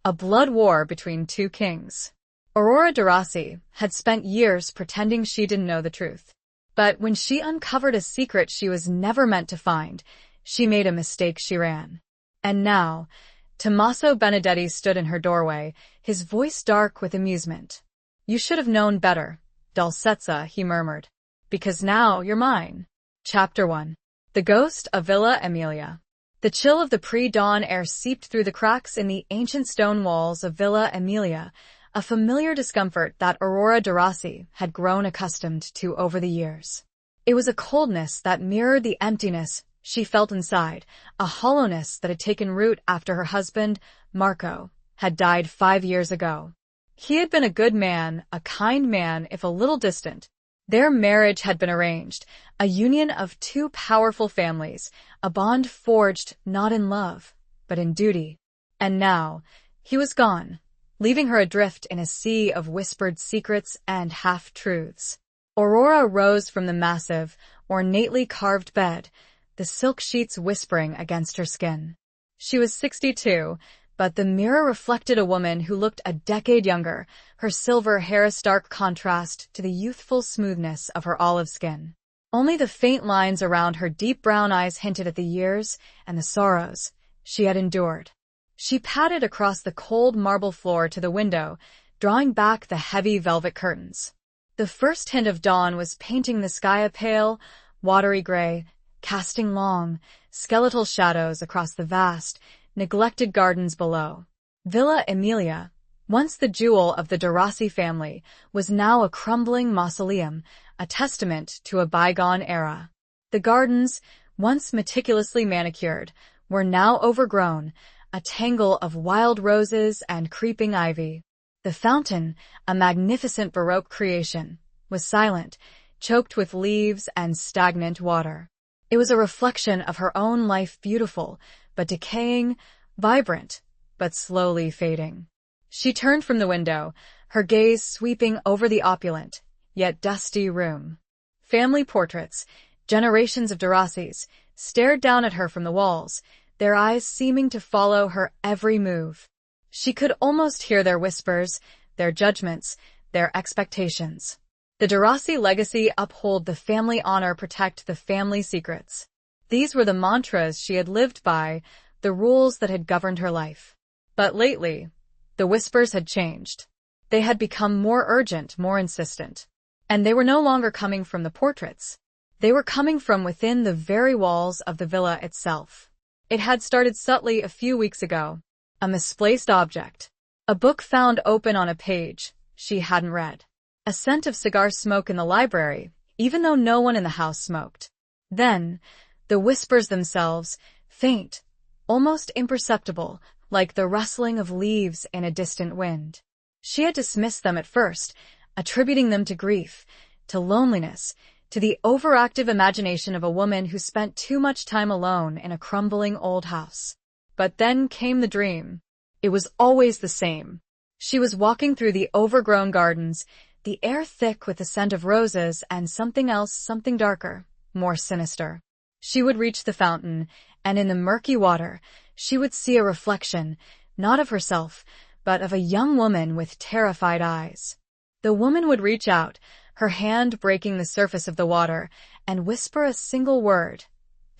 a blood war between two kings. Aurora Darasi had spent years pretending she didn't know the truth. But when she uncovered a secret she was never meant to find, she made a mistake. She ran. And now, Tommaso Benedetti stood in her doorway, his voice dark with amusement. "You should have known better, Dulcezza," he murmured. "Because now you're mine." Chapter 1. The Ghost of Villa Emilia. The chill of the pre-dawn air seeped through the cracks in the ancient stone walls of Villa Emilia, a familiar discomfort that Aurora Darasi had grown accustomed to over the years. It was a coldness that mirrored the emptiness she felt inside, a hollowness that had taken root after her husband, Marco, had died 5 years ago. He had been a good man, a kind man if a little distant. Their marriage had been arranged, a union of two powerful families, a bond forged not in love, but in duty. And now, he was gone, leaving her adrift in a sea of whispered secrets and half-truths. Aurora rose from the massive, ornately carved bed, the silk sheets whispering against her skin. She was 62, but the mirror reflected a woman who looked a decade younger, her silver hair a stark contrast to the youthful smoothness of her olive skin. Only the faint lines around her deep brown eyes hinted at the years and the sorrows she had endured. She padded across the cold marble floor to the window, drawing back the heavy velvet curtains. The first hint of dawn was painting the sky a pale, watery gray, casting long, skeletal shadows across the vast, neglected gardens below. Villa Emilia, once the jewel of the Darasi family, was now a crumbling mausoleum, a testament to a bygone era. The gardens, once meticulously manicured, were now overgrown, a tangle of wild roses and creeping ivy. The fountain, a magnificent Baroque creation, was silent, choked with leaves and stagnant water. It was a reflection of her own life, beautiful, but decaying, vibrant, but slowly fading. She turned from the window, her gaze sweeping over the opulent, yet dusty room. Family portraits, generations of Darasis, stared down at her from the walls, their eyes seeming to follow her every move. She could almost hear their whispers, their judgments, their expectations. The Darasi legacy: uphold the family honor, protect the family secrets. These were the mantras she had lived by, the rules that had governed her life. But lately, the whispers had changed. They had become more urgent, more insistent. And they were no longer coming from the portraits. They were coming from within the very walls of the villa itself. It had started subtly a few weeks ago. A misplaced object. A book found open on a page she hadn't read. A scent of cigar smoke in the library, even though no one in the house smoked. Then, the whispers themselves, faint, almost imperceptible, like the rustling of leaves in a distant wind. She had dismissed them at first, attributing them to grief, to loneliness, to the overactive imagination of a woman who spent too much time alone in a crumbling old house. But then came the dream. It was always the same. She was walking through the overgrown gardens, the air thick with the scent of roses and something else, something darker, more sinister. She would reach the fountain, and in the murky water, she would see a reflection, not of herself, but of a young woman with terrified eyes. The woman would reach out, her hand breaking the surface of the water, and whisper a single word: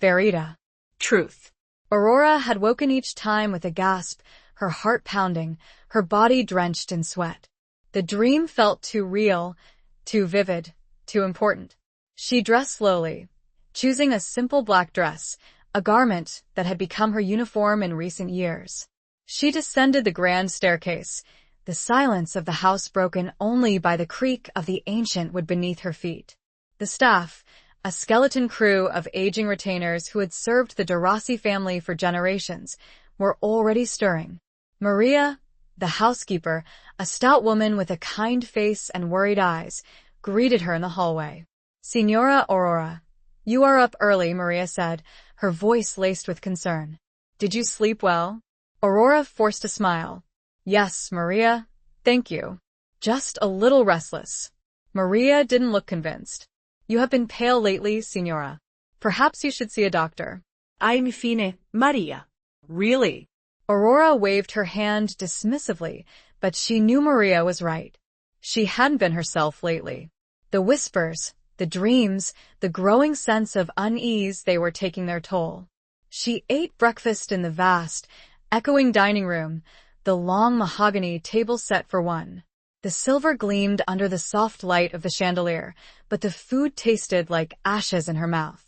Verita. Truth. Aurora had woken each time with a gasp, her heart pounding, her body drenched in sweat. The dream felt too real, too vivid, too important. She dressed slowly, choosing a simple black dress, a garment that had become her uniform in recent years. She descended the grand staircase, the silence of the house broken only by the creak of the ancient wood beneath her feet. The staff, a skeleton crew of aging retainers who had served the Darasi family for generations, were already stirring. Maria, the housekeeper, a stout woman with a kind face and worried eyes, greeted her in the hallway. "Signora Aurora, you are up early," Maria said, her voice laced with concern. "Did you sleep well?" Aurora forced a smile. "Yes, Maria, thank you. Just a little restless." Maria didn't look convinced. "You have been pale lately, Signora. Perhaps you should see a doctor." "I'm fine, Maria." "Really?" Aurora waved her hand dismissively, but she knew Maria was right. She hadn't been herself lately. The whispers, the dreams, the growing sense of unease, they were taking their toll. She ate breakfast in the vast, echoing dining room, the long mahogany table set for one. The silver gleamed under the soft light of the chandelier, but the food tasted like ashes in her mouth.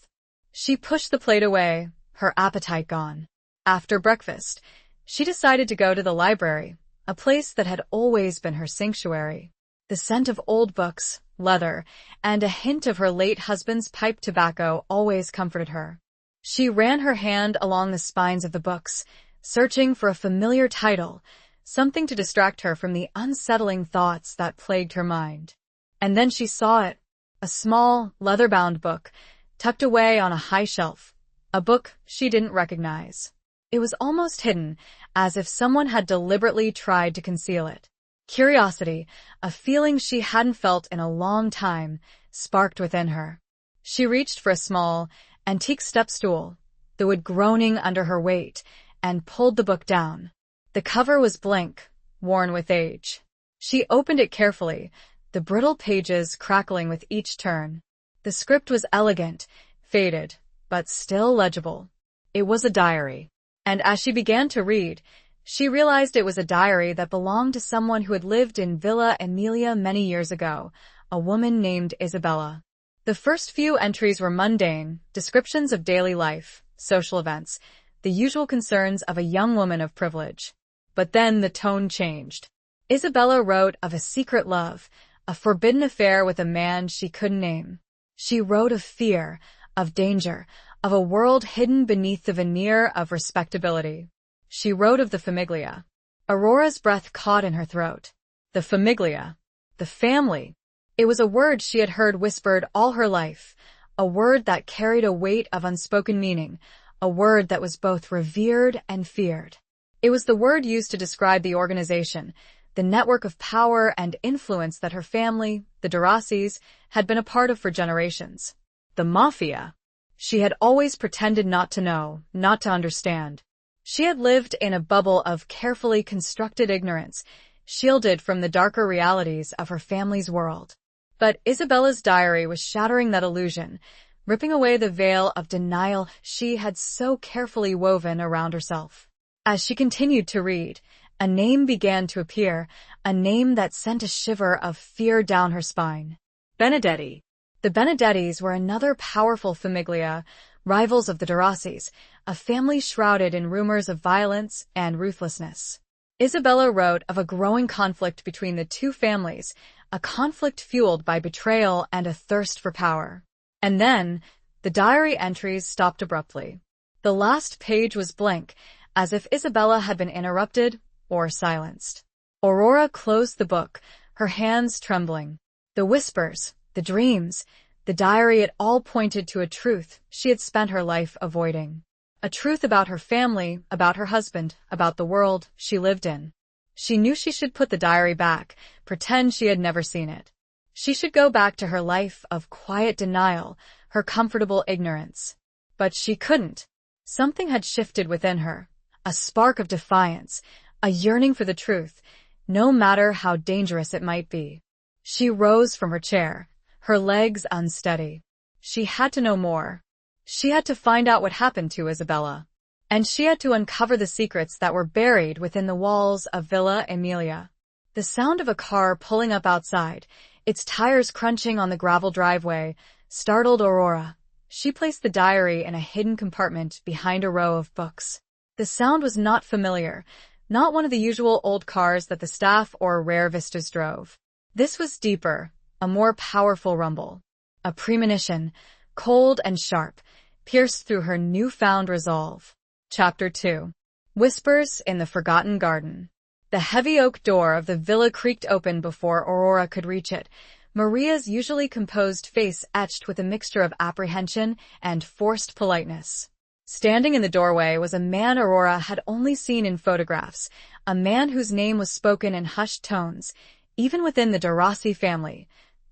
She pushed the plate away, her appetite gone. After breakfast, she decided to go to the library, a place that had always been her sanctuary. The scent of old books, leather, and a hint of her late husband's pipe tobacco always comforted her. She ran her hand along the spines of the books, searching for a familiar title, something to distract her from the unsettling thoughts that plagued her mind. And then she saw it, a small, leather-bound book, tucked away on a high shelf, a book she didn't recognize. It was almost hidden, as if someone had deliberately tried to conceal it. Curiosity, a feeling she hadn't felt in a long time, sparked within her. She reached for a small, antique step stool, the wood groaning under her weight, and pulled the book down. The cover was blank, worn with age. She opened it carefully, the brittle pages crackling with each turn. The script was elegant, faded, but still legible. It was a diary. And as she began to read, she realized it was a diary that belonged to someone who had lived in Villa Emilia many years ago, a woman named Isabella. The first few entries were mundane, descriptions of daily life, social events, the usual concerns of a young woman of privilege. But then the tone changed. Isabella wrote of a secret love, a forbidden affair with a man she couldn't name. She wrote of fear, of danger, of a world hidden beneath the veneer of respectability. She wrote of the famiglia. Aurora's breath caught in her throat. The famiglia. The family. It was a word she had heard whispered all her life, a word that carried a weight of unspoken meaning, a word that was both revered and feared. It was the word used to describe the organization, the network of power and influence that her family, the Durasis, had been a part of for generations. The Mafia. She had always pretended not to know, not to understand. She had lived in a bubble of carefully constructed ignorance, shielded from the darker realities of her family's world. But Isabella's diary was shattering that illusion, ripping away the veil of denial she had so carefully woven around herself. As she continued to read, a name began to appear, a name that sent a shiver of fear down her spine. Benedetti. The Benedettis were another powerful famiglia, rivals of the Durasis, a family shrouded in rumors of violence and ruthlessness. Isabella wrote of a growing conflict between the two families, a conflict fueled by betrayal and a thirst for power. And then, the diary entries stopped abruptly. The last page was blank, as if Isabella had been interrupted or silenced. Aurora closed the book, her hands trembling. The whispers, the dreams, the diary, it all pointed to a truth she had spent her life avoiding. A truth about her family, about her husband, about the world she lived in. She knew she should put the diary back, pretend she had never seen it. She should go back to her life of quiet denial, her comfortable ignorance. But she couldn't. Something had shifted within her, a spark of defiance, a yearning for the truth, no matter how dangerous it might be. She rose from her chair, her legs unsteady. She had to know more. She had to find out what happened to Isabella. And she had to uncover the secrets that were buried within the walls of Villa Emilia. The sound of a car pulling up outside, its tires crunching on the gravel driveway, startled Aurora. She placed the diary in a hidden compartment behind a row of books. The sound was not familiar, not one of the usual old cars that the staff or rare vistas drove. This was deeper, a more powerful rumble. A premonition, cold and sharp, pierced through her newfound resolve. Chapter 2. Whispers in the Forgotten Garden. The heavy oak door of the villa creaked open before Aurora could reach it, Maria's usually composed face etched with a mixture of apprehension and forced politeness. Standing in the doorway was a man Aurora had only seen in photographs, a man whose name was spoken in hushed tones, even within the Durasi family,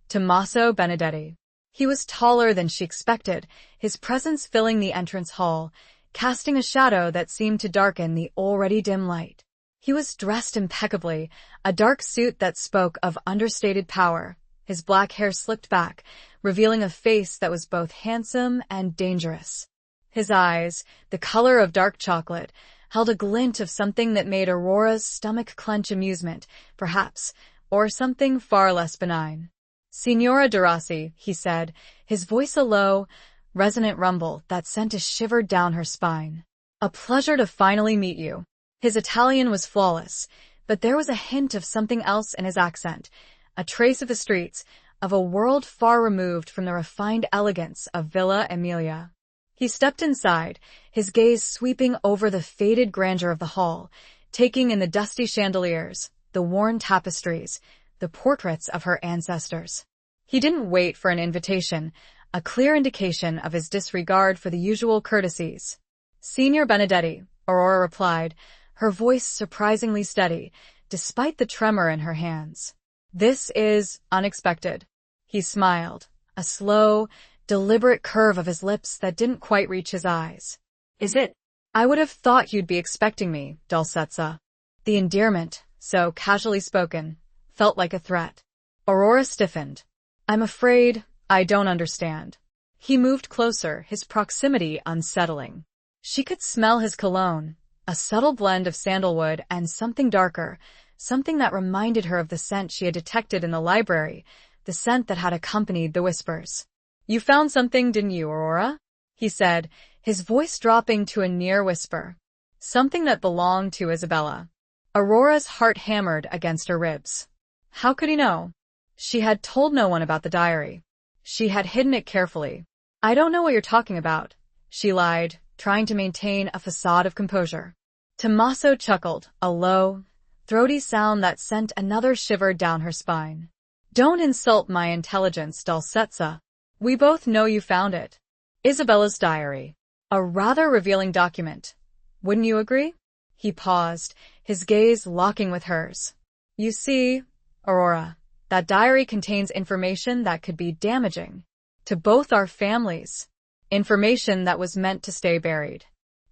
Tommaso Benedetti. He was taller than she expected, his presence filling the entrance hall, casting a shadow that seemed to darken the already dim light. He was dressed impeccably, a dark suit that spoke of understated power. His black hair slicked back, revealing a face that was both handsome and dangerous. His eyes, the color of dark chocolate, held a glint of something that made Aurora's stomach clench. Amusement, perhaps, or something far less benign. "Signora Derasi," he said, his voice a low, resonant rumble that sent a shiver down her spine. "A pleasure to finally meet you." His Italian was flawless, but there was a hint of something else in his accent, a trace of the streets, of a world far removed from the refined elegance of Villa Emilia. He stepped inside, his gaze sweeping over the faded grandeur of the hall, taking in the dusty chandeliers, the worn tapestries, the portraits of her ancestors. He didn't wait for an invitation, a clear indication of his disregard for the usual courtesies. "Signor Benedetti," Aurora replied, her voice surprisingly steady, despite the tremor in her hands. "This is unexpected." He smiled, a slow, deliberate curve of his lips that didn't quite reach his eyes. "Is it? I would have thought you'd be expecting me, Dolcezza." The endearment, so casually spoken, felt like a threat. Aurora stiffened. "I'm afraid I don't understand." He moved closer, his proximity unsettling. She could smell his cologne, a subtle blend of sandalwood and something darker, something that reminded her of the scent she had detected in the library, the scent that had accompanied the whispers. "You found something, didn't you, Aurora?" he said, his voice dropping to a near whisper. "Something that belonged to Isabella." Aurora's heart hammered against her ribs. How could he know? She had told no one about the diary. She had hidden it carefully. "I don't know what you're talking about," she lied, trying to maintain a facade of composure. Tommaso chuckled, a low, throaty sound that sent another shiver down her spine. "Don't insult my intelligence, Dolcezza. We both know you found it." Isabella's diary. A rather revealing document. Wouldn't you agree? He paused, his gaze locking with hers. "You see, Aurora, that diary contains information that could be damaging to both our families. Information that was meant to stay buried."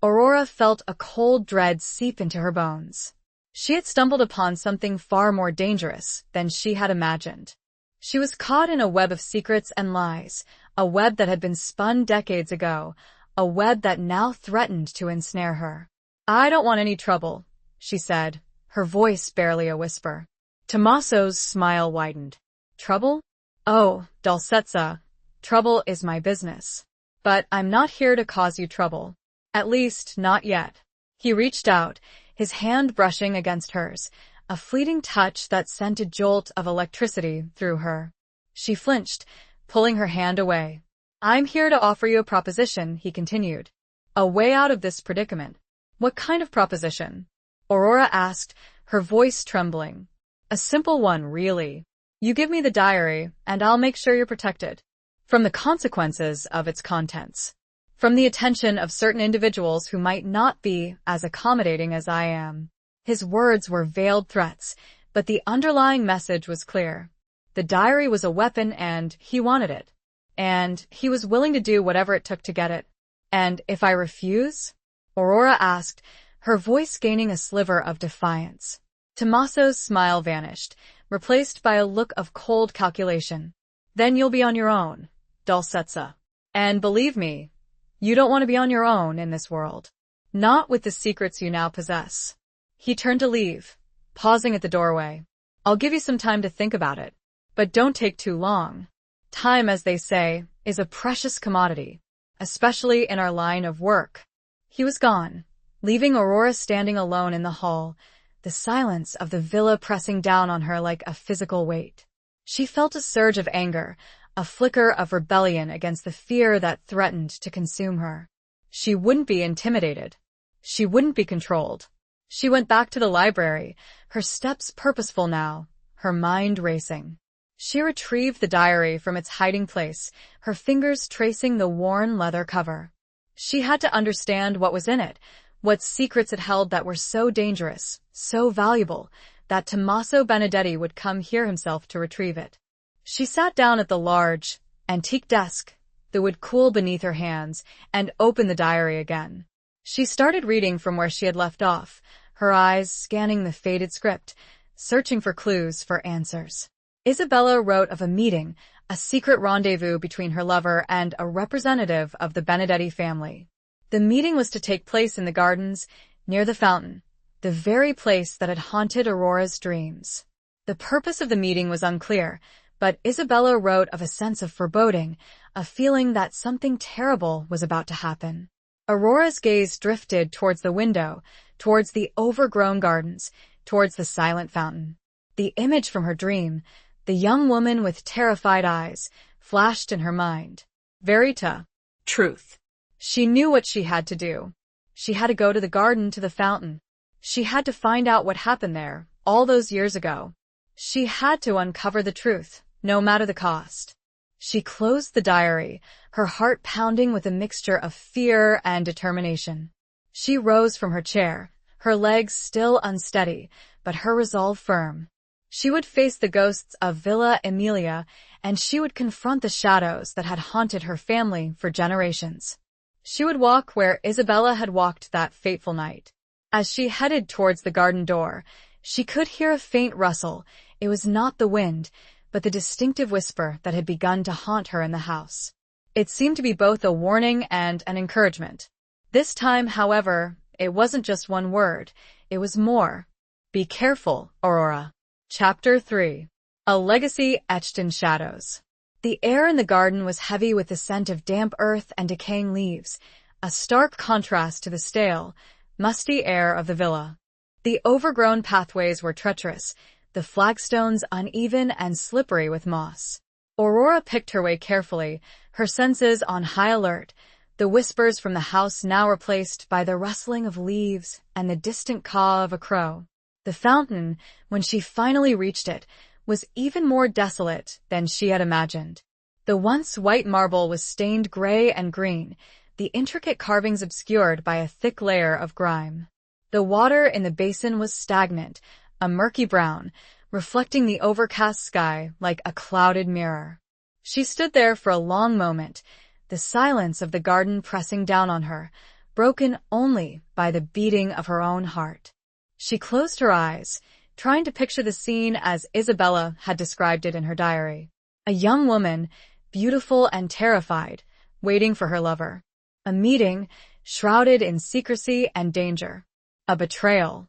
Aurora felt a cold dread seep into her bones. She had stumbled upon something far more dangerous than she had imagined. She was caught in a web of secrets and lies, a web that had been spun decades ago, a web that now threatened to ensnare her. "I don't want any trouble," she said, her voice barely a whisper. Tommaso's smile widened. "Trouble? Oh, Dolcezza, trouble is my business. But I'm not here to cause you trouble. At least, not yet." He reached out, his hand brushing against hers, a fleeting touch that sent a jolt of electricity through her. She flinched, pulling her hand away. "I'm here to offer you a proposition," he continued. "A way out of this predicament." "What kind of proposition?" Aurora asked, her voice trembling. "A simple one, really. You give me the diary, and I'll make sure you're protected. From the consequences of its contents. From the attention of certain individuals who might not be as accommodating as I am." His words were veiled threats, but the underlying message was clear. The diary was a weapon and he wanted it. And he was willing to do whatever it took to get it. "And if I refuse?" Aurora asked, her voice gaining a sliver of defiance. Tommaso's smile vanished, replaced by a look of cold calculation. "Then you'll be on your own, Dolcezza. And believe me, you don't want to be on your own in this world. Not with the secrets you now possess." He turned to leave, pausing at the doorway. "I'll give you some time to think about it. But don't take too long. Time, as they say, is a precious commodity, especially in our line of work." He was gone, leaving Aurora standing alone in the hall, the silence of the villa pressing down on her like a physical weight. She felt a surge of anger, a flicker of rebellion against the fear that threatened to consume her. She wouldn't be intimidated. She wouldn't be controlled. She went back to the library, her steps purposeful now, her mind racing. She retrieved the diary from its hiding place, her fingers tracing the worn leather cover. She had to understand what was in it, what secrets it held that were so dangerous, so valuable, that Tommaso Benedetti would come here himself to retrieve it. She sat down at the large, antique desk, the wood cool beneath her hands, and opened the diary again. She started reading from where she had left off, her eyes scanning the faded script, searching for clues, for answers. Isabella wrote of a meeting, a secret rendezvous between her lover and a representative of the Benedetti family. The meeting was to take place in the gardens, near the fountain, the very place that had haunted Aurora's dreams. The purpose of the meeting was unclear, but Isabella wrote of a sense of foreboding, a feeling that something terrible was about to happen. Aurora's gaze drifted towards the window, towards the overgrown gardens, towards the silent fountain. The image from her dream, the young woman with terrified eyes, flashed in her mind. Verita. Truth. She knew what she had to do. She had to go to the garden, to the fountain. She had to find out what happened there, all those years ago. She had to uncover the truth, no matter the cost. She closed the diary, her heart pounding with a mixture of fear and determination. She rose from her chair, her legs still unsteady, but her resolve firm. She would face the ghosts of Villa Emilia, and she would confront the shadows that had haunted her family for generations. She would walk where Isabella had walked that fateful night. As she headed towards the garden door, she could hear a faint rustle. It was not the wind, but the distinctive whisper that had begun to haunt her in the house. It seemed to be both a warning and an encouragement. This time, however, it wasn't just one word. It was more. Be careful, Aurora. Chapter 3. A legacy etched in shadows. The air in the garden was heavy with the scent of damp earth and decaying leaves, a stark contrast to the stale, musty air of the villa. The overgrown pathways were treacherous, the flagstones uneven and slippery with moss. Aurora picked her way carefully, her senses on high alert, the whispers from the house now replaced by the rustling of leaves and the distant caw of a crow. The fountain, when she finally reached it, was even more desolate than she had imagined. The once white marble was stained gray and green, the intricate carvings obscured by a thick layer of grime. The water in the basin was stagnant, a murky brown, reflecting the overcast sky like a clouded mirror. She stood there for a long moment, the silence of the garden pressing down on her, broken only by the beating of her own heart. She closed her eyes, trying to picture the scene as Isabella had described it in her diary. A young woman, beautiful and terrified, waiting for her lover. A meeting, shrouded in secrecy and danger. A betrayal.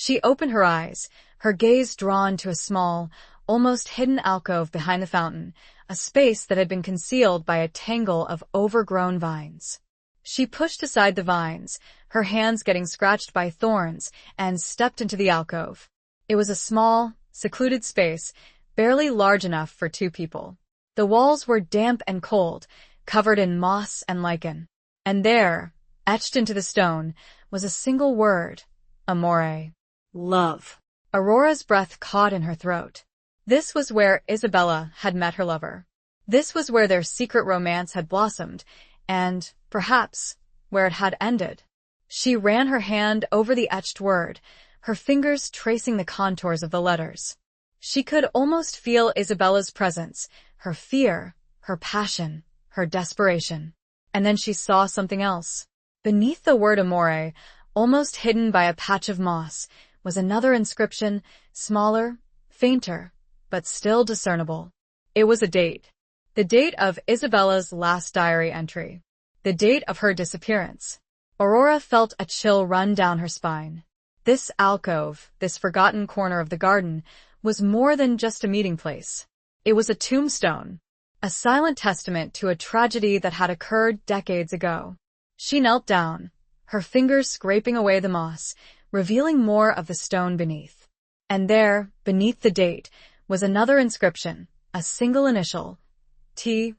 She opened her eyes, her gaze drawn to a small, almost hidden alcove behind the fountain, a space that had been concealed by a tangle of overgrown vines. She pushed aside the vines, her hands getting scratched by thorns, and stepped into the alcove. It was a small, secluded space, barely large enough for two people. The walls were damp and cold, covered in moss and lichen. And there, etched into the stone, was a single word, amore. Love. Aurora's breath caught in her throat. This was where Isabella had met her lover. This was where their secret romance had blossomed, and, perhaps, where it had ended. She ran her hand over the etched word, her fingers tracing the contours of the letters. She could almost feel Isabella's presence, her fear, her passion, her desperation. And then she saw something else. Beneath the word amore, almost hidden by a patch of moss, was another inscription, smaller, fainter, but still discernible. It was a date. The date of Isabella's last diary entry. The date of her disappearance. Aurora felt a chill run down her spine. This alcove, this forgotten corner of the garden, was more than just a meeting place. It was a tombstone, a silent testament to a tragedy that had occurred decades ago. She knelt down, her fingers scraping away the moss, revealing more of the stone beneath. And there, beneath the date, was another inscription, a single initial. T.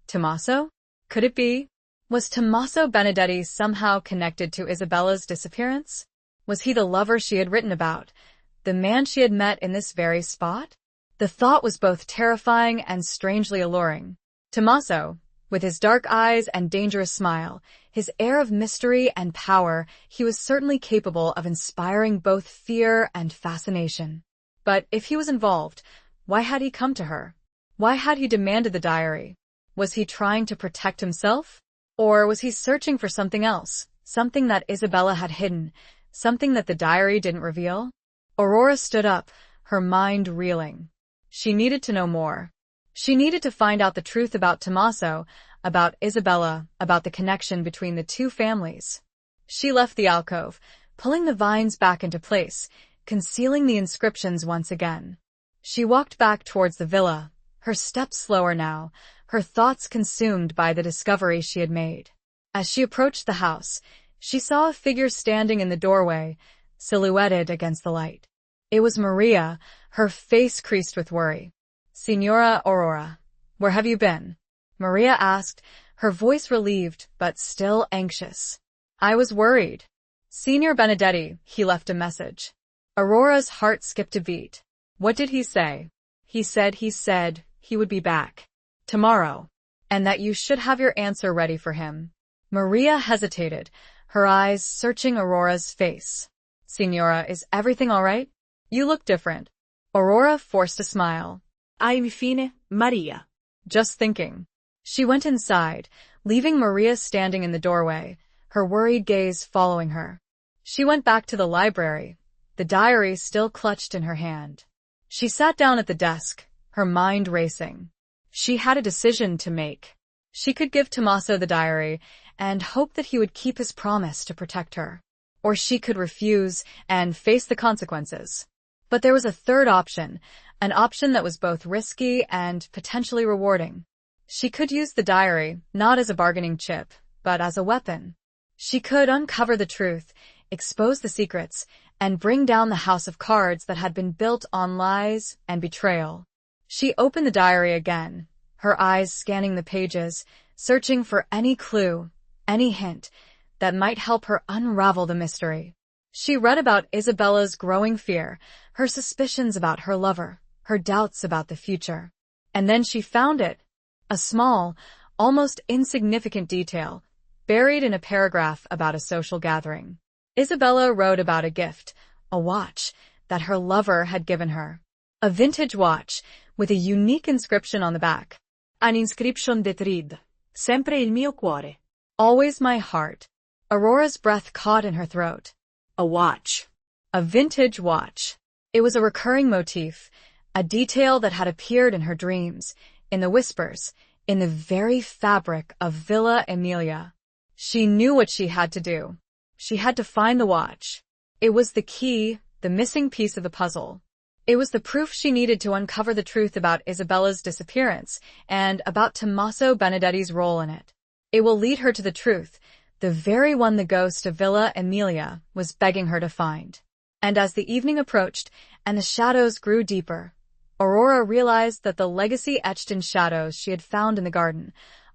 Tommaso? Could it be? Was Tommaso Benedetti somehow connected to Isabella's disappearance? Was he the lover she had written about, the man she had met in this very spot? The thought was both terrifying and strangely alluring. Tommaso, with his dark eyes and dangerous smile, his air of mystery and power, he was certainly capable of inspiring both fear and fascination. But if he was involved, why had he come to her? Why had he demanded the diary? Was he trying to protect himself? Or was he searching for something else, something that Isabella had hidden, something that the diary didn't reveal? Aurora stood up, her mind reeling. She needed to know more. She needed to find out the truth about Tommaso, about Isabella, about the connection between the two families. She left the alcove, pulling the vines back into place, concealing the inscriptions once again. She walked back towards the villa, her steps slower now, her thoughts consumed by the discovery she had made. As she approached the house, she saw a figure standing in the doorway, silhouetted against the light. It was Maria, her face creased with worry. "Signora Aurora, where have you been?" Maria asked, her voice relieved but still anxious. "I was worried. Signor Benedetti, he left a message." Aurora's heart skipped a beat. "What did he say?" He said he would be back. Tomorrow. And that you should have your answer ready for him." Maria hesitated, her eyes searching Aurora's face. "Signora, is everything all right? You look different." Aurora forced a smile. "Ai fine, Maria." "Just thinking." She went inside, leaving Maria standing in the doorway, her worried gaze following her. She went back to the library, the diary still clutched in her hand. She sat down at the desk, her mind racing. She had a decision to make. She could give Tommaso the diary and hope that he would keep his promise to protect her. Or she could refuse and face the consequences. But there was a third option, an option that was both risky and potentially rewarding. She could use the diary, not as a bargaining chip, but as a weapon. She could uncover the truth, expose the secrets, and bring down the house of cards that had been built on lies and betrayal. She opened the diary again, her eyes scanning the pages, searching for any clue, any hint that might help her unravel the mystery. She read about Isabella's growing fear, her suspicions about her lover, her doubts about the future. And then she found it, a small, almost insignificant detail, buried in a paragraph about a social gathering. Isabella wrote about a gift, a watch, that her lover had given her. A vintage watch, with a unique inscription on the back. An inscription detrid. Sempre il mio cuore. Always my heart. Aurora's breath caught in her throat. A watch. A vintage watch. It was a recurring motif, a detail that had appeared in her dreams, in the whispers, in the very fabric of Villa Emilia. She knew what she had to do. She had to find the watch. It was the key, the missing piece of the puzzle. It was the proof she needed to uncover the truth about Isabella's disappearance and about Tommaso Benedetti's role in it. It will lead her to the truth, the very one the ghost of Villa Emilia was begging her to find. And as the evening approached and the shadows grew deeper, Aurora realized that the legacy etched in shadows she had found in the garden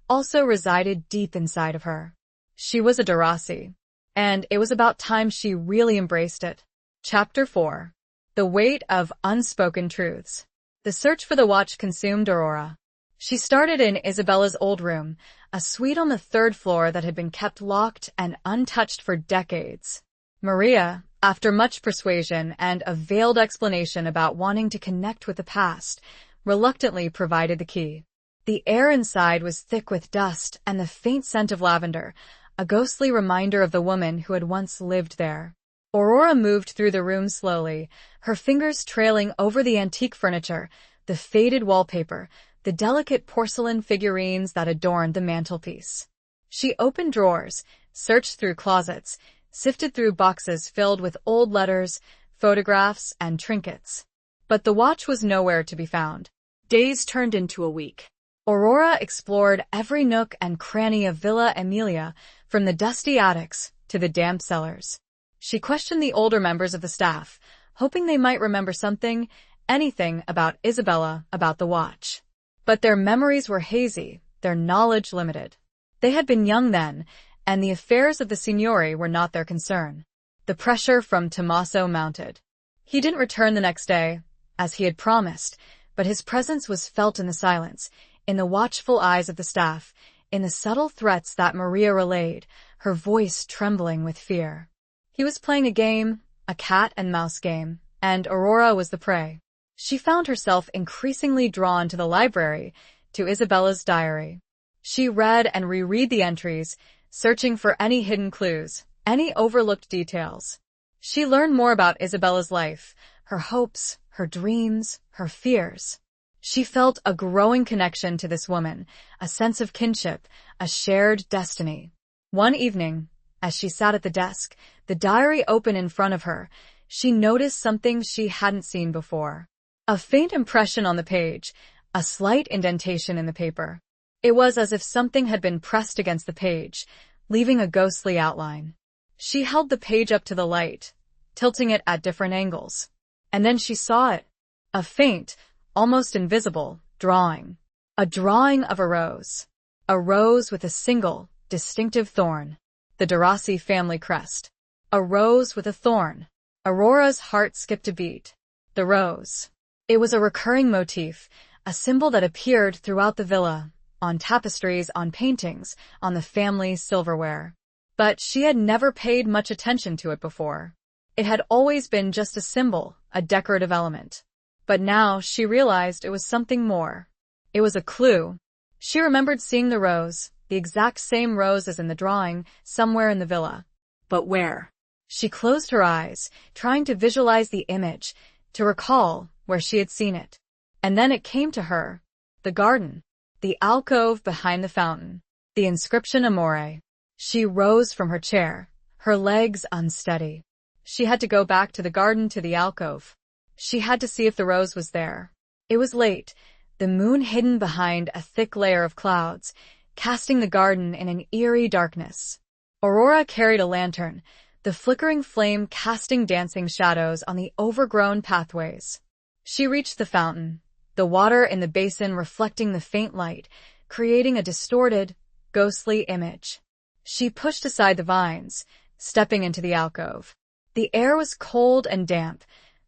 also resided deep inside of her. She was a Darasi, and it was about time she really embraced it. Chapter 4. The Weight of Unspoken Truths. The search for the watch consumed Aurora. She started in Isabella's old room, a suite on the third floor that had been kept locked and untouched for decades. Maria, after much persuasion and a veiled explanation about wanting to connect with the past, reluctantly provided the key. The air inside was thick with dust and the faint scent of lavender, a ghostly reminder of the woman who had once lived there. Aurora moved through the room slowly, her fingers trailing over the antique furniture, the faded wallpaper, the delicate porcelain figurines that adorned the mantelpiece. She opened drawers, searched through closets, sifted through boxes filled with old letters, photographs, and trinkets. But the watch was nowhere to be found. Days turned into a week. Aurora explored every nook and cranny of Villa Emilia, from the dusty attics to the damp cellars. She questioned the older members of the staff, hoping they might remember something, anything about Isabella, about the watch. But their memories were hazy, their knowledge limited. They had been young then, and the affairs of the signori were not their concern. The pressure from Tommaso mounted. He didn't return the next day, as he had promised, but his presence was felt in the silence, in the watchful eyes of the staff, in the subtle threats that Maria relayed, her voice trembling with fear. He was playing a game, a cat-and-mouse game, and Aurora was the prey. She found herself increasingly drawn to the library, to Isabella's diary. She read and reread the entries, searching for any hidden clues, any overlooked details. She learned more about Isabella's life, her hopes, her dreams, her fears. She felt a growing connection to this woman, a sense of kinship, a shared destiny. One evening, as she sat at the desk, the diary open in front of her, she noticed something she hadn't seen before. A faint impression on the page, a slight indentation in the paper. It was as if something had been pressed against the page, leaving a ghostly outline. She held the page up to the light, tilting it at different angles. And then she saw it. A faint, almost invisible, drawing. A drawing of a rose. A rose with a single, distinctive thorn. The Darasi family crest. A rose with a thorn. Aurora's heart skipped a beat. The rose. It was a recurring motif, a symbol that appeared throughout the villa, on tapestries, on paintings, on the family's silverware. But she had never paid much attention to it before. It had always been just a symbol, a decorative element. But now she realized it was something more. It was a clue. She remembered seeing the rose, the exact same rose as in the drawing, somewhere in the villa. But where? She closed her eyes, trying to visualize the image, to recall where she had seen it. And then it came to her. The garden. The alcove behind the fountain. The inscription Amore. She rose from her chair, her legs unsteady. She had to go back to the garden, to the alcove. She had to see if the rose was there. It was late, the moon hidden behind a thick layer of clouds, casting the garden in an eerie darkness. Aurora carried a lantern, the flickering flame casting dancing shadows on the overgrown pathways. She reached the fountain, the water in the basin reflecting the faint light, creating a distorted, ghostly image. She pushed aside the vines, stepping into the alcove. The air was cold and damp,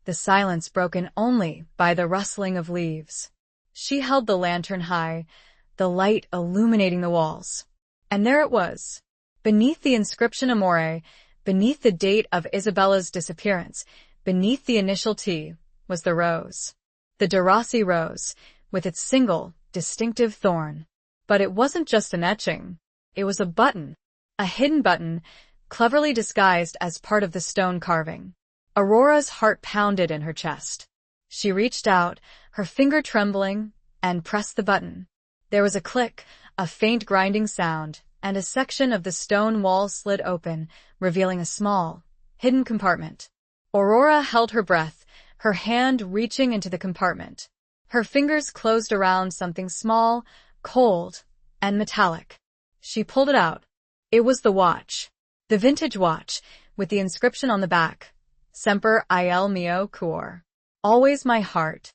the silence broken only by the rustling of leaves. She held the lantern high, the light illuminating the walls. And there it was. Beneath the inscription Amore, beneath the date of Isabella's disappearance, beneath the initial T, was the rose. The Darasi rose, with its single, distinctive thorn. But it wasn't just an etching. It was a button. A hidden button, cleverly disguised as part of the stone carving. Aurora's heart pounded in her chest. She reached out, her finger trembling, and pressed the button. There was a click, a faint grinding sound, and a section of the stone wall slid open, revealing a small, hidden compartment. Aurora held her breath, her hand reaching into the compartment. Her fingers closed around something small, cold, and metallic. She pulled it out. It was the watch. The vintage watch, with the inscription on the back. Semper il mio cor. Always my heart.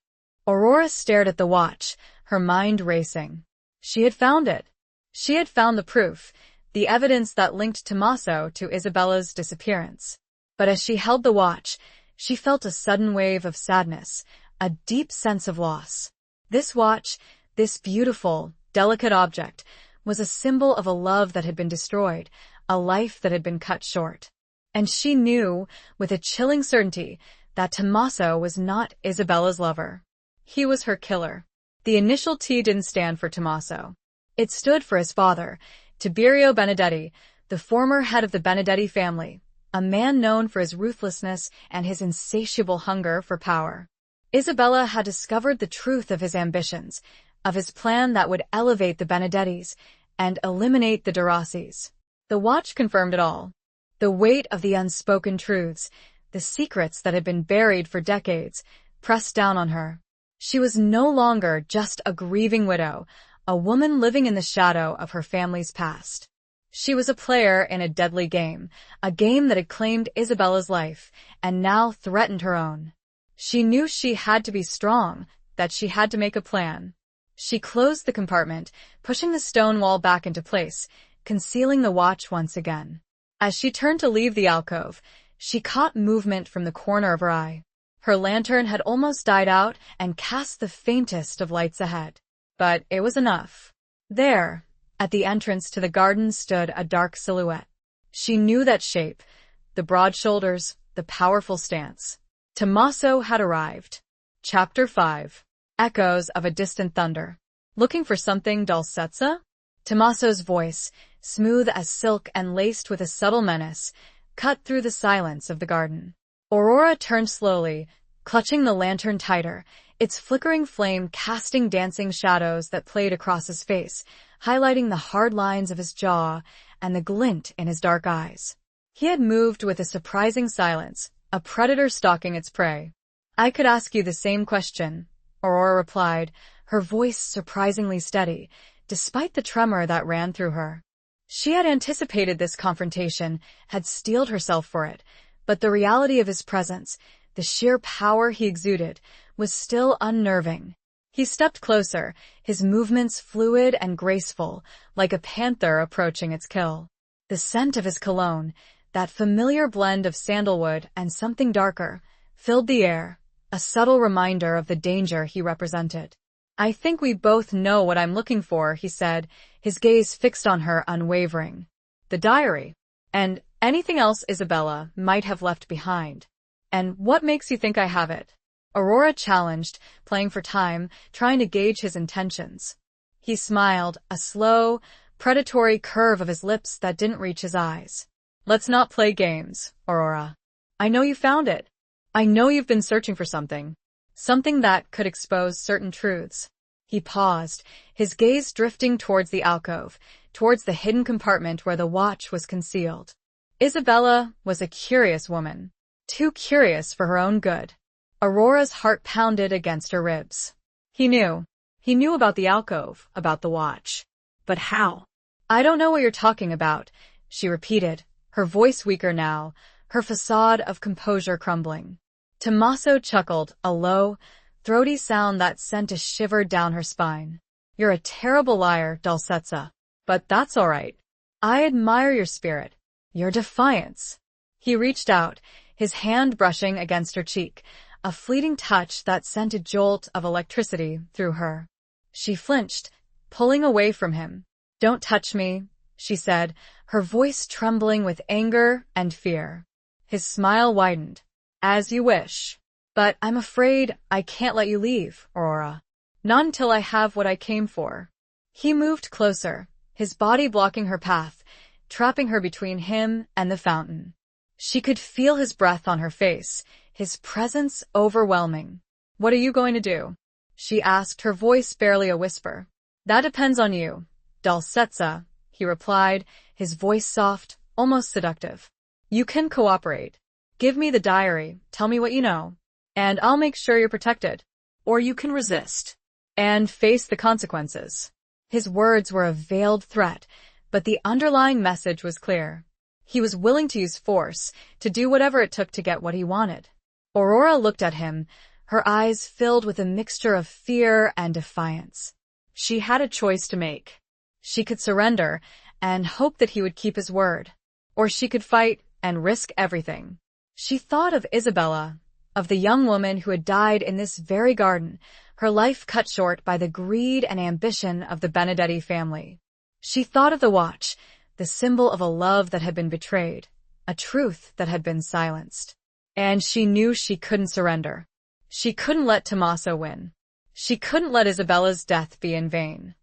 Aurora stared at the watch, her mind racing. She had found it. She had found the proof, the evidence that linked Tommaso to Isabella's disappearance. But as she held the watch, she felt a sudden wave of sadness, a deep sense of loss. This watch, this beautiful, delicate object, was a symbol of a love that had been destroyed, a life that had been cut short. And she knew, with a chilling certainty, that Tommaso was not Isabella's lover. He was her killer. The initial T didn't stand for Tommaso. It stood for his father, Tiberio Benedetti, the former head of the Benedetti family, a man known for his ruthlessness and his insatiable hunger for power. Isabella had discovered the truth of his ambitions, of his plan that would elevate the Benedettis and eliminate the Darasis. The watch confirmed it all. The weight of the unspoken truths, the secrets that had been buried for decades, pressed down on her. She was no longer just a grieving widow, a woman living in the shadow of her family's past. She was a player in a deadly game, a game that had claimed Isabella's life and now threatened her own. She knew she had to be strong, that she had to make a plan. She closed the compartment, pushing the stone wall back into place, concealing the watch once again. As she turned to leave the alcove, she caught movement from the corner of her eye. Her lantern had almost died out and cast the faintest of lights ahead. But it was enough. There, at the entrance to the garden, stood a dark silhouette. She knew that shape, the broad shoulders, the powerful stance. Tommaso had arrived. Chapter 5. Echoes of a distant thunder. Looking for something, Dolcezza? Tommaso's voice, smooth as silk and laced with a subtle menace, cut through the silence of the garden. Aurora turned slowly, clutching the lantern tighter, its flickering flame casting dancing shadows that played across his face, highlighting the hard lines of his jaw and the glint in his dark eyes. He had moved with a surprising silence, a predator stalking its prey. "I could ask you the same question," Aurora replied, her voice surprisingly steady, despite the tremor that ran through her. She had anticipated this confrontation, had steeled herself for it, but the reality of his presence, the sheer power he exuded, was still unnerving. He stepped closer, his movements fluid and graceful, like a panther approaching its kill. The scent of his cologne, that familiar blend of sandalwood and something darker, filled the air, a subtle reminder of the danger he represented. "I think we both know what I'm looking for," he said, his gaze fixed on her unwavering. "The diary. And anything else Isabella might have left behind. And what makes you think I have it?" Aurora challenged, playing for time, trying to gauge his intentions. He smiled, a slow, predatory curve of his lips that didn't reach his eyes. "Let's not play games, Aurora. I know you found it. I know you've been searching for something. Something that could expose certain truths." He paused, his gaze drifting towards the alcove, towards the hidden compartment where the watch was concealed. Isabella was a curious woman, too curious for her own good. Aurora's heart pounded against her ribs. He knew. He knew about the alcove, about the watch. But how? "I don't know what you're talking about," she repeated, her voice weaker now, her facade of composure crumbling. Tommaso chuckled, a low, throaty sound that sent a shiver down her spine. "You're a terrible liar, Dulcezza. But that's all right. I admire your spirit, your defiance." He reached out, his hand brushing against her cheek, a fleeting touch that sent a jolt of electricity through her. She flinched, pulling away from him. "Don't touch me," she said, her voice trembling with anger and fear. His smile widened. "As you wish. But I'm afraid I can't let you leave, Aurora. Not until I have what I came for." He moved closer, his body blocking her path, trapping her between him and the fountain. She could feel his breath on her face, his presence overwhelming. "What are you going to do?" she asked, her voice barely a whisper. "That depends on you, Dulcezza," he replied, his voice soft, almost seductive. "You can cooperate. Give me the diary, tell me what you know, and I'll make sure you're protected. Or you can resist and face the consequences." His words were a veiled threat, but the underlying message was clear. He was willing to use force, to do whatever it took to get what he wanted. Aurora looked at him, her eyes filled with a mixture of fear and defiance. She had a choice to make. She could surrender and hope that he would keep his word, or she could fight and risk everything. She thought of Isabella, of the young woman who had died in this very garden, her life cut short by the greed and ambition of the Benedetti family. She thought of the watch, the symbol of a love that had been betrayed, a truth that had been silenced. And she knew she couldn't surrender. She couldn't let Tommaso win. She couldn't let Isabella's death be in vain.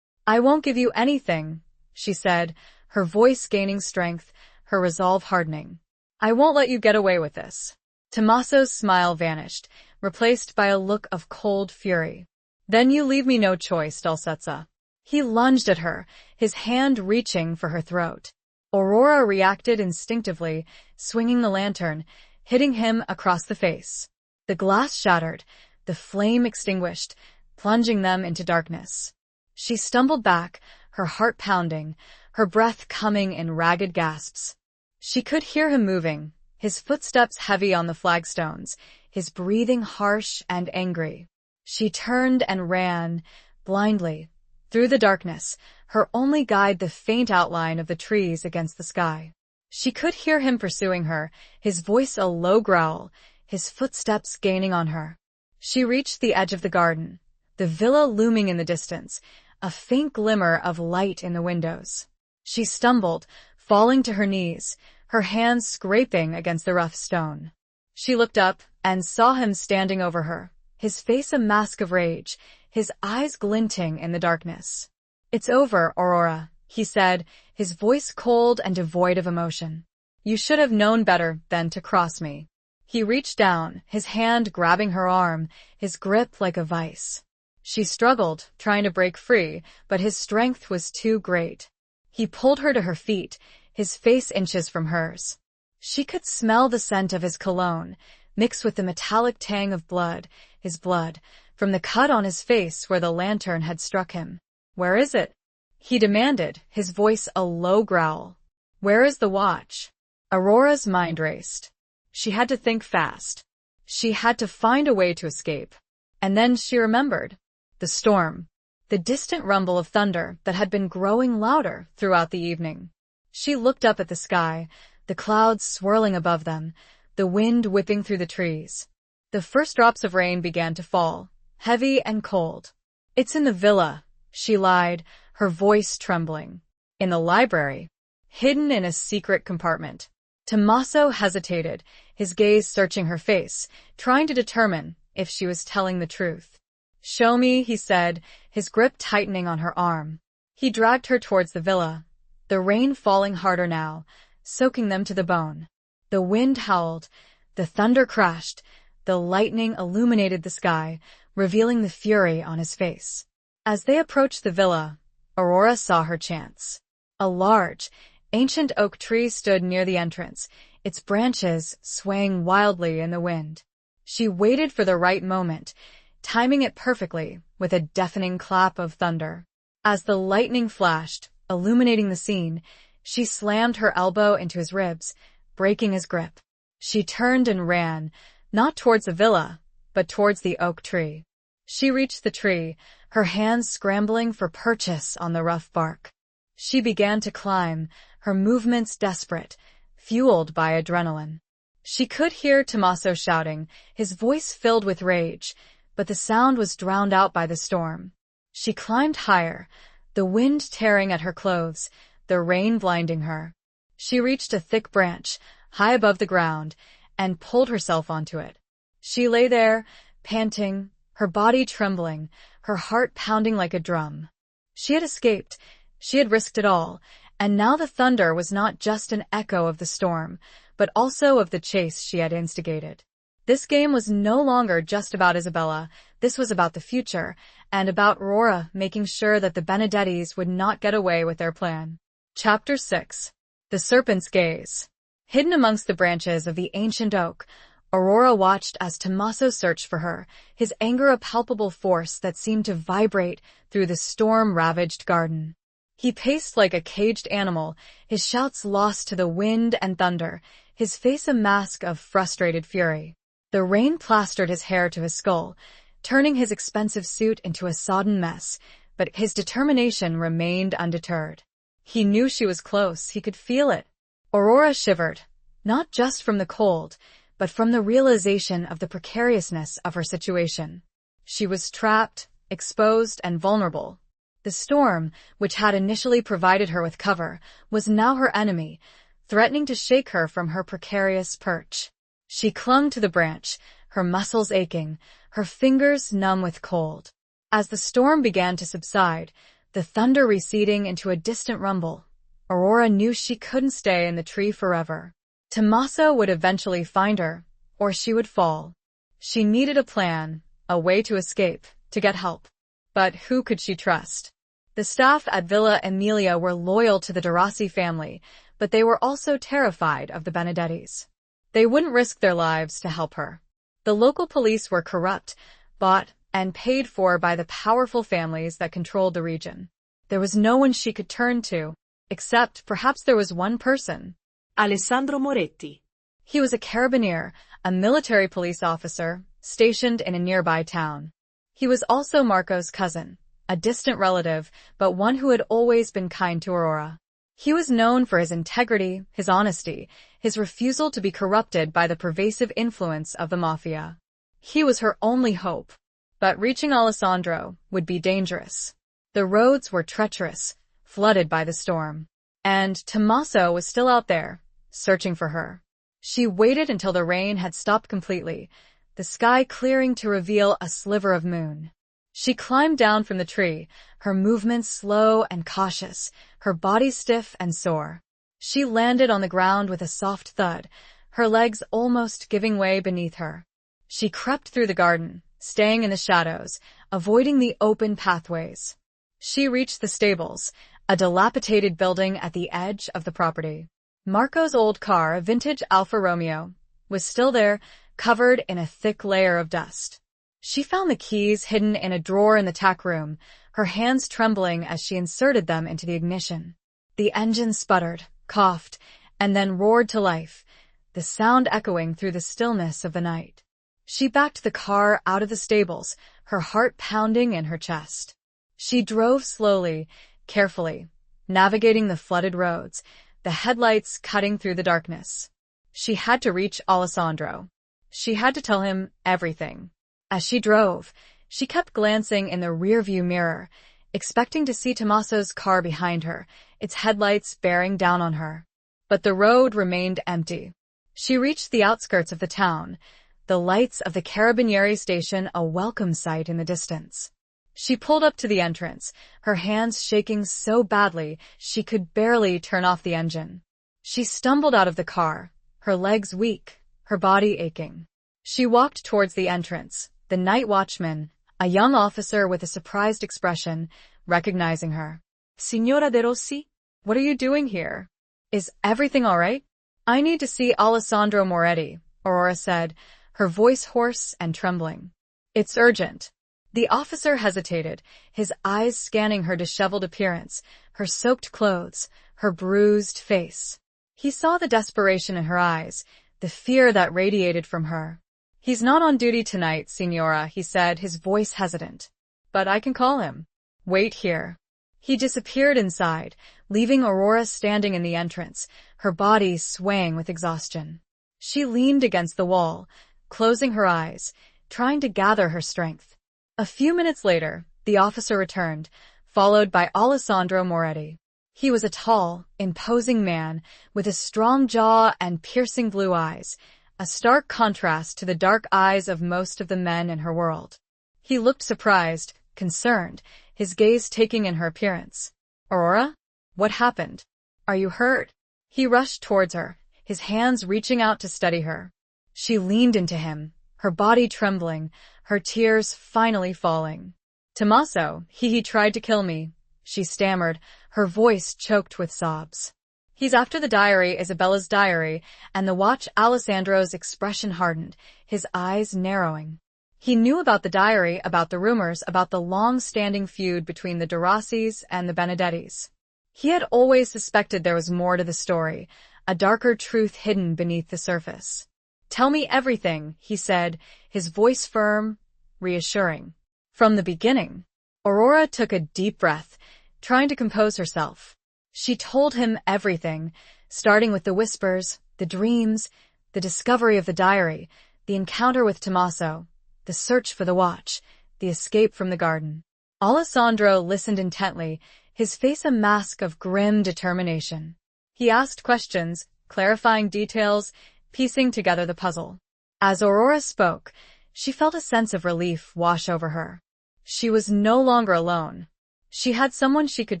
"I won't give you anything," she said, her voice gaining strength, her resolve hardening. "I won't let you get away with this." Tommaso's smile vanished, replaced by a look of cold fury. "Then you leave me no choice, Dulcezza." He lunged at her, his hand reaching for her throat. Aurora reacted instinctively, swinging the lantern, hitting him across the face. The glass shattered, the flame extinguished, plunging them into darkness. She stumbled back, her heart pounding, her breath coming in ragged gasps. She could hear him moving, his footsteps heavy on the flagstones, his breathing harsh and angry. She turned and ran, blindly, through the darkness, her only guide the faint outline of the trees against the sky. She could hear him pursuing her, his voice a low growl, his footsteps gaining on her. She reached the edge of the garden, the villa looming in the distance, a faint glimmer of light in the windows. She stumbled, falling to her knees, her hands scraping against the rough stone. She looked up and saw him standing over her, his face a mask of rage, his eyes glinting in the darkness. "It's over, Aurora," he said, his voice cold and devoid of emotion. "You should have known better than to cross me." He reached down, his hand grabbing her arm, his grip like a vice. She struggled, trying to break free, but his strength was too great. He pulled her to her feet, his face inches from hers. She could smell the scent of his cologne, mixed with the metallic tang of blood, his blood, from the cut on his face where the lantern had struck him. "Where is it?" he demanded, his voice a low growl. "Where is the watch?" Aurora's mind raced. She had to think fast. She had to find a way to escape. And then she remembered. The storm. The distant rumble of thunder that had been growing louder throughout the evening. She looked up at the sky, the clouds swirling above them, the wind whipping through the trees. The first drops of rain began to fall, heavy and cold. "It's in the villa," she lied, her voice trembling. "In the library, hidden in a secret compartment." Tommaso hesitated, his gaze searching her face, trying to determine if she was telling the truth. "Show me," he said, his grip tightening on her arm. He dragged her towards the villa, the rain falling harder now, soaking them to the bone. The wind howled, the thunder crashed, the lightning illuminated the sky, revealing the fury on his face. As they approached the villa, Aurora saw her chance. A large, ancient oak tree stood near the entrance, its branches swaying wildly in the wind. She waited for the right moment, timing it perfectly with a deafening clap of thunder. As the lightning flashed, illuminating the scene, she slammed her elbow into his ribs, breaking his grip. She turned and ran, not towards the villa, but towards the oak tree. She reached the tree, her hands scrambling for purchase on the rough bark. She began to climb, her movements desperate, fueled by adrenaline. She could hear Tommaso shouting, his voice filled with rage, but the sound was drowned out by the storm. She climbed higher, the wind tearing at her clothes, the rain blinding her. She reached a thick branch, high above the ground, and pulled herself onto it. She lay there, panting, her body trembling, her heart pounding like a drum. She had escaped, she had risked it all, and now the thunder was not just an echo of the storm, but also of the chase she had instigated. This game was no longer just about Isabella, this was about the future, and about Aurora making sure that the Benedettis would not get away with their plan. Chapter 6. The Serpent's Gaze. Hidden amongst the branches of the ancient oak, Aurora watched as Tommaso searched for her, his anger a palpable force that seemed to vibrate through the storm-ravaged garden. He paced like a caged animal, his shouts lost to the wind and thunder, his face a mask of frustrated fury. The rain plastered his hair to his skull, turning his expensive suit into a sodden mess, but his determination remained undeterred. He knew she was close, he could feel it. Aurora shivered, not just from the cold, but from the realization of the precariousness of her situation. She was trapped, exposed, and vulnerable. The storm, which had initially provided her with cover, was now her enemy, threatening to shake her from her precarious perch. She clung to the branch, her muscles aching, her fingers numb with cold. As the storm began to subside, the thunder receding into a distant rumble, Aurora knew she couldn't stay in the tree forever. Tommaso would eventually find her, or she would fall. She needed a plan, a way to escape, to get help. But who could she trust? The staff at Villa Emilia were loyal to the Derossi family, but they were also terrified of the Benedettis. They wouldn't risk their lives to help her. The local police were corrupt, bought and paid for by the powerful families that controlled the region. There was no one she could turn to, except perhaps there was one person. Alessandro Moretti. He was a carabinier, a military police officer, stationed in a nearby town. He was also Marco's cousin, a distant relative, but one who had always been kind to Aurora. He was known for his integrity, his honesty, his refusal to be corrupted by the pervasive influence of the mafia. He was her only hope. But reaching Alessandro would be dangerous. The roads were treacherous, flooded by the storm. And Tommaso was still out there, searching for her. She waited until the rain had stopped completely, the sky clearing to reveal a sliver of moon. She climbed down from the tree, her movements slow and cautious, her body stiff and sore. She landed on the ground with a soft thud, her legs almost giving way beneath her. She crept through the garden, staying in the shadows, avoiding the open pathways. She reached the stables, a dilapidated building at the edge of the property. Marco's old car, a vintage Alfa Romeo, was still there, covered in a thick layer of dust. She found the keys hidden in a drawer in the tack room, her hands trembling as she inserted them into the ignition. The engine sputtered, coughed, and then roared to life, the sound echoing through the stillness of the night. She backed the car out of the stables, her heart pounding in her chest. She drove slowly, carefully, navigating the flooded roads, the headlights cutting through the darkness. She had to reach Alessandro. She had to tell him everything. As she drove, she kept glancing in the rearview mirror, expecting to see Tommaso's car behind her, its headlights bearing down on her. But the road remained empty. She reached the outskirts of the town, the lights of the Carabinieri station a welcome sight in the distance. She pulled up to the entrance, her hands shaking so badly she could barely turn off the engine. She stumbled out of the car, her legs weak, her body aching. She walked towards the entrance, the night watchman, a young officer with a surprised expression, recognizing her. Signora De Rossi? What are you doing here? Is everything all right? I need to see Alessandro Moretti, Aurora said, her voice hoarse and trembling. It's urgent. The officer hesitated, his eyes scanning her disheveled appearance, her soaked clothes, her bruised face. He saw the desperation in her eyes, the fear that radiated from her. He's not on duty tonight, Signora, he said, his voice hesitant. But I can call him. Wait here. He disappeared inside, leaving Aurora standing in the entrance, her body swaying with exhaustion. She leaned against the wall, closing her eyes, trying to gather her strength. A few minutes later, the officer returned, followed by Alessandro Moretti. He was a tall, imposing man with a strong jaw and piercing blue eyes, a stark contrast to the dark eyes of most of the men in her world. He looked surprised, concerned, his gaze taking in her appearance. Aurora? What happened? Are you hurt? He rushed towards her, his hands reaching out to steady her. She leaned into him, her body trembling, her tears finally falling. Tommaso, he tried to kill me, she stammered, her voice choked with sobs. He's after the diary, Isabella's diary, and the watch. Alessandro's expression hardened, his eyes narrowing. He knew about the diary, about the rumors, about the long-standing feud between the De Rossis and the Benedettis. He had always suspected there was more to the story, a darker truth hidden beneath the surface. Tell me everything, he said, his voice firm, reassuring. From the beginning. Aurora took a deep breath, trying to compose herself. She told him everything, starting with the whispers, the dreams, the discovery of the diary, the encounter with Tommaso, the search for the watch, the escape from the garden. Alessandro listened intently, his face a mask of grim determination. He asked questions, clarifying details, piecing together the puzzle. As Aurora spoke, she felt a sense of relief wash over her. She was no longer alone. She had someone she could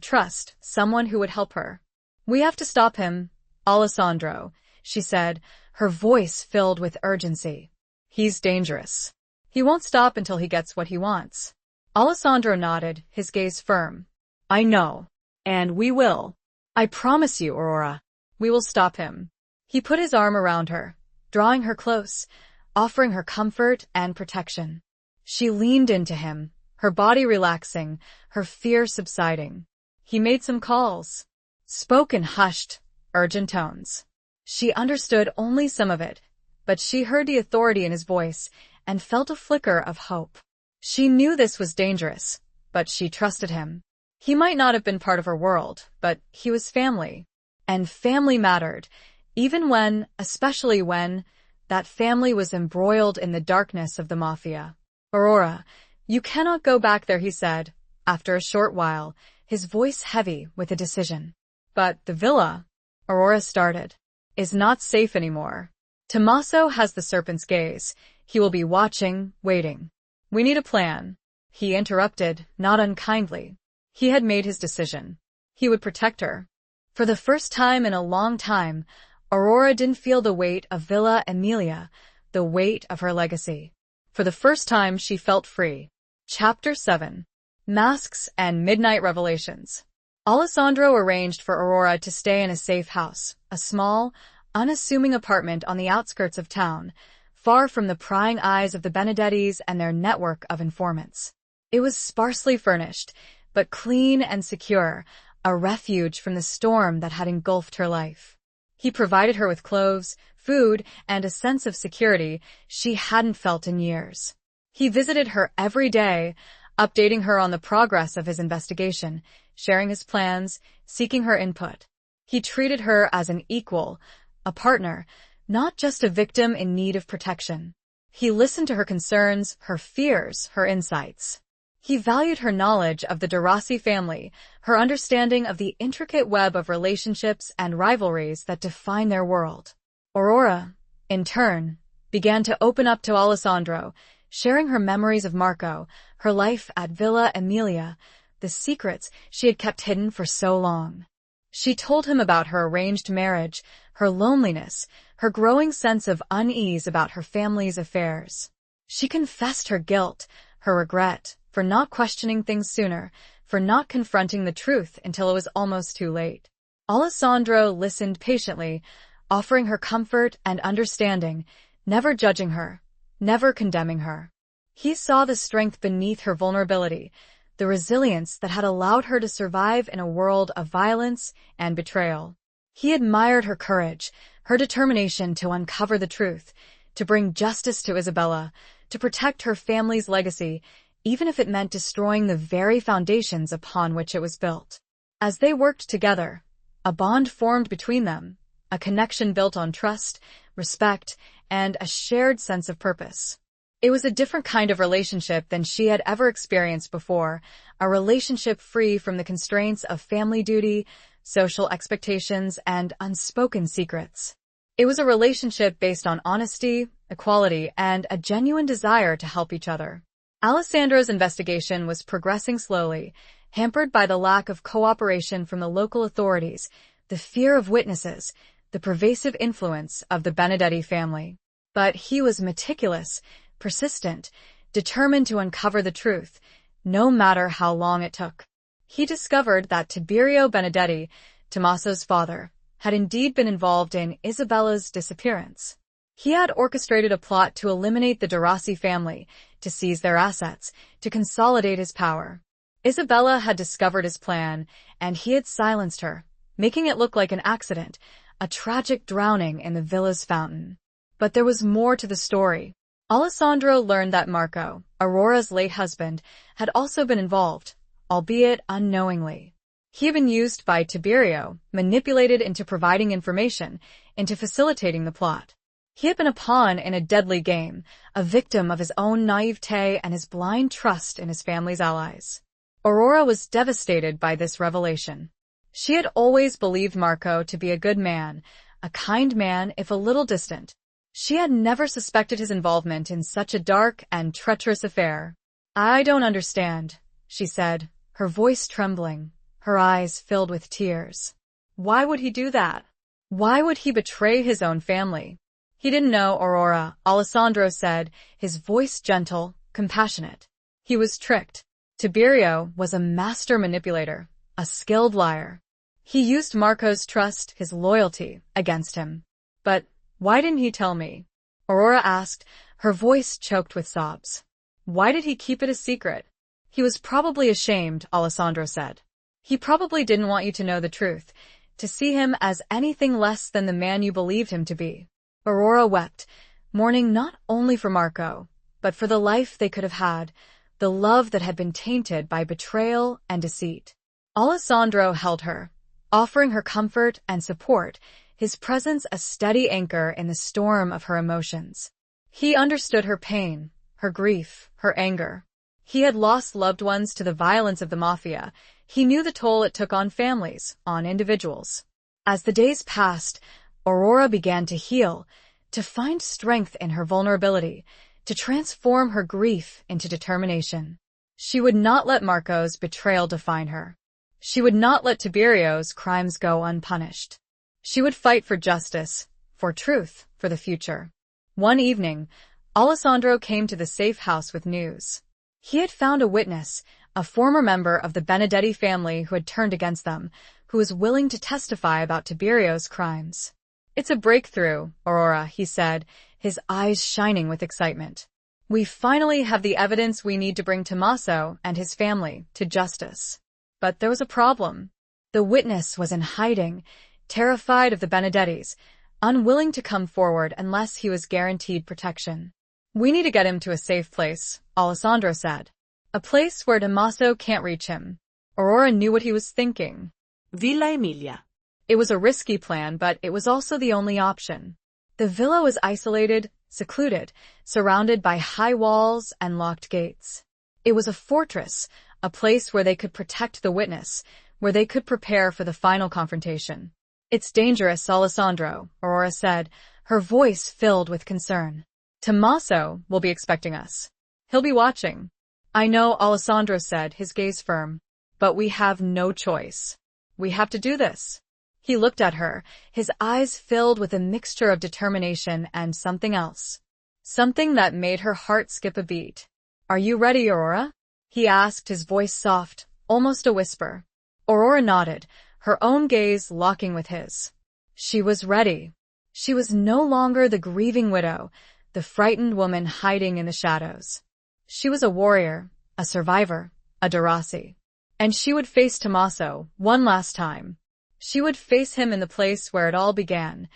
trust, someone who would help her. We have to stop him, Alessandro, she said, her voice filled with urgency. He's dangerous. He won't stop until he gets what he wants. Alessandro nodded, his gaze firm. I know. And we will. I promise you, Aurora. We will stop him. He put his arm around her, drawing her close, offering her comfort and protection. She leaned into him, her body relaxing, her fear subsiding. He made some calls. Spoke in hushed, urgent tones. She understood only some of it, but she heard the authority in his voice and felt a flicker of hope. She knew this was dangerous, but she trusted him. He might not have been part of her world, but he was family. And family mattered, even when, especially when, that family was embroiled in the darkness of the mafia. Aurora, you cannot go back there, he said, after a short while, his voice heavy with a decision. But the villa, Aurora started, is not safe anymore. Tommaso has the serpent's gaze. He will be watching, waiting. We need a plan. He interrupted, not unkindly. He had made his decision. He would protect her. For the first time in a long time, Aurora didn't feel the weight of Villa Emilia, the weight of her legacy. For the first time, she felt free. Chapter 7. Masks and Midnight Revelations. Alessandro arranged for Aurora to stay in a safe house, a small, unassuming apartment on the outskirts of town, far from the prying eyes of the Benedettis and their network of informants. It was sparsely furnished, but clean and secure, a refuge from the storm that had engulfed her life. He provided her with clothes, food, and a sense of security she hadn't felt in years. He visited her every day, updating her on the progress of his investigation, sharing his plans, seeking her input. He treated her as an equal, a partner, not just a victim in need of protection. He listened to her concerns, her fears, her insights. He valued her knowledge of the de Rossi family, her understanding of the intricate web of relationships and rivalries that define their world. Aurora, in turn, began to open up to Alessandro, sharing her memories of Marco, her life at Villa Emilia, the secrets she had kept hidden for so long. She told him about her arranged marriage, her loneliness, her growing sense of unease about her family's affairs. She confessed her guilt, her regret, for not questioning things sooner, for not confronting the truth until it was almost too late. Alessandro listened patiently, offering her comfort and understanding, never judging her, never condemning her. He saw the strength beneath her vulnerability, the resilience that had allowed her to survive in a world of violence and betrayal. He admired her courage, her determination to uncover the truth, to bring justice to Isabella, to protect her family's legacy, even if it meant destroying the very foundations upon which it was built. As they worked together, a bond formed between them, a connection built on trust, respect, and a shared sense of purpose. It was a different kind of relationship than she had ever experienced before, a relationship free from the constraints of family duty, social expectations, and unspoken secrets. It was a relationship based on honesty, equality, and a genuine desire to help each other. Alessandro's investigation was progressing slowly, hampered by the lack of cooperation from the local authorities, the fear of witnesses, the pervasive influence of the Benedetti family. But he was meticulous, persistent, determined to uncover the truth, no matter how long it took. He discovered that Tiberio Benedetti, Tommaso's father, had indeed been involved in Isabella's disappearance. He had orchestrated a plot to eliminate the de Rossi family, to seize their assets, to consolidate his power. Isabella had discovered his plan, and he had silenced her, making it look like an accident, a tragic drowning in the villa's fountain. But there was more to the story. Alessandro learned that Marco, Aurora's late husband, had also been involved, albeit unknowingly. He had been used by Tiberio, manipulated into providing information, into facilitating the plot. He had been a pawn in a deadly game, a victim of his own naivete and his blind trust in his family's allies. Aurora was devastated by this revelation. She had always believed Marco to be a good man, a kind man if a little distant. She had never suspected his involvement in such a dark and treacherous affair. "I don't understand," she said, her voice trembling, her eyes filled with tears. "Why would he do that? Why would he betray his own family?" "He didn't know, Aurora," Alessandro said, his voice gentle, compassionate. "He was tricked. Tiberio was a master manipulator, a skilled liar. He used Marco's trust, his loyalty, against him. But why didn't he tell me?" Aurora asked, her voice choked with sobs. "Why did he keep it a secret?" "He was probably ashamed," Alessandro said. "He probably didn't want you to know the truth, to see him as anything less than the man you believed him to be." Aurora wept, mourning not only for Marco, but for the life they could have had, the love that had been tainted by betrayal and deceit. Alessandro held her, offering her comfort and support, his presence a steady anchor in the storm of her emotions. He understood her pain, her grief, her anger. He had lost loved ones to the violence of the mafia. He knew the toll it took on families, on individuals. As the days passed, Aurora began to heal, to find strength in her vulnerability, to transform her grief into determination. She would not let Marco's betrayal define her. She would not let Tiberio's crimes go unpunished. She would fight for justice, for truth, for the future. One evening, Alessandro came to the safe house with news. He had found a witness, a former member of the Benedetti family who had turned against them, who was willing to testify about Tiberio's crimes. "It's a breakthrough, Aurora," he said, his eyes shining with excitement. "We finally have the evidence we need to bring Tommaso and his family to justice." But there was a problem. The witness was in hiding, terrified of the Benedettis, unwilling to come forward unless he was guaranteed protection. "We need to get him to a safe place," Alessandro said. "A place where Tommaso can't reach him." Aurora knew what he was thinking. Villa Emilia. It was a risky plan, but it was also the only option. The villa was isolated, secluded, surrounded by high walls and locked gates. It was a fortress, a place where they could protect the witness, where they could prepare for the final confrontation. "It's dangerous, Alessandro," Aurora said, her voice filled with concern. "Tommaso will be expecting us. He'll be watching." "I know," Alessandro said, his gaze firm. "But we have no choice. We have to do this." He looked at her, his eyes filled with a mixture of determination and something else. Something that made her heart skip a beat. "Are you ready, Aurora?" he asked, his voice soft, almost a whisper. Aurora nodded, her own gaze locking with his. She was ready. She was no longer the grieving widow, the frightened woman hiding in the shadows. She was a warrior, a survivor, a Derossi. And she would face Tommaso one last time. She would face him in the place where it all began,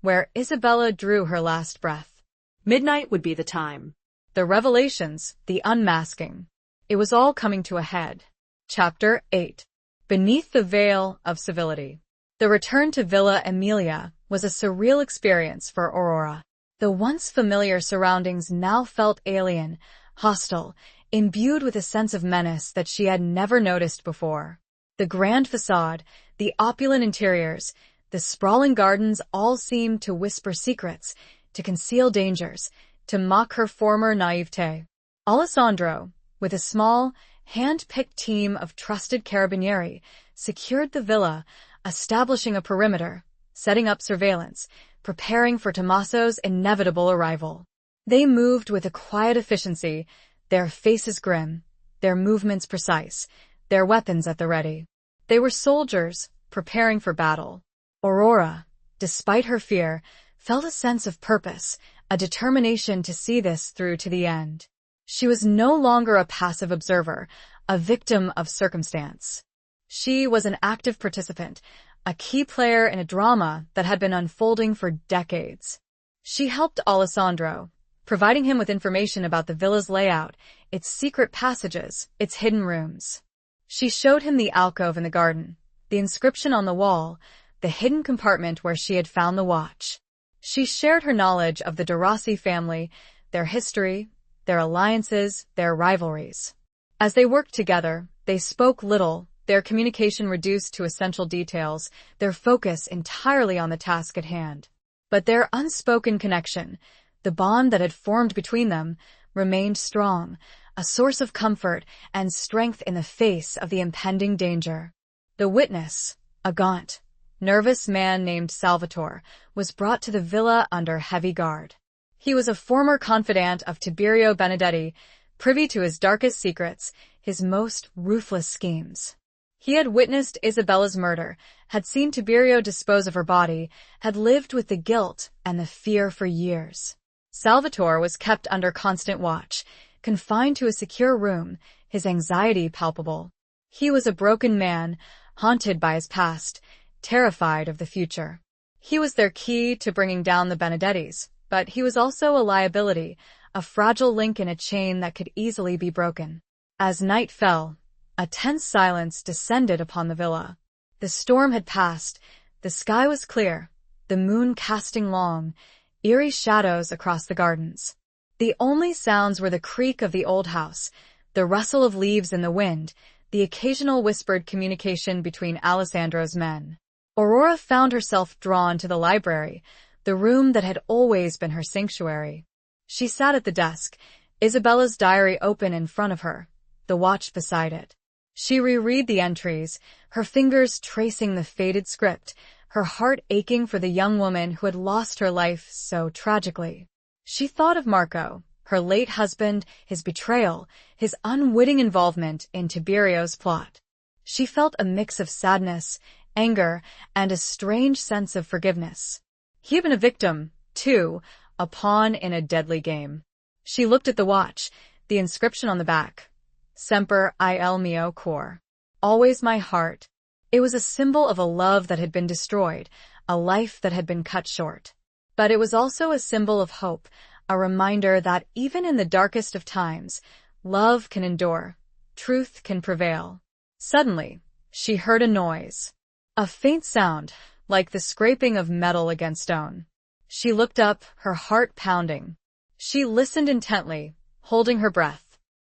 where Isabella drew her last breath. Midnight would be the time. The revelations, the unmasking. It was all coming to a head. Chapter 8. Beneath the Veil of Civility. The return to Villa Emilia was a surreal experience for Aurora. The once familiar surroundings now felt alien, hostile, imbued with a sense of menace that she had never noticed before. The grand facade, the opulent interiors, the sprawling gardens all seemed to whisper secrets, to conceal dangers, to mock her former naivete. Alessandro, with a small, hand-picked team of trusted carabinieri, secured the villa, establishing a perimeter, setting up surveillance, preparing for Tommaso's inevitable arrival. They moved with a quiet efficiency, their faces grim, their movements precise, their weapons at the ready. They were soldiers, preparing for battle. Aurora, despite her fear, felt a sense of purpose, a determination to see this through to the end. She was no longer a passive observer, a victim of circumstance. She was an active participant, a key player in a drama that had been unfolding for decades. She helped Alessandro, providing him with information about the villa's layout, its secret passages, its hidden rooms. She showed him the alcove in the garden, the inscription on the wall, the hidden compartment where she had found the watch. She shared her knowledge of the Derossi family, their history, their alliances, their rivalries. As they worked together, they spoke little, their communication reduced to essential details, their focus entirely on the task at hand. But their unspoken connection, the bond that had formed between them, remained strong, a source of comfort and strength in the face of the impending danger. The witness, a gaunt, nervous man named Salvatore, was brought to the villa under heavy guard. He was a former confidant of Tiberio Benedetti, privy to his darkest secrets, his most ruthless schemes. He had witnessed Isabella's murder, had seen Tiberio dispose of her body, had lived with the guilt and the fear for years. Salvatore was kept under constant watch, confined to a secure room, his anxiety palpable. He was a broken man, haunted by his past, terrified of the future. He was their key to bringing down the Benedettis, but he was also a liability, a fragile link in a chain that could easily be broken. As night fell, a tense silence descended upon the villa. The storm had passed, the sky was clear, the moon casting long, eerie shadows across the gardens. The only sounds were the creak of the old house, the rustle of leaves in the wind, the occasional whispered communication between Alessandro's men. Aurora found herself drawn to the library, the room that had always been her sanctuary. She sat at the desk, Isabella's diary open in front of her, the watch beside it. She reread the entries, her fingers tracing the faded script, her heart aching for the young woman who had lost her life so tragically. She thought of Marco, her late husband, his betrayal, his unwitting involvement in Tiberio's plot. She felt a mix of sadness, anger, and a strange sense of forgiveness. He had been a victim, too, a pawn in a deadly game. She looked at the watch, the inscription on the back. Semper il mio cor. Always my heart. It was a symbol of a love that had been destroyed, a life that had been cut short. But it was also a symbol of hope, a reminder that even in the darkest of times, love can endure, truth can prevail. Suddenly, she heard a noise. A faint sound, like the scraping of metal against stone. She looked up, her heart pounding. She listened intently, holding her breath.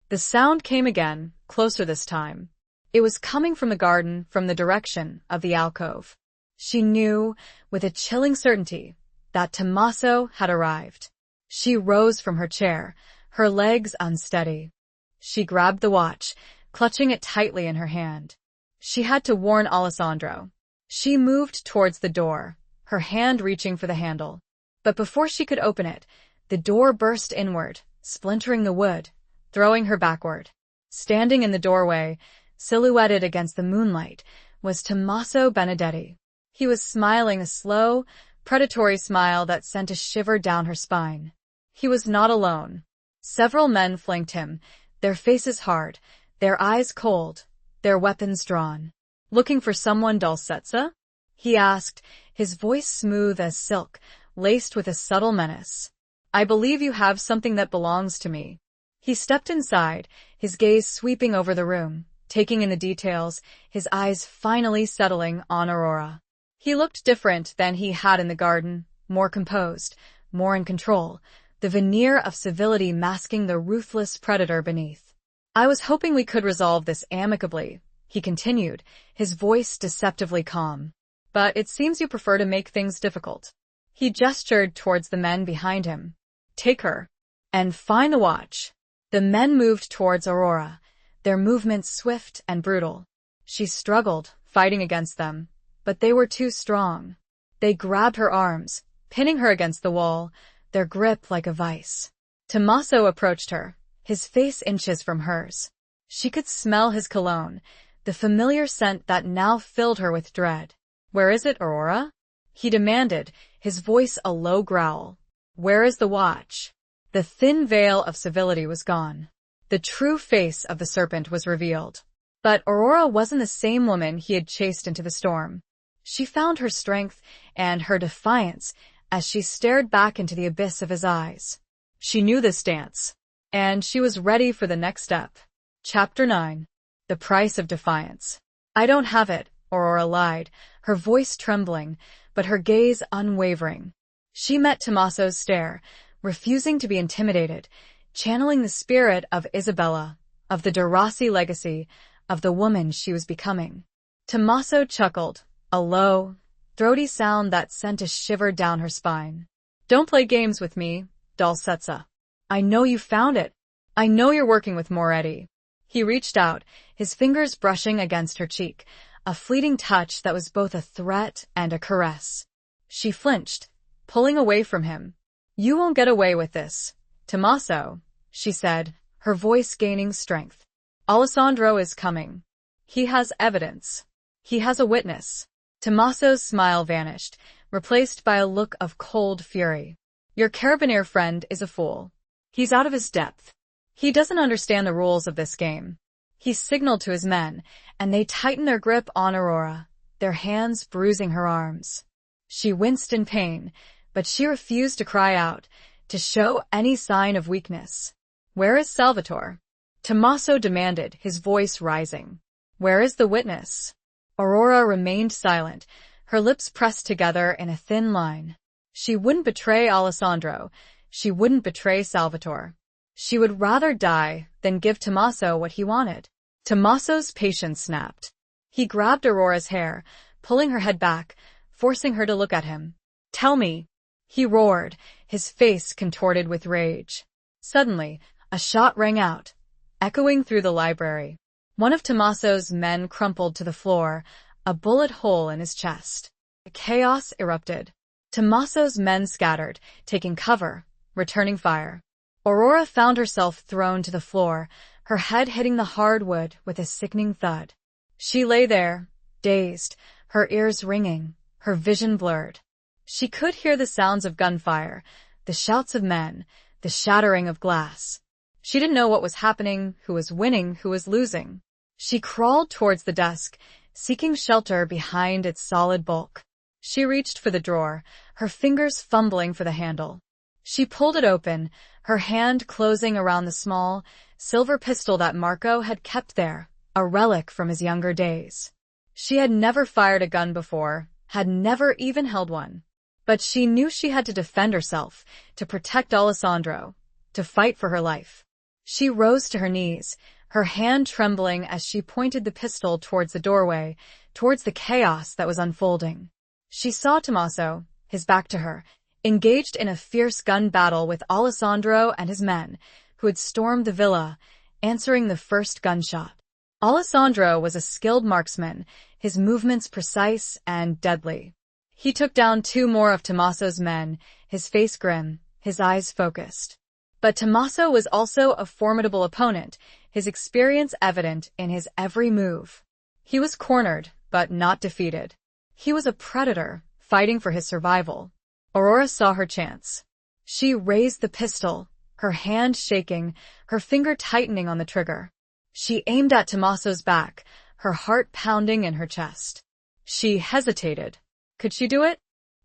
The sound came again, closer this time. It was coming from the garden, from the direction of the alcove. She knew, with a chilling certainty, that Tommaso had arrived. She rose from her chair, her legs unsteady. She grabbed the watch, clutching it tightly in her hand. She had to warn Alessandro. She moved towards the door, her hand reaching for the handle. But before she could open it, the door burst inward, splintering the wood, throwing her backward. Standing in the doorway, silhouetted against the moonlight, was Tommaso Benedetti. He was smiling a slow, predatory smile that sent a shiver down her spine. He was not alone. Several men flanked him, their faces hard, their eyes cold, their weapons drawn. "Looking for someone, Dolcezza?" he asked, his voice smooth as silk, laced with a subtle menace. "I believe you have something that belongs to me." He stepped inside, his gaze sweeping over the room, taking in the details, his eyes finally settling on Aurora. He looked different than he had in the garden, more composed, more in control, the veneer of civility masking the ruthless predator beneath. "I was hoping we could resolve this amicably," he continued, his voice deceptively calm. "But it seems you prefer to make things difficult." He gestured towards the men behind him. "Take her, and find the watch." The men moved towards Aurora, their movements swift and brutal. She struggled, fighting against them, but they were too strong. They grabbed her arms, pinning her against the wall, their grip like a vice. Tommaso approached her, his face inches from hers. She could smell his cologne, the familiar scent that now filled her with dread. "Where is it, Aurora?" he demanded, his voice a low growl. "Where is the watch?" The thin veil of civility was gone. The true face of the serpent was revealed. But Aurora wasn't the same woman he had chased into the storm. She found her strength and her defiance as she stared back into the abyss of his eyes. She knew this dance, and she was ready for the next step. Chapter 9. The Price of Defiance. "I don't have it," Aurora lied, her voice trembling, but her gaze unwavering. She met Tommaso's stare, refusing to be intimidated, channeling the spirit of Isabella, of the Derossi legacy, of the woman she was becoming. Tommaso chuckled, a low, throaty sound that sent a shiver down her spine. "Don't play games with me, Dolcezza. I know you found it. I know you're working with Moretti." He reached out, his fingers brushing against her cheek, a fleeting touch that was both a threat and a caress. She flinched, pulling away from him. "You won't get away with this, Tommaso," she said, her voice gaining strength. "Alessandro is coming. He has evidence. He has a witness." Tommaso's smile vanished, replaced by a look of cold fury. "Your carabinier friend is a fool. He's out of his depth. He doesn't understand the rules of this game." He signaled to his men, and they tightened their grip on Aurora, their hands bruising her arms. She winced in pain, but she refused to cry out, to show any sign of weakness. "Where is Salvatore?" Tommaso demanded, his voice rising. "Where is the witness?" Aurora remained silent, her lips pressed together in a thin line. She wouldn't betray Alessandro. She wouldn't betray Salvatore. She would rather die than give Tommaso what he wanted. Tommaso's patience snapped. He grabbed Aurora's hair, pulling her head back, forcing her to look at him. "Tell me," he roared, his face contorted with rage. Suddenly, a shot rang out. echoing through the library. One of Tommaso's men crumpled to the floor, a bullet hole in his chest. Chaos erupted. Tommaso's men scattered, taking cover, returning fire. Aurora found herself thrown to the floor, her head hitting the hardwood with a sickening thud. She lay there, dazed, her ears ringing, her vision blurred. She could hear the sounds of gunfire, the shouts of men, the shattering of glass. She didn't know what was happening, who was winning, who was losing. She crawled towards the desk, seeking shelter behind its solid bulk. She reached for the drawer, her fingers fumbling for the handle. She pulled it open, her hand closing around the small, silver pistol that Marco had kept there, a relic from his younger days. She had never fired a gun before, had never even held one. But she knew she had to defend herself, to protect Alessandro, to fight for her life. She rose to her knees, her hand trembling as she pointed the pistol towards the doorway, towards the chaos that was unfolding. She saw Tommaso, his back to her, engaged in a fierce gun battle with Alessandro and his men, who had stormed the villa, answering the first gunshot. Alessandro was a skilled marksman, his movements precise and deadly. He took down 2 more of Tommaso's men, his face grim, his eyes focused. But Tommaso was also a formidable opponent, his experience evident in his every move. He was cornered, but not defeated. He was a predator, fighting for his survival. Aurora saw her chance. She raised the pistol, her hand shaking, her finger tightening on the trigger. She aimed at Tommaso's back, her heart pounding in her chest. She hesitated. Could she do it?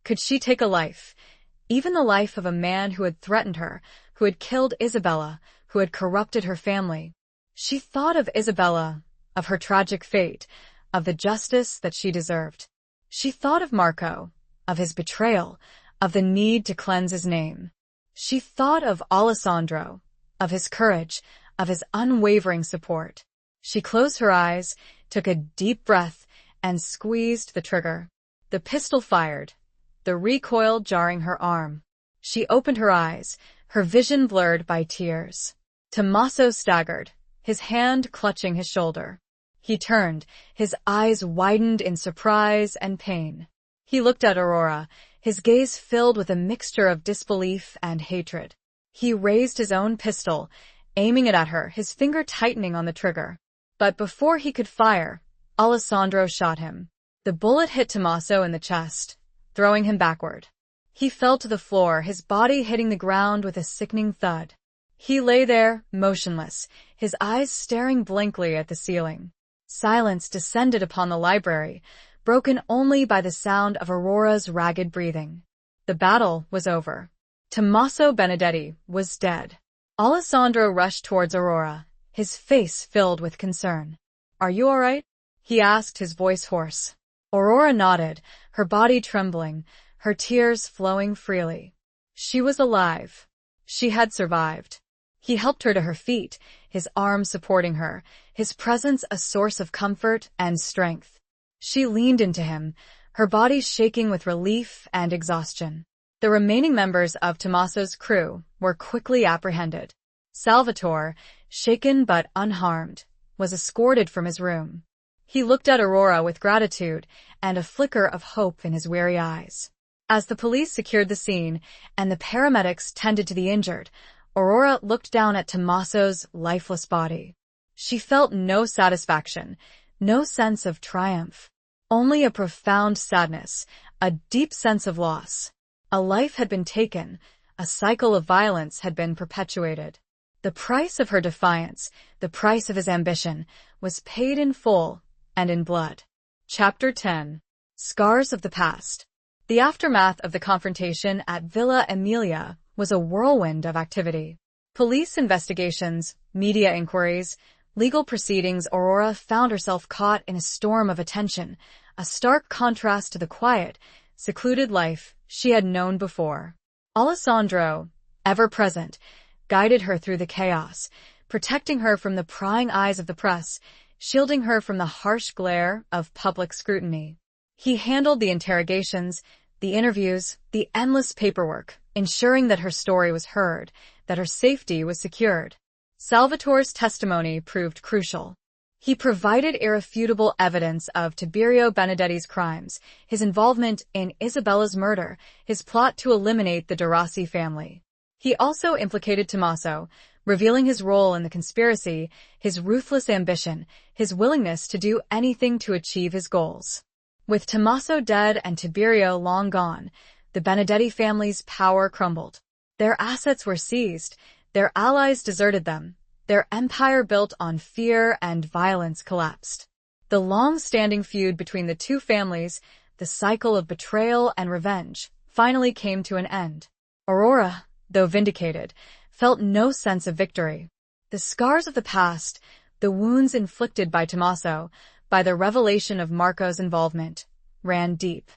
Could she take a life? Even the life of a man who had threatened her, who had killed Isabella, who had corrupted her family. She thought of Isabella, of her tragic fate, of the justice that she deserved. She thought of Marco, of his betrayal, of the need to cleanse his name. She thought of Alessandro, of his courage, of his unwavering support. She closed her eyes, took a deep breath, and squeezed the trigger. The pistol fired, the recoil jarring her arm. She opened her eyes, her vision blurred by tears. Tommaso staggered, his hand clutching his shoulder. He turned, his eyes widened in surprise and pain. He looked at Aurora, his gaze filled with a mixture of disbelief and hatred. He raised his own pistol, aiming it at her, his finger tightening on the trigger. But before he could fire, Alessandro shot him. The bullet hit Tommaso in the chest, throwing him backward. He fell to the floor, his body hitting the ground with a sickening thud. He lay there, motionless, his eyes staring blankly at the ceiling. Silence descended upon the library, broken only by the sound of Aurora's ragged breathing. The battle was over. Tommaso Benedetti was dead. Alessandro rushed towards Aurora, his face filled with concern. "Are you all right?" he asked, his voice hoarse. Aurora nodded, her body trembling, her tears flowing freely. She was alive. She had survived. He helped her to her feet, his arm supporting her, his presence a source of comfort and strength. She leaned into him, her body shaking with relief and exhaustion. The remaining members of Tommaso's crew were quickly apprehended. Salvatore, shaken but unharmed, was escorted from his room. He looked at Aurora with gratitude and a flicker of hope in his weary eyes. As the police secured the scene and the paramedics tended to the injured, Aurora looked down at Tommaso's lifeless body. She felt no satisfaction, no sense of triumph, only a profound sadness, a deep sense of loss. A life had been taken, a cycle of violence had been perpetuated. The price of her defiance, the price of his ambition, was paid in full and in blood. Chapter 10. Scars of the Past. The aftermath of the confrontation at Villa Emilia was a whirlwind of activity. Police investigations, media inquiries, legal proceedings. Aurora found herself caught in a storm of attention, a stark contrast to the quiet, secluded life she had known before. Alessandro, ever present, guided her through the chaos, protecting her from the prying eyes of the press, shielding her from the harsh glare of public scrutiny. He handled the interrogations, the interviews, the endless paperwork, ensuring that her story was heard, that her safety was secured. Salvatore's testimony proved crucial. He provided irrefutable evidence of Tiberio Benedetti's crimes, his involvement in Isabella's murder, his plot to eliminate the de Rossi family. He also implicated Tommaso, revealing his role in the conspiracy, his ruthless ambition, his willingness to do anything to achieve his goals. With Tommaso dead and Tiberio long gone, the Benedetti family's power crumbled. Their assets were seized, their allies deserted them, their empire built on fear and violence collapsed. The long-standing feud between the two families, the cycle of betrayal and revenge, finally came to an end. Aurora, though vindicated, felt no sense of victory. The scars of the past, the wounds inflicted by Tommaso, by the revelation of Marco's involvement, ran deep.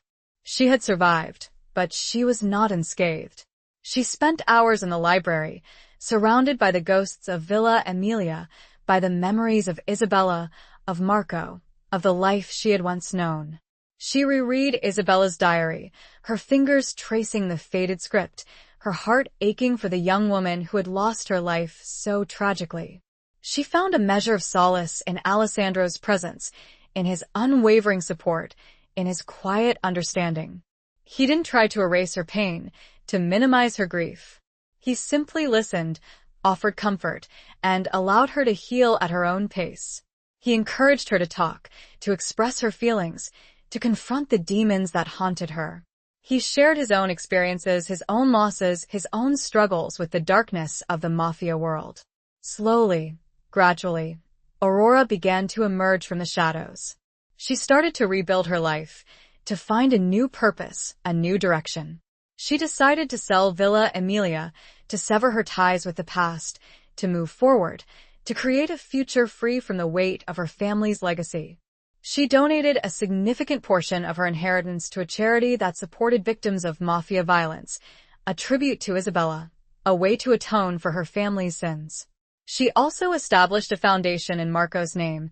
She had survived, but she was not unscathed. She spent hours in the library, surrounded by the ghosts of Villa Emilia, by the memories of Isabella, of Marco, of the life she had once known. She reread Isabella's diary, her fingers tracing the faded script, her heart aching for the young woman who had lost her life so tragically. She found a measure of solace in Alessandro's presence, in his unwavering support, in his quiet understanding. He didn't try to erase her pain, to minimize her grief. He simply listened, offered comfort, and allowed her to heal at her own pace. He encouraged her to talk, to express her feelings, to confront the demons that haunted her. He shared his own experiences, his own losses, his own struggles with the darkness of the mafia world. Slowly, gradually, Aurora began to emerge from the shadows. She started to rebuild her life, to find a new purpose, a new direction. She decided to sell Villa Emilia, to sever her ties with the past, to move forward, to create a future free from the weight of her family's legacy. She donated a significant portion of her inheritance to a charity that supported victims of mafia violence, a tribute to Isabella, a way to atone for her family's sins. She also established a foundation in Marco's name,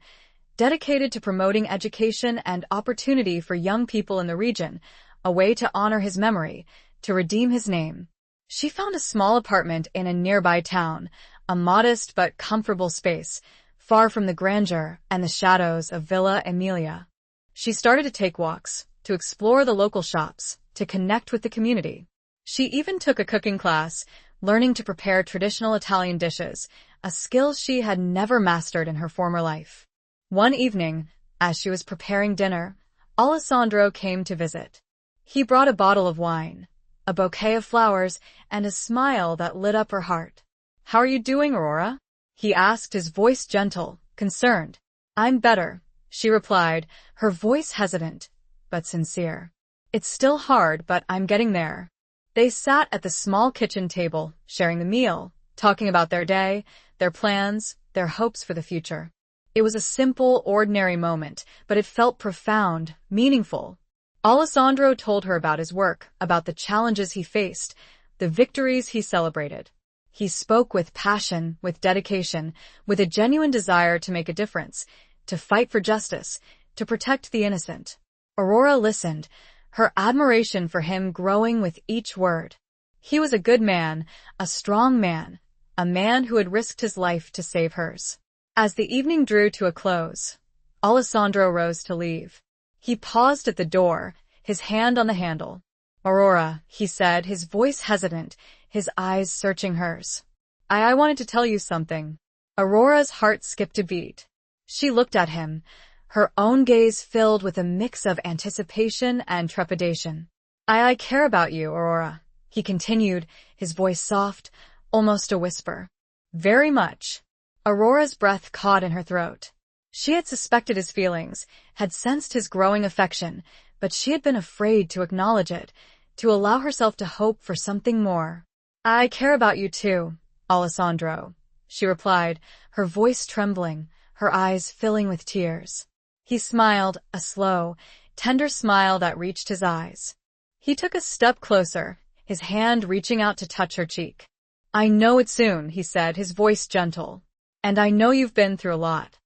dedicated to promoting education and opportunity for young people in the region, a way to honor his memory, to redeem his name. She found a small apartment in a nearby town, a modest but comfortable space, far from the grandeur and the shadows of Villa Emilia. She started to take walks, to explore the local shops, to connect with the community. She even took a cooking class, learning to prepare traditional Italian dishes, a skill she had never mastered in her former life. One evening, as she was preparing dinner, Alessandro came to visit. He brought a bottle of wine, a bouquet of flowers, and a smile that lit up her heart. "How are you doing, Aurora?" he asked, his voice gentle, concerned. "I'm better," she replied, her voice hesitant, but sincere. "It's still hard, but I'm getting there." They sat at the small kitchen table, sharing the meal, talking about their day, their plans, their hopes for the future. It was a simple, ordinary moment, but it felt profound, meaningful. Alessandro told her about his work, about the challenges he faced, the victories he celebrated. He spoke with passion, with dedication, with a genuine desire to make a difference, to fight for justice, to protect the innocent. Aurora listened, her admiration for him growing with each word. He was a good man, a strong man, a man who had risked his life to save hers. As the evening drew to a close, Alessandro rose to leave. He paused at the door, his hand on the handle. "Aurora," he said, his voice hesitant, his eyes searching hers. I wanted to tell you something." Aurora's heart skipped a beat. She looked at him, her own gaze filled with a mix of anticipation and trepidation. I care about you, Aurora," he continued, his voice soft, almost a whisper. "Very much." Aurora's breath caught in her throat. She had suspected his feelings, had sensed his growing affection, but she had been afraid to acknowledge it, to allow herself to hope for something more. "I care about you too, Alessandro," she replied, her voice trembling, her eyes filling with tears. He smiled, a slow, tender smile that reached his eyes. He took a step closer, his hand reaching out to touch her cheek. "I know it soon," he said, his voice gentle. "And I know you've been through a lot."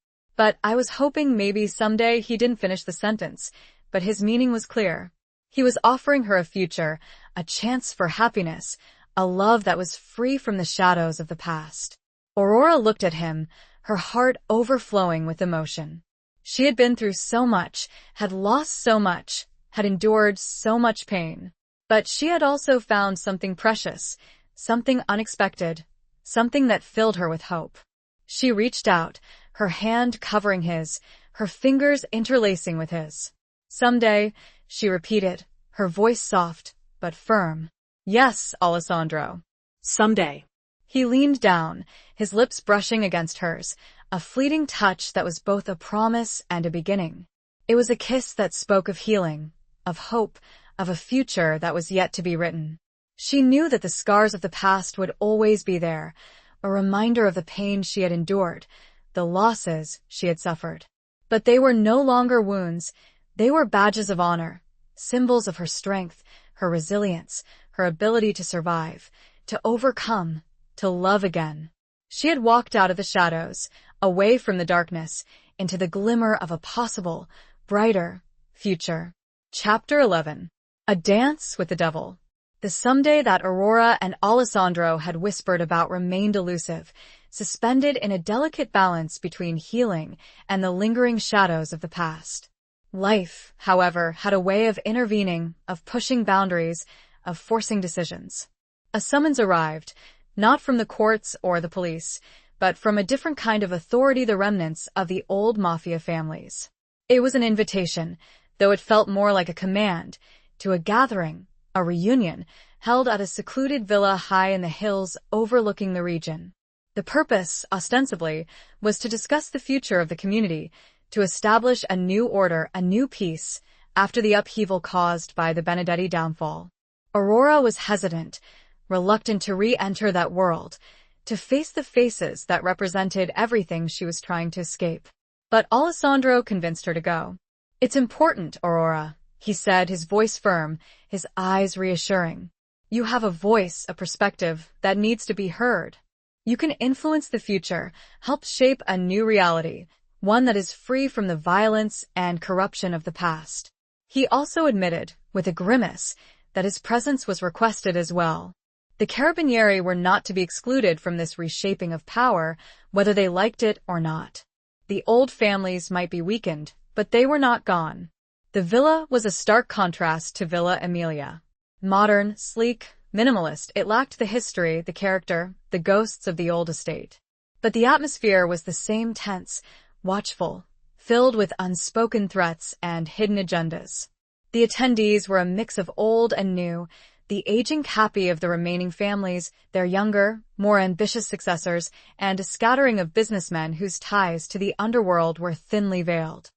But I was hoping maybe someday. He didn't finish the sentence, but his meaning was clear. He was offering her a future, a chance for happiness, a love that was free from the shadows of the past. Aurora looked at him, her heart overflowing with emotion. She had been through so much, had lost so much, had endured so much pain. But she had also found something precious, something unexpected, something that filled her with hope. She reached out, her hand covering his, her fingers interlacing with his. "Someday," she repeated, her voice soft but firm. "Yes, Alessandro. Someday." He leaned down, his lips brushing against hers, a fleeting touch that was both a promise and a beginning. It was a kiss that spoke of healing, of hope, of a future that was yet to be written. She knew that the scars of the past would always be there, a reminder of the pain she had endured, the losses she had suffered. But they were no longer wounds, they were badges of honor, symbols of her strength, her resilience, her ability to survive, to overcome, to love again. She had walked out of the shadows, away from the darkness, into the glimmer of a possible, brighter future. Chapter 11. A Dance with the Devil. The someday that Aurora and Alessandro had whispered about remained elusive, suspended in a delicate balance between healing and the lingering shadows of the past. Life, however, had a way of intervening, of pushing boundaries, of forcing decisions. A summons arrived, not from the courts or the police, but from a different kind of authority, the remnants of the old mafia families. It was an invitation, though it felt more like a command, to a gathering, a reunion, held at a secluded villa high in the hills overlooking the region. The purpose, ostensibly, was to discuss the future of the community, to establish a new order, a new peace, after the upheaval caused by the Benedetti downfall. Aurora was hesitant, reluctant to re-enter that world, to face the faces that represented everything she was trying to escape. But Alessandro convinced her to go. "It's important, Aurora," he said, his voice firm, his eyes reassuring. "You have a voice, a perspective that needs to be heard. You can influence the future, help shape a new reality, one that is free from the violence and corruption of the past." He also admitted, with a grimace, that his presence was requested as well. The Carabinieri were not to be excluded from this reshaping of power, whether they liked it or not. The old families might be weakened, but they were not gone. The villa was a stark contrast to Villa Emilia. Modern, sleek, minimalist, it lacked the history, the character, the ghosts of the old estate. But the atmosphere was the same, tense, watchful, filled with unspoken threats and hidden agendas. The attendees were a mix of old and new, the aging capi of the remaining families, their younger, more ambitious successors, and a scattering of businessmen whose ties to the underworld were thinly veiled.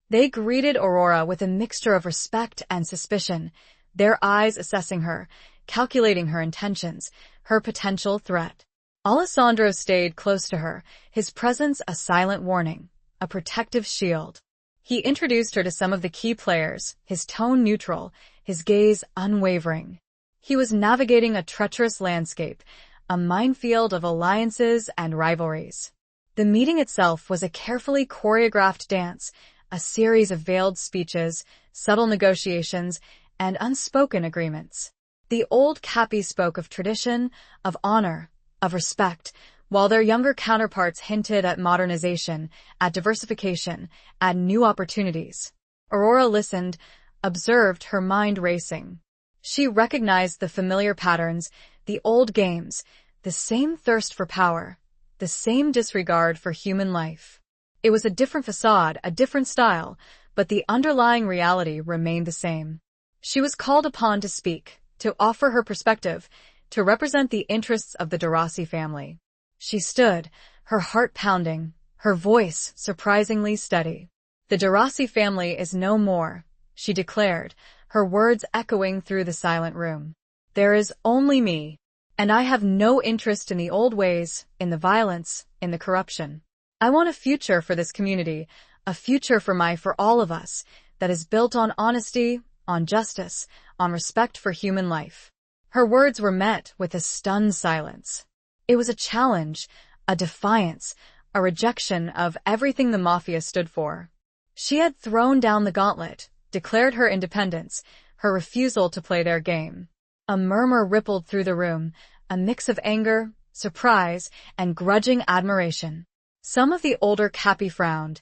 They greeted Aurora with a mixture of respect and suspicion, their eyes assessing her, calculating her intentions, her potential threat. Alessandro stayed close to her, his presence a silent warning, a protective shield. He introduced her to some of the key players, his tone neutral, his gaze unwavering. He was navigating a treacherous landscape, a minefield of alliances and rivalries. The meeting itself was a carefully choreographed dance, a series of veiled speeches, subtle negotiations, and unspoken agreements. The old capi spoke of tradition, of honor, of respect, while their younger counterparts hinted at modernization, at diversification, at new opportunities. Aurora listened, observed, her mind racing. She recognized the familiar patterns, the old games, the same thirst for power, the same disregard for human life. It was a different facade, a different style, but the underlying reality remained the same. She was called upon to speak, to offer her perspective, to represent the interests of the de Rossi family. She stood, her heart pounding, her voice surprisingly steady. "The de Rossi family is no more," she declared, her words echoing through the silent room. "There is only me, and I have no interest in the old ways, in the violence, in the corruption. I want a future for this community, a future for all of us, that is built on honesty, on justice, on respect for human life." Her words were met with a stunned silence. It was a challenge, a defiance, a rejection of everything the mafia stood for. She had thrown down the gauntlet, declared her independence, her refusal to play their game. A murmur rippled through the room, a mix of anger, surprise, and grudging admiration. Some of the older Capi frowned,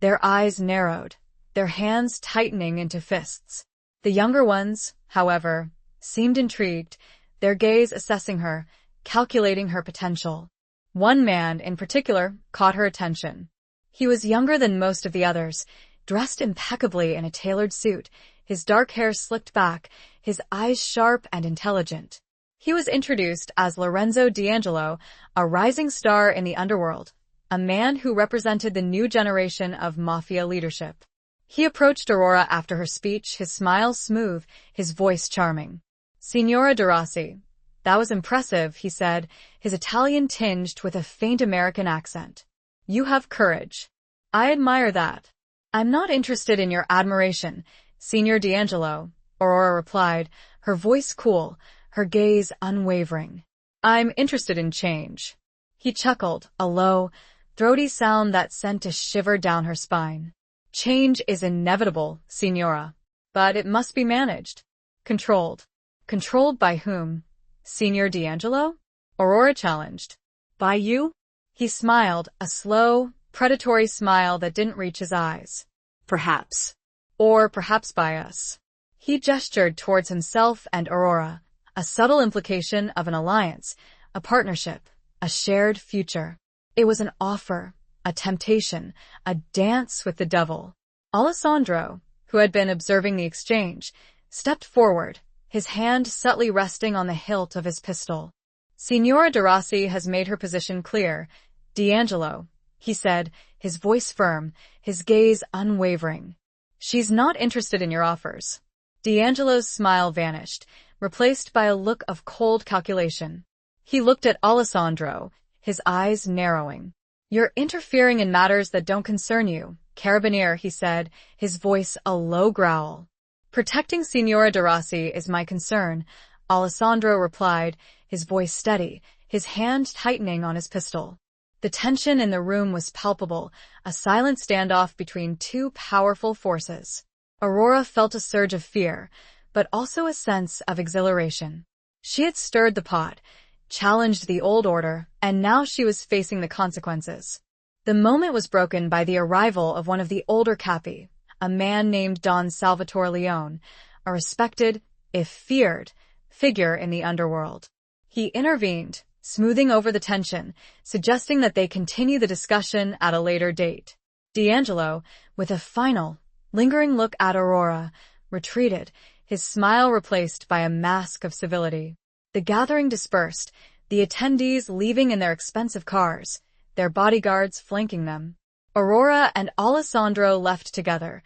their eyes narrowed, their hands tightening into fists. The younger ones, however, seemed intrigued, their gaze assessing her, calculating her potential. One man, in particular, caught her attention. He was younger than most of the others, dressed impeccably in a tailored suit, his dark hair slicked back, his eyes sharp and intelligent. He was introduced as Lorenzo D'Angelo, a rising star in the underworld, a man who represented the new generation of mafia leadership. He approached Aurora after her speech, his smile smooth, his voice charming. "Signora de Rossi, that was impressive," he said, his Italian tinged with a faint American accent. "You have courage. I admire that." "I'm not interested in your admiration, Signor D'Angelo," Aurora replied, her voice cool, her gaze unwavering. "I'm interested in change." He chuckled, a low, throaty sound that sent a shiver down her spine. "Change is inevitable, Signora, but it must be managed. Controlled." "Controlled by whom? Signor D'Angelo?" Aurora challenged. "By you?" He smiled, a slow, predatory smile that didn't reach his eyes. "Perhaps. Or perhaps by us." He gestured towards himself and Aurora, a subtle implication of an alliance, a partnership, a shared future. It was an offer, a temptation, a dance with the devil. Alessandro, who had been observing the exchange, stepped forward, his hand subtly resting on the hilt of his pistol. "Signora de Rossi has made her position clear, D'Angelo," he said, his voice firm, his gaze unwavering. "She's not interested in your offers." D'Angelo's smile vanished, replaced by a look of cold calculation. He looked at Alessandro, his eyes narrowing. "You're interfering in matters that don't concern you, Carabinier," he said, his voice a low growl. "Protecting Signora de Rossi is my concern," Alessandro replied, his voice steady, his hand tightening on his pistol. The tension in the room was palpable, a silent standoff between two powerful forces. Aurora felt a surge of fear, but also a sense of exhilaration. She had stirred the pot, challenged the old order, and now she was facing the consequences. The moment was broken by the arrival of one of the older Capi, a man named Don Salvatore Leone, a respected, if feared, figure in the underworld. He intervened, smoothing over the tension, suggesting that they continue the discussion at a later date. D'Angelo, with a final, lingering look at Aurora, retreated, his smile replaced by a mask of civility. The gathering dispersed, the attendees leaving in their expensive cars, their bodyguards flanking them. Aurora and Alessandro left together,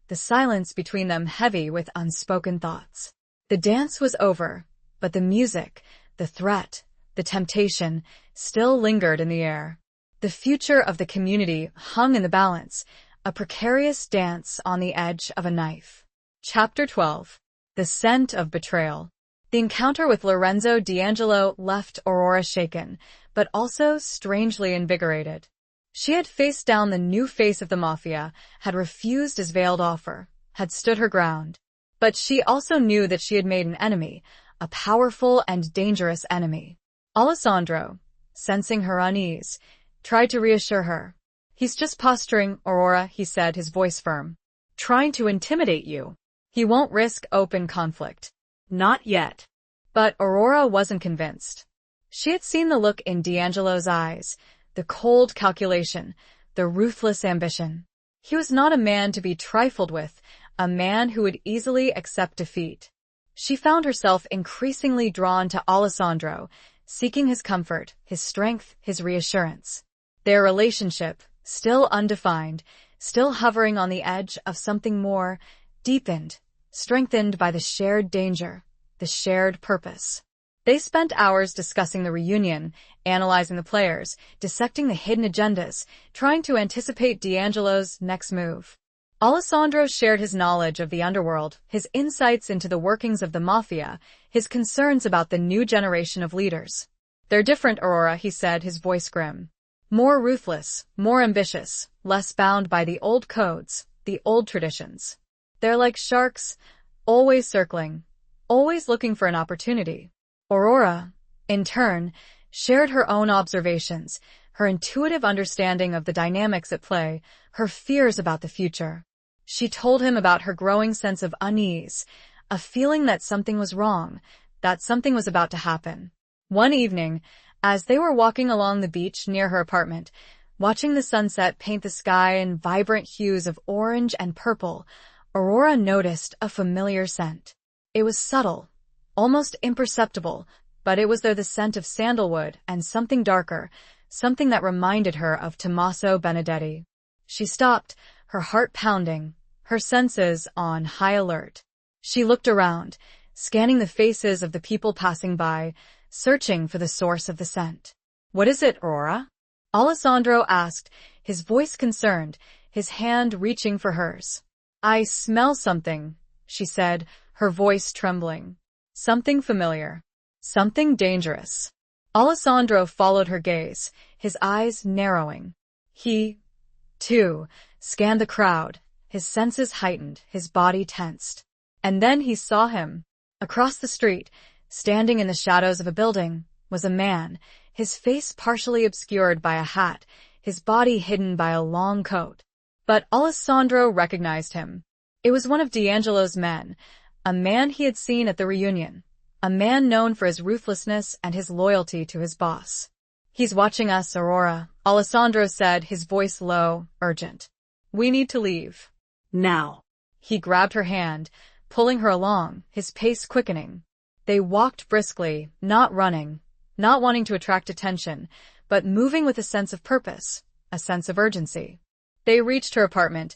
the silence between them heavy with unspoken thoughts. The dance was over, but the music, the threat, the temptation, still lingered in the air. The future of the community hung in the balance, a precarious dance on the edge of a knife. Chapter 12. The Scent of Betrayal. The encounter with Lorenzo D'Angelo left Aurora shaken, but also strangely invigorated. She had faced down the new face of the mafia, had refused his veiled offer, had stood her ground. But she also knew that she had made an enemy, a powerful and dangerous enemy. Alessandro, sensing her unease, tried to reassure her. "He's just posturing, Aurora," he said, his voice firm. "Trying to intimidate you. He won't risk open conflict." "Not yet." But Aurora wasn't convinced. She had seen the look in D'Angelo's eyes, the cold calculation, the ruthless ambition. He was not a man to be trifled with, a man who would easily accept defeat. She found herself increasingly drawn to Alessandro, seeking his comfort, his strength, his reassurance. Their relationship, still undefined, still hovering on the edge of something more, deepened, strengthened by the shared danger, the shared purpose. They spent hours discussing the reunion, analyzing the players, dissecting the hidden agendas, trying to anticipate D'Angelo's next move. Alessandro shared his knowledge of the underworld, his insights into the workings of the mafia, his concerns about the new generation of leaders. "They're different, Aurora," he said, his voice grim. "More ruthless, more ambitious, less bound by the old codes, the old traditions. They're like sharks, always circling, always looking for an opportunity." Aurora, in turn, shared her own observations, her intuitive understanding of the dynamics at play, her fears about the future. She told him about her growing sense of unease, a feeling that something was wrong, that something was about to happen. One evening, as they were walking along the beach near her apartment, watching the sunset paint the sky in vibrant hues of orange and purple, Aurora noticed a familiar scent. It was subtle, almost imperceptible, but it was the scent of sandalwood and something darker, something that reminded her of Tommaso Benedetti. She stopped, her heart pounding, her senses on high alert. She looked around, scanning the faces of the people passing by, searching for the source of the scent. "What is it, Aurora?" Alessandro asked, his voice concerned, his hand reaching for hers. "I smell something," she said, her voice trembling. "Something familiar. Something dangerous." Alessandro followed her gaze, his eyes narrowing. He, too, scanned the crowd, his senses heightened, his body tensed. And then he saw him. Across the street, standing in the shadows of a building, was a man, his face partially obscured by a hat, his body hidden by a long coat. But Alessandro recognized him. It was one of D'Angelo's men, a man he had seen at the reunion, a man known for his ruthlessness and his loyalty to his boss. "He's watching us, Aurora," Alessandro said, his voice low, urgent. "We need to leave. Now." He grabbed her hand, pulling her along, his pace quickening. They walked briskly, not running, not wanting to attract attention, but moving with a sense of purpose, a sense of urgency. They reached her apartment,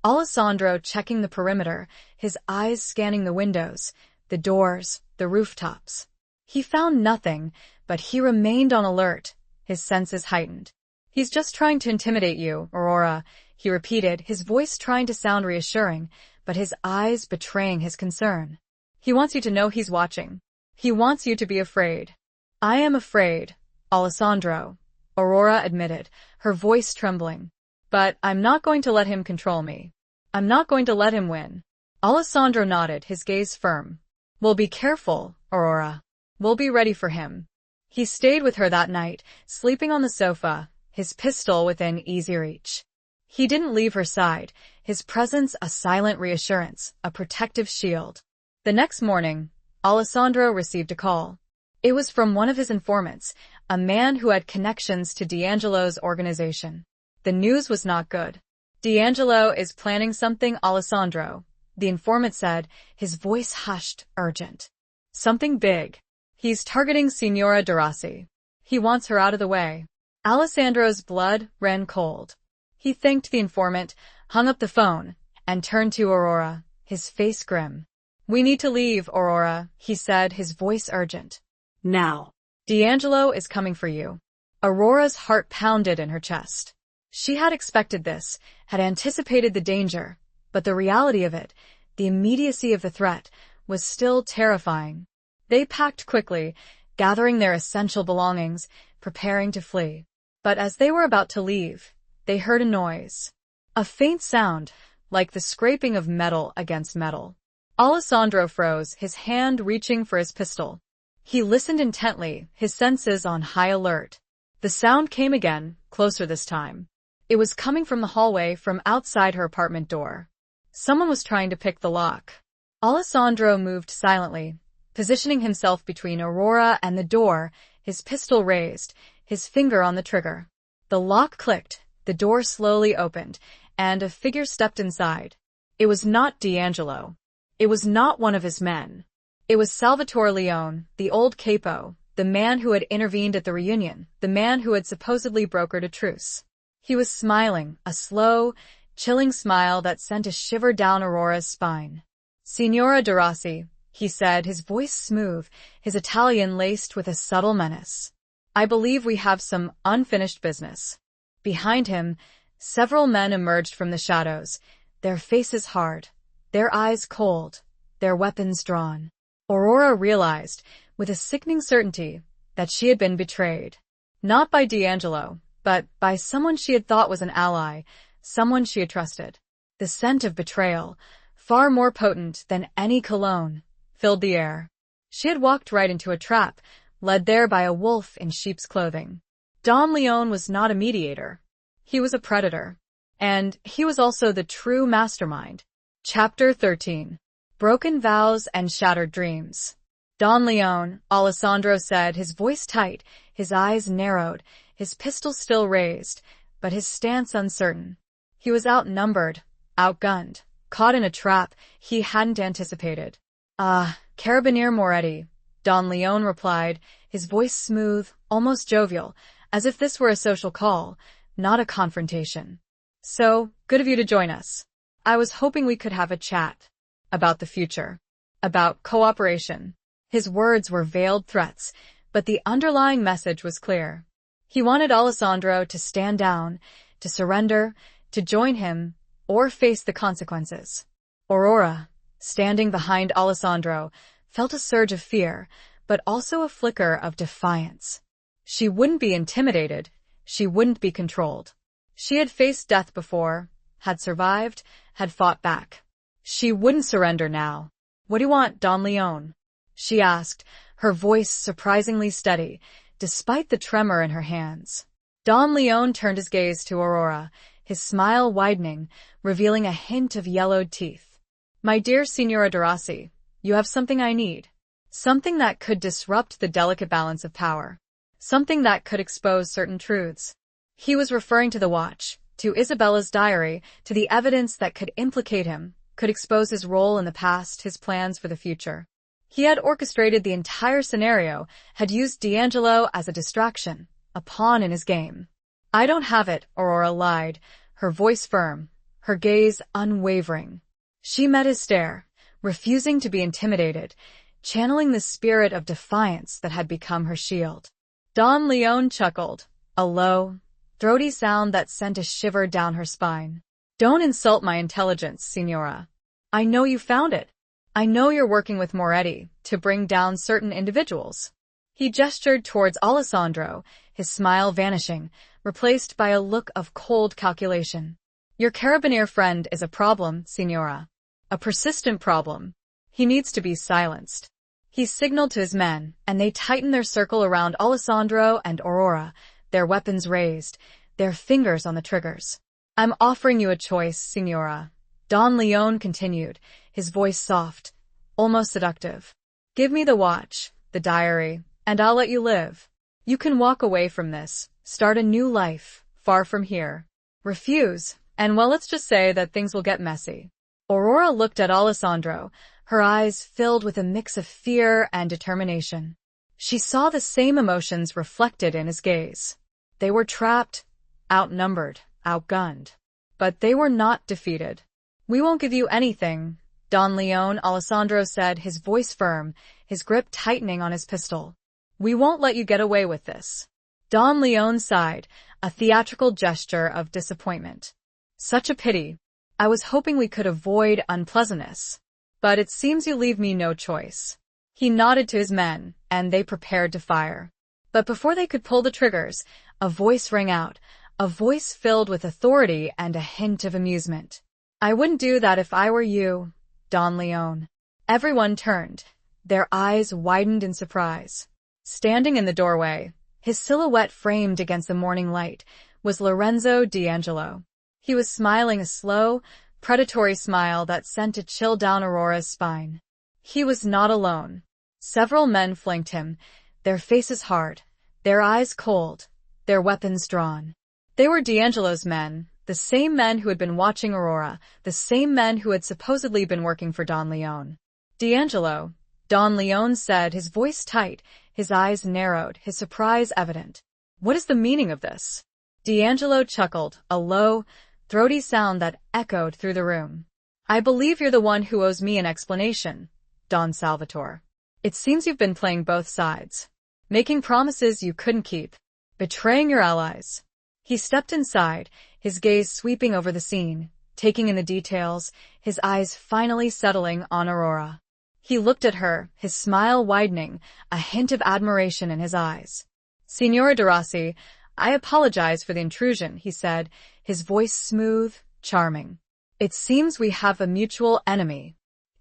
Alessandro checking the perimeter, his eyes scanning the windows, the doors, the rooftops. He found nothing, but he remained on alert, his senses heightened. "He's just trying to intimidate you, Aurora," he repeated, his voice trying to sound reassuring, but his eyes betraying his concern. "He wants you to know he's watching. He wants you to be afraid." "I am afraid, Alessandro," Aurora admitted, her voice trembling. "But I'm not going to let him control me. I'm not going to let him win." Alessandro nodded, his gaze firm. "We'll be careful, Aurora. We'll be ready for him." He stayed with her that night, sleeping on the sofa, his pistol within easy reach. He didn't leave her side, his presence a silent reassurance, a protective shield. The next morning, Alessandro received a call. It was from one of his informants, a man who had connections to D'Angelo's organization. The news was not good. "D'Angelo is planning something, Alessandro," the informant said, his voice hushed, urgent. "Something big. He's targeting Signora Derossi. He wants her out of the way." Alessandro's blood ran cold. He thanked the informant, hung up the phone, and turned to Aurora, his face grim. "We need to leave, Aurora," he said, his voice urgent. "Now. D'Angelo is coming for you." Aurora's heart pounded in her chest. She had expected this, had anticipated the danger, but the reality of it, the immediacy of the threat, was still terrifying. They packed quickly, gathering their essential belongings, preparing to flee. But as they were about to leave, they heard a noise. A faint sound, like the scraping of metal against metal. Alessandro froze, his hand reaching for his pistol. He listened intently, his senses on high alert. The sound came again, closer this time. It was coming from the hallway, from outside her apartment door. Someone was trying to pick the lock. Alessandro moved silently, positioning himself between Aurora and the door, his pistol raised, his finger on the trigger. The lock clicked, the door slowly opened, and a figure stepped inside. It was not D'Angelo. It was not one of his men. It was Salvatore Leone, the old capo, the man who had intervened at the reunion, the man who had supposedly brokered a truce. He was smiling, a slow, chilling smile that sent a shiver down Aurora's spine. "Signora Derossi," he said, his voice smooth, his Italian laced with a subtle menace. "I believe we have some unfinished business." Behind him, several men emerged from the shadows, their faces hard, their eyes cold, their weapons drawn. Aurora realized, with a sickening certainty, that she had been betrayed. Not by D'Angelo, but by someone she had thought was an ally, someone she had trusted. The scent of betrayal, far more potent than any cologne, filled the air. She had walked right into a trap, led there by a wolf in sheep's clothing. Don Leon was not a mediator. He was a predator. And he was also the true mastermind. Chapter 13. Broken Vows and Shattered Dreams. Don Leon, Alessandro said, his voice tight, his eyes narrowed, his pistol still raised, but his stance uncertain. He was outnumbered, outgunned, caught in a trap he hadn't anticipated. Carabinier Moretti, Don Leon replied, his voice smooth, almost jovial, as if this were a social call, not a confrontation. So, good of you to join us. I was hoping we could have a chat. About the future. About cooperation. His words were veiled threats, but the underlying message was clear. He wanted Alessandro to stand down, to surrender, to join him, or face the consequences. Aurora, standing behind Alessandro, felt a surge of fear, but also a flicker of defiance. She wouldn't be intimidated. She wouldn't be controlled. She had faced death before, had survived, had fought back. She wouldn't surrender now. What do you want, Don Leon? She asked, her voice surprisingly steady, despite the tremor in her hands. Don Leon turned his gaze to Aurora, his smile widening, revealing a hint of yellowed teeth. My dear Signora Derossi, you have something I need. Something that could disrupt the delicate balance of power. Something that could expose certain truths. He was referring to the watch, to Isabella's diary, to the evidence that could implicate him, could expose his role in the past, his plans for the future. He had orchestrated the entire scenario, had used D'Angelo as a distraction, a pawn in his game. I don't have it, Aurora lied, her voice firm, her gaze unwavering. She met his stare, refusing to be intimidated, channeling the spirit of defiance that had become her shield. Don Leon chuckled, a low, throaty sound that sent a shiver down her spine. Don't insult my intelligence, Signora. I know you found it. I know you're working with Moretti to bring down certain individuals. He gestured towards Alessandro, his smile vanishing, replaced by a look of cold calculation. Your carabinier friend is a problem, Signora. A persistent problem. He needs to be silenced. He signaled to his men, and they tightened their circle around Alessandro and Aurora, their weapons raised, their fingers on the triggers. I'm offering you a choice, Signora. Don Leon continued, his voice soft, almost seductive. Give me the watch, the diary, and I'll let you live. You can walk away from this, start a new life, far from here. Refuse, and well, let's just say that things will get messy. Aurora looked at Alessandro, her eyes filled with a mix of fear and determination. She saw the same emotions reflected in his gaze. They were trapped, outnumbered, outgunned. But they were not defeated. We won't give you anything, Don Leon, Alessandro said, his voice firm, his grip tightening on his pistol. We won't let you get away with this. Don Leon sighed, a theatrical gesture of disappointment. Such a pity. I was hoping we could avoid unpleasantness. But it seems you leave me no choice. He nodded to his men, and they prepared to fire. But before they could pull the triggers, a voice rang out, a voice filled with authority and a hint of amusement. I wouldn't do that if I were you, Don Leon. Everyone turned. Their eyes widened in surprise. Standing in the doorway, his silhouette framed against the morning light, was Lorenzo D'Angelo. He was smiling a slow, predatory smile that sent a chill down Aurora's spine. He was not alone. Several men flanked him, their faces hard, their eyes cold, their weapons drawn. They were D'Angelo's men, the same men who had been watching Aurora, the same men who had supposedly been working for Don Leon. D'Angelo, Don Leon said, his voice tight, his eyes narrowed, his surprise evident. What is the meaning of this? D'Angelo chuckled, a low, throaty sound that echoed through the room. I believe you're the one who owes me an explanation, Don Salvatore. It seems you've been playing both sides. Making promises you couldn't keep. Betraying your allies. He stepped inside, his gaze sweeping over the scene, taking in the details, his eyes finally settling on Aurora. He looked at her, his smile widening, a hint of admiration in his eyes. Signora Derossi, I apologize for the intrusion, he said, his voice smooth, charming. It seems we have a mutual enemy.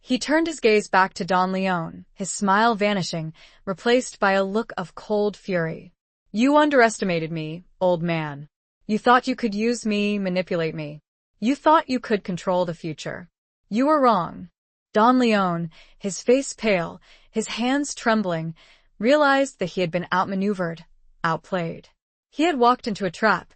He turned his gaze back to Don Leon, his smile vanishing, replaced by a look of cold fury. You underestimated me, old man. You thought you could use me, manipulate me. You thought you could control the future. You were wrong. Don Leon, his face pale, his hands trembling, realized that he had been outmaneuvered, outplayed. He had walked into a trap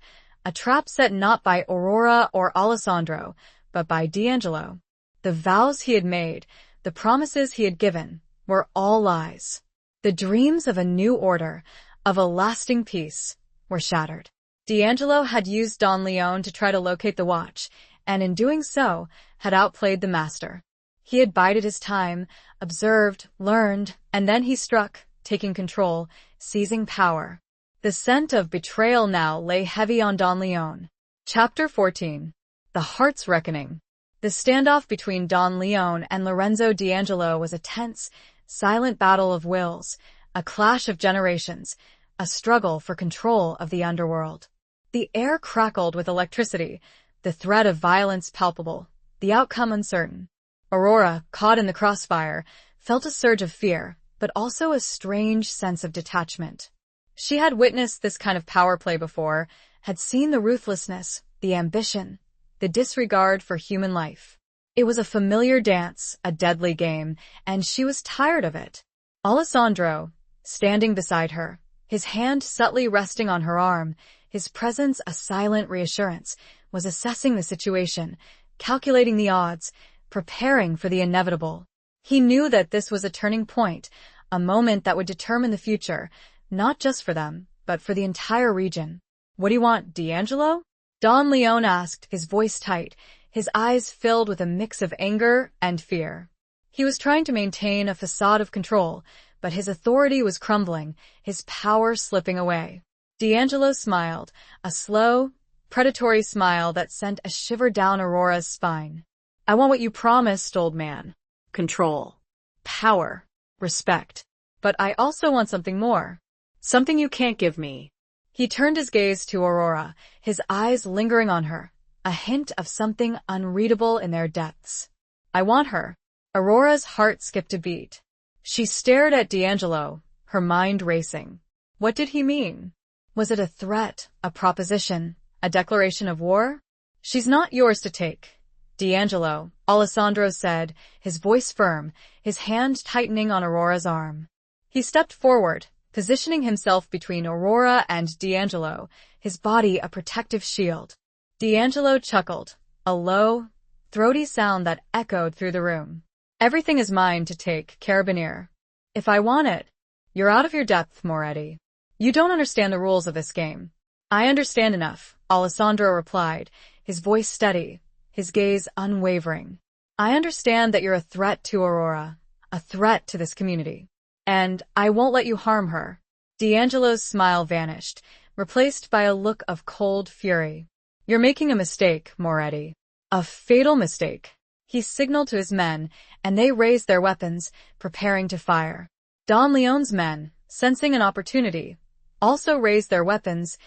set not by Aurora or Alessandro, but by D'Angelo. The vows he had made, the promises he had given, were all lies. The dreams of a new order, of a lasting peace, were shattered. D'Angelo had used Don Leon to try to locate the watch, and in doing so, had outplayed the master. He had bided his time, observed, learned, and then he struck, taking control, seizing power. The scent of betrayal now lay heavy on Don Leon. Chapter 14. The Heart's Reckoning. The standoff between Don Leon and Lorenzo D'Angelo was a tense, silent battle of wills, a clash of generations, a struggle for control of the underworld. The air crackled with electricity, the threat of violence palpable, the outcome uncertain. Aurora, caught in the crossfire, felt a surge of fear, but also a strange sense of detachment. She had witnessed this kind of power play before, had seen the ruthlessness, the ambition, the disregard for human life. It was a familiar dance, a deadly game, and she was tired of it. Alessandro, standing beside her, his hand subtly resting on her arm, his presence a silent reassurance, was assessing the situation, calculating the odds, preparing for the inevitable. He knew that this was a turning point, a moment that would determine the future, not just for them, but for the entire region. What do you want, D'Angelo? Don Leon asked, his voice tight, his eyes filled with a mix of anger and fear. He was trying to maintain a facade of control, but his authority was crumbling, his power slipping away. D'Angelo smiled, a slow, predatory smile that sent a shiver down Aurora's spine. I want what you promised, old man. Control. Power. Respect. But I also want something more. Something you can't give me. He turned his gaze to Aurora, his eyes lingering on her, a hint of something unreadable in their depths. I want her. Aurora's heart skipped a beat. She stared at D'Angelo, her mind racing. What did he mean? Was it a threat, a proposition, a declaration of war? She's not yours to take. D'Angelo, Alessandro said, his voice firm, his hand tightening on Aurora's arm. He stepped forward, positioning himself between Aurora and D'Angelo, his body a protective shield. D'Angelo chuckled, a low, throaty sound that echoed through the room. Everything is mine to take, Carabinier. If I want it, you're out of your depth, Moretti. You don't understand the rules of this game. I understand enough, Alessandro replied, his voice steady, his gaze unwavering. I understand that you're a threat to Aurora, a threat to this community. And I won't let you harm her. D'Angelo's smile vanished, replaced by a look of cold fury. You're making a mistake, Moretti. A fatal mistake. He signaled to his men, and they raised their weapons, preparing to fire. Don Leon's men, sensing an opportunity, also raised their weapons,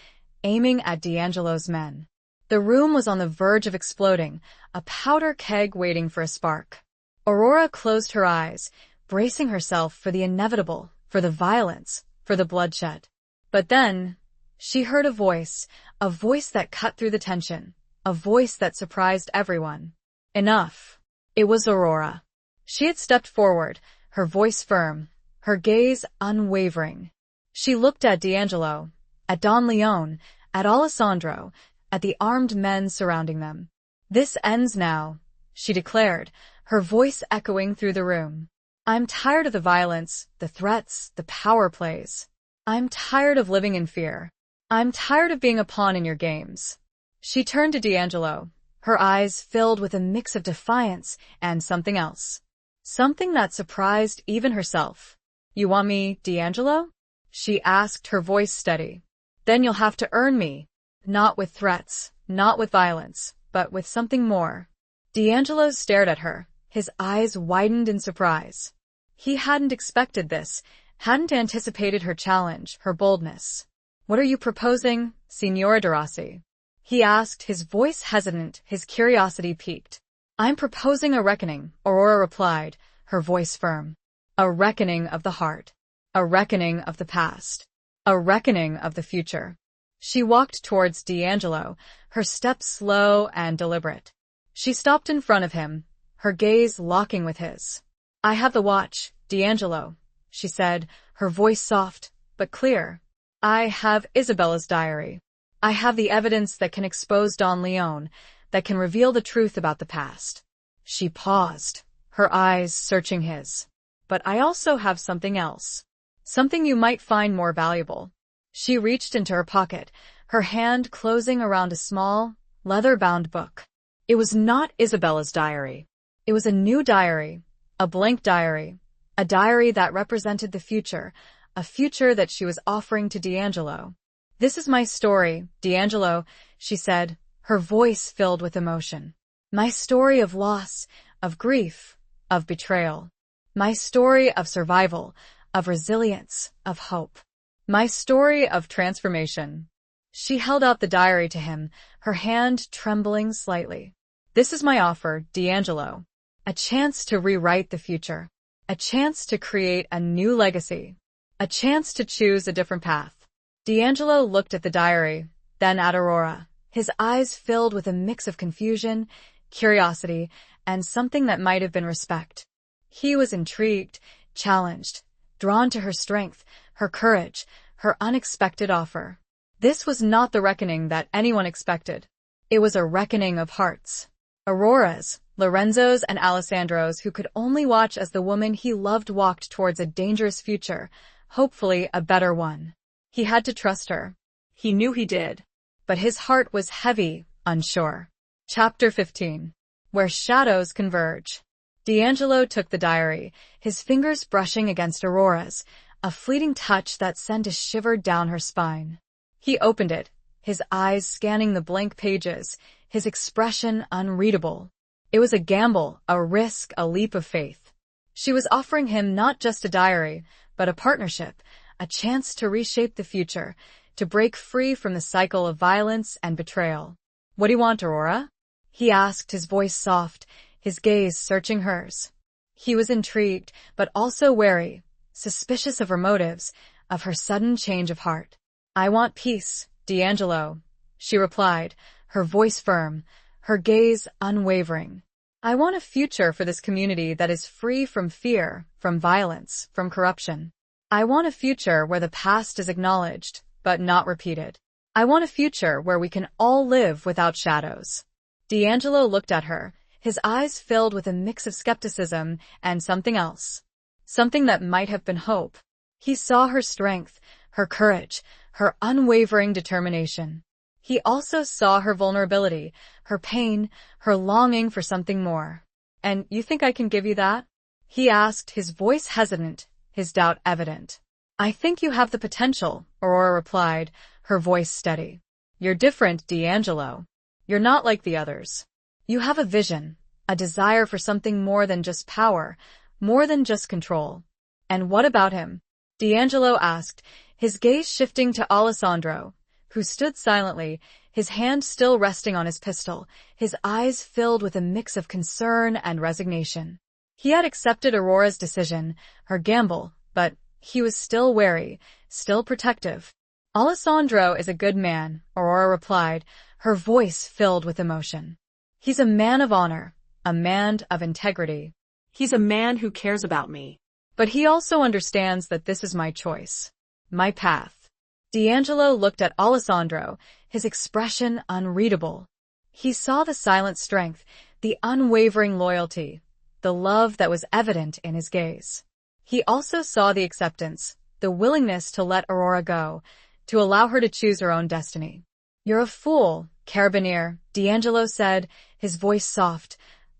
aiming at D'Angelo's men. The room was on the verge of exploding, a powder keg waiting for a spark. Aurora closed her eyes, bracing herself for the inevitable, for the violence, for the bloodshed. But then, she heard a voice that cut through the tension, a voice that surprised everyone. Enough. It was Aurora. She had stepped forward, her voice firm, her gaze unwavering. She looked at D'Angelo, at Don Leon, at Alessandro, at the armed men surrounding them. This ends now, she declared, her voice echoing through the room. I'm tired of the violence, the threats, the power plays. I'm tired of living in fear. I'm tired of being a pawn in your games. She turned to D'Angelo, her eyes filled with a mix of defiance and something else. Something that surprised even herself. You want me, D'Angelo? She asked, her voice steady. Then you'll have to earn me. Not with threats, not with violence, but with something more. D'Angelo stared at her, his eyes widened in surprise. He hadn't expected this, hadn't anticipated her challenge, her boldness. What are you proposing, Signora de Rossi? He asked, his voice hesitant, his curiosity piqued. I'm proposing a reckoning, Aurora replied, her voice firm. A reckoning of the heart. A reckoning of the past. A reckoning of the future. She walked towards D'Angelo, her steps slow and deliberate. She stopped in front of him, her gaze locking with his. I have the watch, D'Angelo, she said, her voice soft but clear. I have Isabella's diary. I have the evidence that can expose Don Leon, that can reveal the truth about the past. She paused, her eyes searching his. But I also have something else. Something you might find more valuable. She reached into her pocket, her hand closing around a small, leather-bound book. It was not Isabella's diary. It was a new diary, a blank diary, a diary that represented the future, a future that she was offering to D'Angelo. This is my story, D'Angelo, she said, her voice filled with emotion. My story of loss, of grief, of betrayal. My story of survival, of resilience, of hope. My story of transformation. She held out the diary to him, her hand trembling slightly. This is my offer, D'Angelo. A chance to rewrite the future. A chance to create a new legacy. A chance to choose a different path. D'Angelo looked at the diary, then at Aurora, his eyes filled with a mix of confusion, curiosity, and something that might have been respect. He was intrigued, challenged, drawn to her strength, her courage, her unexpected offer. This was not the reckoning that anyone expected. It was a reckoning of hearts. Aurora's, Lorenzo's, and Alessandro's, who could only watch as the woman he loved walked towards a dangerous future, hopefully a better one. He had to trust her. He knew he did. But his heart was heavy, unsure. Chapter 15. Where Shadows Converge. D'Angelo took the diary, his fingers brushing against Aurora's, a fleeting touch that sent a shiver down her spine. He opened it, his eyes scanning the blank pages, his expression unreadable. It was a gamble, a risk, a leap of faith. She was offering him not just a diary, but a partnership, a chance to reshape the future, to break free from the cycle of violence and betrayal. What do you want, Aurora? He asked, his voice soft, his gaze searching hers. He was intrigued, but also wary, suspicious of her motives, of her sudden change of heart. I want peace, D'Angelo, she replied, her voice firm, her gaze unwavering. I want a future for this community that is free from fear, from violence, from corruption. I want a future where the past is acknowledged, but not repeated. I want a future where we can all live without shadows. D'Angelo looked at her, his eyes filled with a mix of skepticism and something else. Something that might have been hope. He saw her strength, her courage, her unwavering determination. He also saw her vulnerability, her pain, her longing for something more. And you think I can give you that? He asked, his voice hesitant, his doubt evident. I think you have the potential, Aurora replied, her voice steady. You're different, D'Angelo. You're not like the others. You have a vision, a desire for something more than just power, more than just control. And what about him? D'Angelo asked, his gaze shifting to Alessandro, who stood silently, his hand still resting on his pistol, his eyes filled with a mix of concern and resignation. He had accepted Aurora's decision, her gamble, but he was still wary, still protective. Alessandro is a good man, Aurora replied, her voice filled with emotion. He's a man of honor, a man of integrity. He's a man who cares about me. But he also understands that this is my choice, my path. D'Angelo looked at Alessandro, his expression unreadable. He saw the silent strength, the unwavering loyalty, the love that was evident in his gaze. He also saw the acceptance, the willingness to let Aurora go, to allow her to choose her own destiny. You're a fool, Carabinier, D'Angelo said, his voice soft,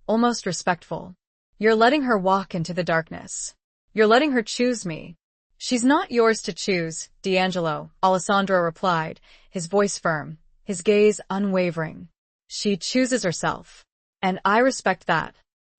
almost respectful. You're letting her walk into the darkness. You're letting her choose me. She's not yours to choose, D'Angelo, Alessandro replied, his voice firm, his gaze unwavering. She chooses herself. And I respect that.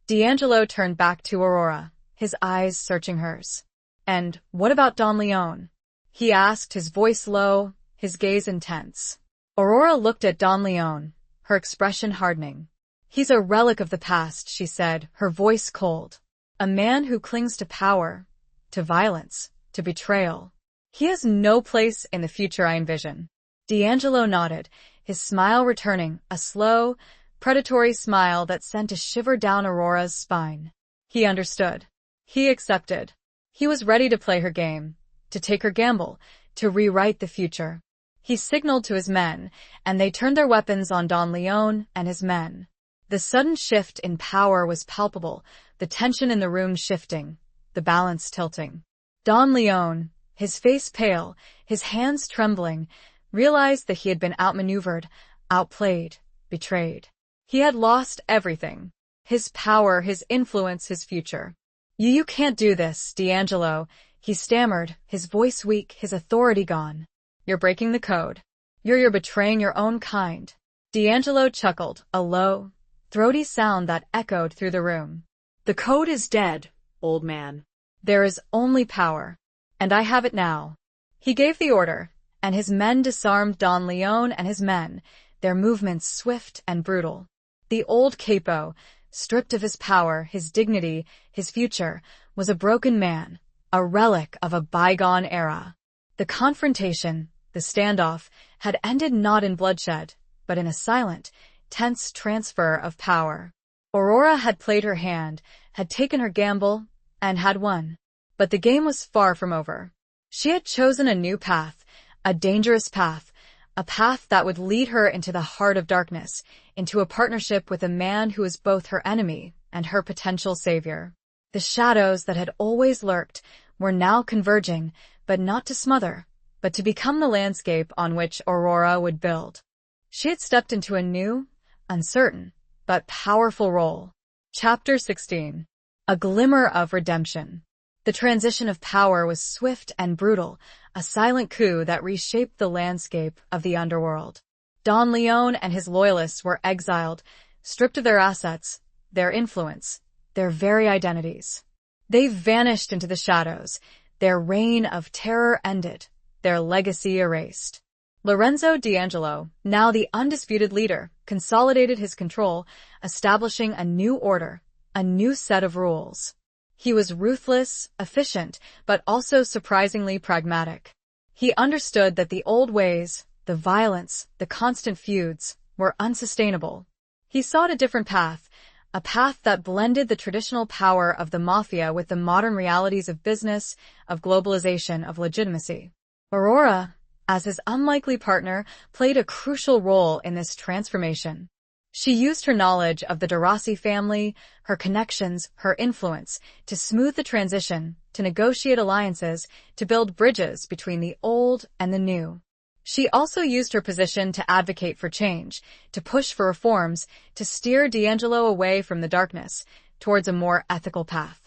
D'Angelo turned back to Aurora, his eyes searching hers. And what about Don Leon? He asked, his voice low, his gaze intense. Aurora looked at Don Leon, her expression hardening. He's a relic of the past, she said, her voice cold. A man who clings to power, to violence, to betrayal. He has no place in the future I envision. D'Angelo nodded, his smile returning, a slow, predatory smile that sent a shiver down Aurora's spine. He understood. He accepted. He was ready to play her game, to take her gamble, to rewrite the future. He signaled to his men, and they turned their weapons on Don Leon and his men. The sudden shift in power was palpable, the tension in the room shifting, the balance tilting. Don Leon, his face pale, his hands trembling, realized that he had been outmaneuvered, outplayed, betrayed. He had lost everything. His power, his influence, his future. You can't do this, D'Angelo, he stammered, his voice weak, his authority gone. You're breaking the code. You're betraying your own kind. D'Angelo chuckled, a low, throaty sound that echoed through the room. The code is dead, old man. There is only power. And I have it now. He gave the order, and his men disarmed Don Leon and his men, their movements swift and brutal. The old capo, stripped of his power, his dignity, his future, was a broken man, a relic of a bygone era. The confrontation, the standoff, had ended not in bloodshed, but in a silent, tense transfer of power. Aurora had played her hand, had taken her gamble, and had won. But the game was far from over. She had chosen a new path, a dangerous path, a path that would lead her into the heart of darkness, into a partnership with a man who was both her enemy and her potential savior. The shadows that had always lurked were now converging, but not to smother, but to become the landscape on which Aurora would build. She had stepped into a new, uncertain, but powerful role. Chapter 16. A glimmer of redemption. The transition of power was swift and brutal, a silent coup that reshaped the landscape of the underworld. Don Leon and his loyalists were exiled, stripped of their assets, their influence, their very identities. They vanished into the shadows, their reign of terror ended, their legacy erased. Lorenzo D'Angelo, now the undisputed leader, consolidated his control, establishing a new order, a new set of rules. He was ruthless, efficient, but also surprisingly pragmatic. He understood that the old ways, the violence, the constant feuds, were unsustainable. He sought a different path, a path that blended the traditional power of the mafia with the modern realities of business, of globalization, of legitimacy. Aurora, as his unlikely partner, played a crucial role in this transformation. She used her knowledge of the DeRossi family, her connections, her influence, to smooth the transition, to negotiate alliances, to build bridges between the old and the new. She also used her position to advocate for change, to push for reforms, to steer D'Angelo away from the darkness, towards a more ethical path.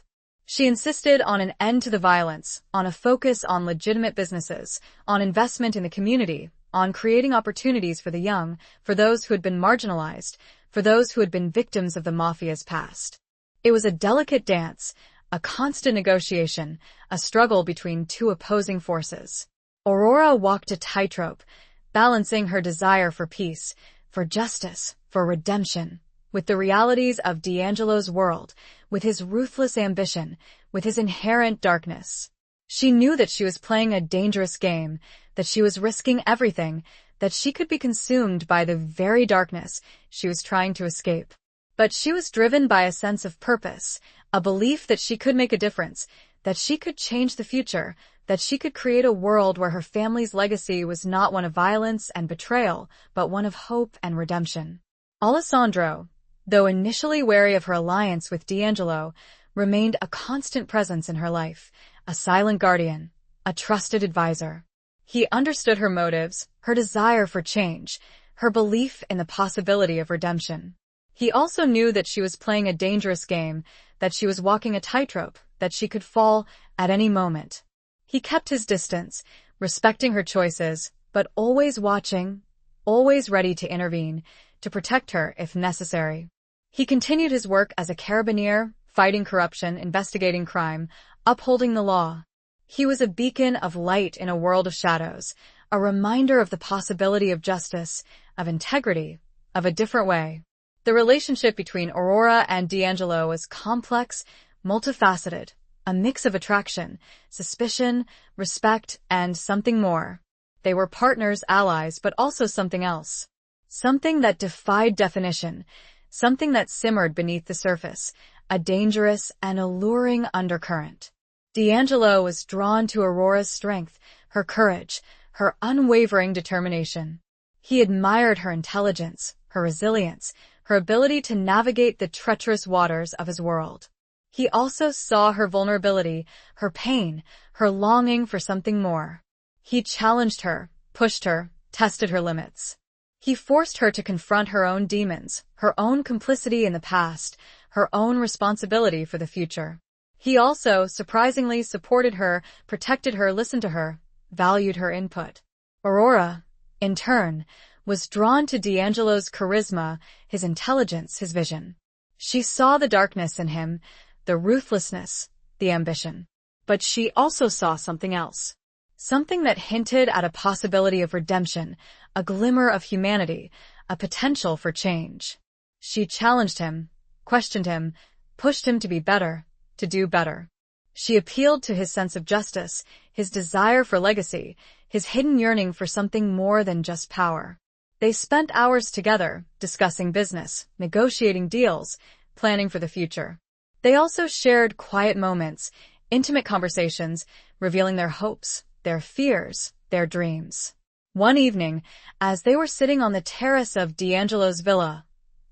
She insisted on an end to the violence, on a focus on legitimate businesses, on investment in the community, on creating opportunities for the young, for those who had been marginalized, for those who had been victims of the mafia's past. It was a delicate dance, a constant negotiation, a struggle between two opposing forces. Aurora walked a tightrope, balancing her desire for peace, for justice, for redemption, with the realities of D'Angelo's world, with his ruthless ambition, with his inherent darkness. She knew that she was playing a dangerous game, that she was risking everything, that she could be consumed by the very darkness she was trying to escape. But she was driven by a sense of purpose, a belief that she could make a difference, that she could change the future, that she could create a world where her family's legacy was not one of violence and betrayal, but one of hope and redemption. Alessandro, though initially wary of her alliance with D'Angelo, remained a constant presence in her life, a silent guardian, a trusted advisor. He understood her motives, her desire for change, her belief in the possibility of redemption. He also knew that she was playing a dangerous game, that she was walking a tightrope, that she could fall at any moment. He kept his distance, respecting her choices, but always watching, always ready to intervene, to protect her if necessary. He continued his work as a carabinier, fighting corruption, investigating crime, upholding the law. He was a beacon of light in a world of shadows, a reminder of the possibility of justice, of integrity, of a different way. The relationship between Aurora and D'Angelo was complex, multifaceted, a mix of attraction, suspicion, respect, and something more. They were partners, allies, but also something else. Something that defied definition, something that simmered beneath the surface, a dangerous and alluring undercurrent. D'Angelo was drawn to Aurora's strength, her courage, her unwavering determination. He admired her intelligence, her resilience, her ability to navigate the treacherous waters of his world. He also saw her vulnerability, her pain, her longing for something more. He challenged her, pushed her, tested her limits. He forced her to confront her own demons, her own complicity in the past, her own responsibility for the future. He also, surprisingly, supported her, protected her, listened to her, valued her input. Aurora, in turn, was drawn to D'Angelo's charisma, his intelligence, his vision. She saw the darkness in him, the ruthlessness, the ambition. But she also saw something else. Something that hinted at a possibility of redemption, a glimmer of humanity, a potential for change. She challenged him, questioned him, pushed him to be better, to do better. She appealed to his sense of justice, his desire for legacy, his hidden yearning for something more than just power. They spent hours together, discussing business, negotiating deals, planning for the future. They also shared quiet moments, intimate conversations, revealing their hopes, their fears, their dreams. One evening, as they were sitting on the terrace of D'Angelo's villa,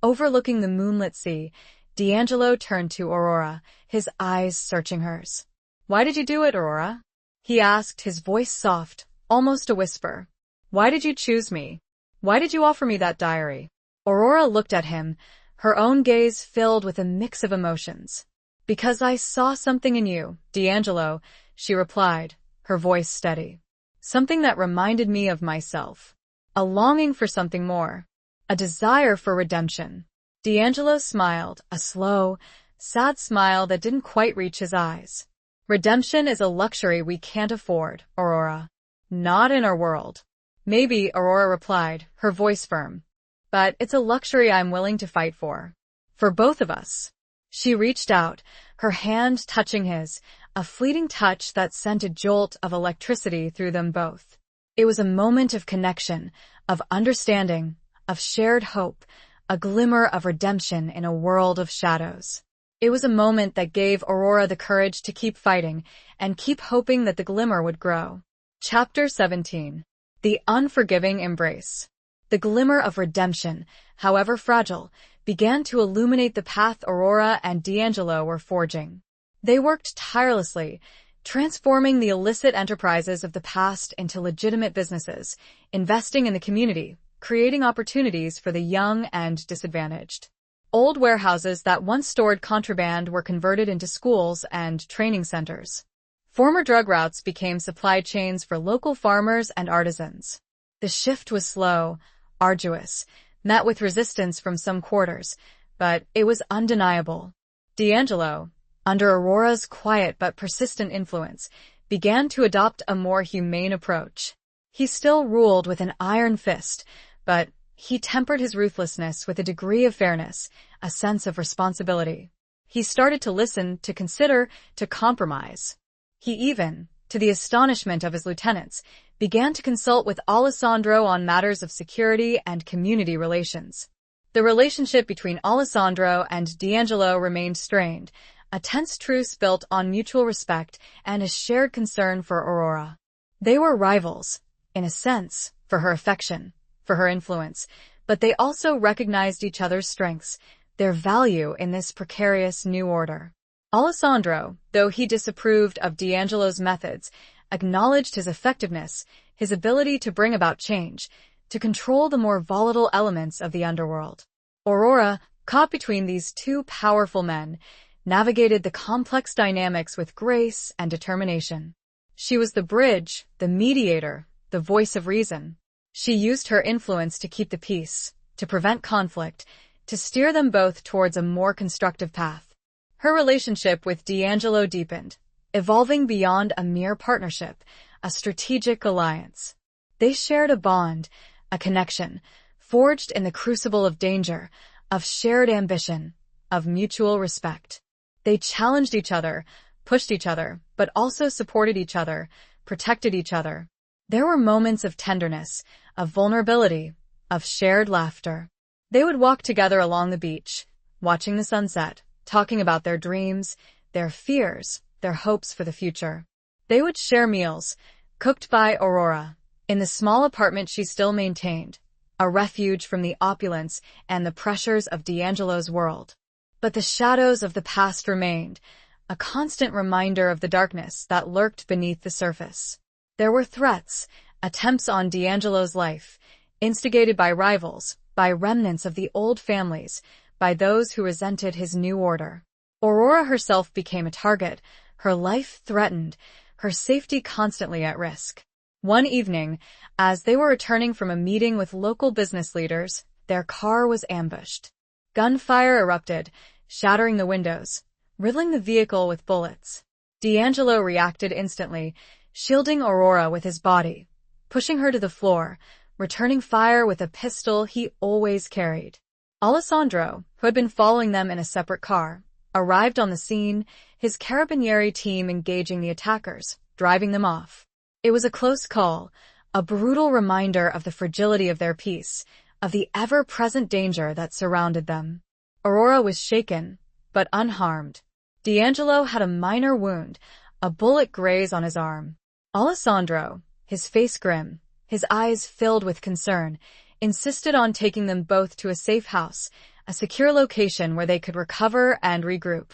overlooking the moonlit sea, D'Angelo turned to Aurora, his eyes searching hers. "Why did you do it, Aurora?" he asked, his voice soft, almost a whisper. "Why did you choose me? Why did you offer me that diary?" Aurora looked at him, her own gaze filled with a mix of emotions. "Because I saw something in you, D'Angelo," she replied, her voice steady. "Something that reminded me of myself. A longing for something more. A desire for redemption." D'Angelo smiled, a slow, sad smile that didn't quite reach his eyes. "Redemption is a luxury we can't afford, Aurora. Not in our world." "Maybe," Aurora replied, her voice firm. "But it's a luxury I'm willing to fight for. For both of us." She reached out, her hand touching his, a fleeting touch that sent a jolt of electricity through them both. It was a moment of connection, of understanding, of shared hope, a glimmer of redemption in a world of shadows. It was a moment that gave Aurora the courage to keep fighting and keep hoping that the glimmer would grow. Chapter 17. The Unforgiving Embrace. The glimmer of redemption, however fragile, began to illuminate the path Aurora and D'Angelo were forging. They worked tirelessly, transforming the illicit enterprises of the past into legitimate businesses, investing in the community, creating opportunities for the young and disadvantaged. Old warehouses that once stored contraband were converted into schools and training centers. Former drug routes became supply chains for local farmers and artisans. The shift was slow, arduous, met with resistance from some quarters, but it was undeniable. D'Angelo, under Aurora's quiet but persistent influence, began to adopt a more humane approach. He still ruled with an iron fist, but he tempered his ruthlessness with a degree of fairness, a sense of responsibility. He started to listen, to consider, to compromise. He even, to the astonishment of his lieutenants, began to consult with Alessandro on matters of security and community relations. The relationship between Alessandro and D'Angelo remained strained, a tense truce built on mutual respect and a shared concern for Aurora. They were rivals, in a sense, for her affection, for her influence, but they also recognized each other's strengths, their value in this precarious new order. Alessandro, though he disapproved of D'Angelo's methods, acknowledged his effectiveness, his ability to bring about change, to control the more volatile elements of the underworld. Aurora, caught between these two powerful men, navigated the complex dynamics with grace and determination. She was the bridge, the mediator, the voice of reason. She used her influence to keep the peace, to prevent conflict, to steer them both towards a more constructive path. Her relationship with D'Angelo deepened, evolving beyond a mere partnership, a strategic alliance. They shared a bond, a connection, forged in the crucible of danger, of shared ambition, of mutual respect. They challenged each other, pushed each other, but also supported each other, protected each other. There were moments of tenderness, of vulnerability, of shared laughter. They would walk together along the beach, watching the sunset, talking about their dreams, their fears, their hopes for the future. They would share meals, cooked by Aurora, in the small apartment she still maintained, a refuge from the opulence and the pressures of D'Angelo's world. But the shadows of the past remained, a constant reminder of the darkness that lurked beneath the surface. There were threats, attempts on D'Angelo's life, instigated by rivals, by remnants of the old families, by those who resented his new order. Aurora herself became a target, her life threatened, her safety constantly at risk. One evening, as they were returning from a meeting with local business leaders, their car was ambushed. Gunfire erupted, shattering the windows, riddling the vehicle with bullets. D'Angelo reacted instantly, shielding Aurora with his body, pushing her to the floor, returning fire with a pistol he always carried. Alessandro, who had been following them in a separate car, arrived on the scene, his carabinieri team engaging the attackers, driving them off. It was a close call, a brutal reminder of the fragility of their peace, of the ever-present danger that surrounded them. Aurora was shaken, but unharmed. D'Angelo had a minor wound, a bullet grazed on his arm. Alessandro, his face grim, his eyes filled with concern, insisted on taking them both to a safe house, a secure location where they could recover and regroup.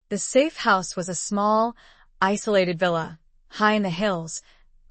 The safe house was a small, isolated villa, high in the hills,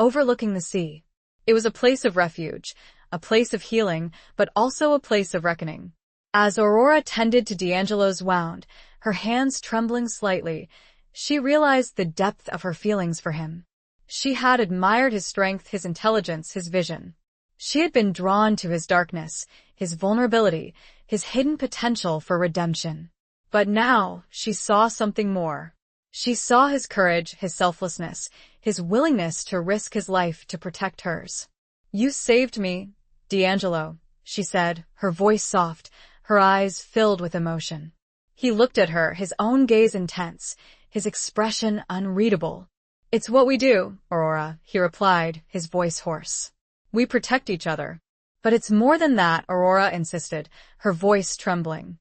overlooking the sea. It was a place of refuge, a place of healing, but also a place of reckoning. As Aurora tended to D'Angelo's wound, her hands trembling slightly, she realized the depth of her feelings for him. She had admired his strength, his intelligence, his vision. She had been drawn to his darkness, his vulnerability, his hidden potential for redemption. But now she saw something more. She saw his courage, his selflessness, his willingness to risk his life to protect hers. "You saved me, D'Angelo," she said, her voice soft, her eyes filled with emotion. He looked at her, his own gaze intense, his expression unreadable. "It's what we do, Aurora," he replied, his voice hoarse. "We protect each other." "But it's more than that," Aurora insisted, her voice trembling.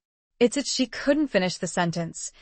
She couldn't finish the sentence,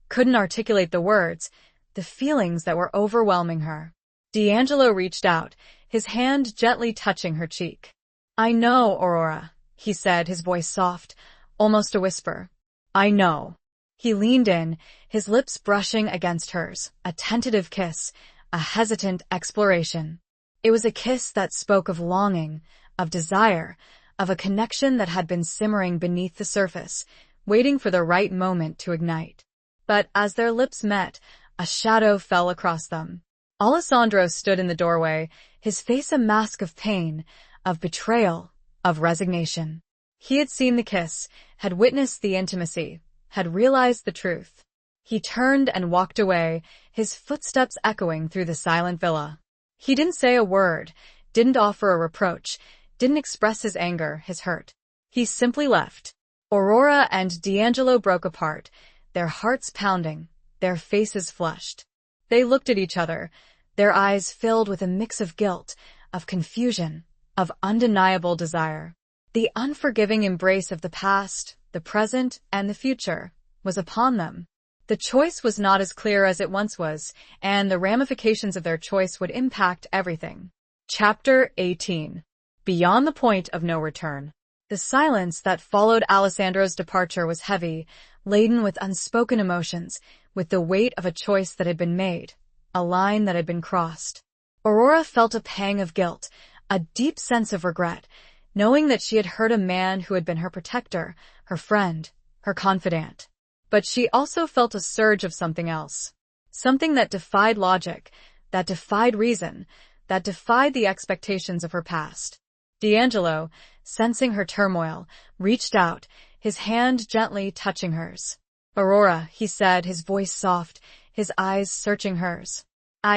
couldn't articulate the words, the feelings that were overwhelming her. D'Angelo reached out, his hand gently touching her cheek. "I know, Aurora," he said, his voice soft, almost a whisper. "I know." He leaned in, his lips brushing against hers, a tentative kiss, a hesitant exploration. It was a kiss that spoke of longing, of desire, of a connection that had been simmering beneath the surface, waiting for the right moment to ignite. But as their lips met, a shadow fell across them. Alessandro stood in the doorway, his face a mask of pain, of betrayal, of resignation. He had seen the kiss, had witnessed the intimacy, had realized the truth. He turned and walked away, his footsteps echoing through the silent villa. He didn't say a word, didn't offer a reproach, didn't express his anger, his hurt. He simply left. Aurora and D'Angelo broke apart, their hearts pounding, their faces flushed. They looked at each other, their eyes filled with a mix of guilt, of confusion, of undeniable desire. The unforgiving embrace of the past, the present, and the future was upon them. The choice was not as clear as it once was, and the ramifications of their choice would impact everything. Chapter 18. Beyond the Point of No Return. The silence that followed Alessandro's departure was heavy, laden with unspoken emotions, with the weight of a choice that had been made, a line that had been crossed. Aurora felt a pang of guilt, a deep sense of regret, knowing that she had hurt a man who had been her protector, her friend, her confidant. But she also felt a surge of something else. Something that defied logic, that defied reason, that defied the expectations of her past. D'Angelo, sensing her turmoil, reached out, his hand gently touching hers. "Aurora," he said, his voice soft, his eyes searching hers.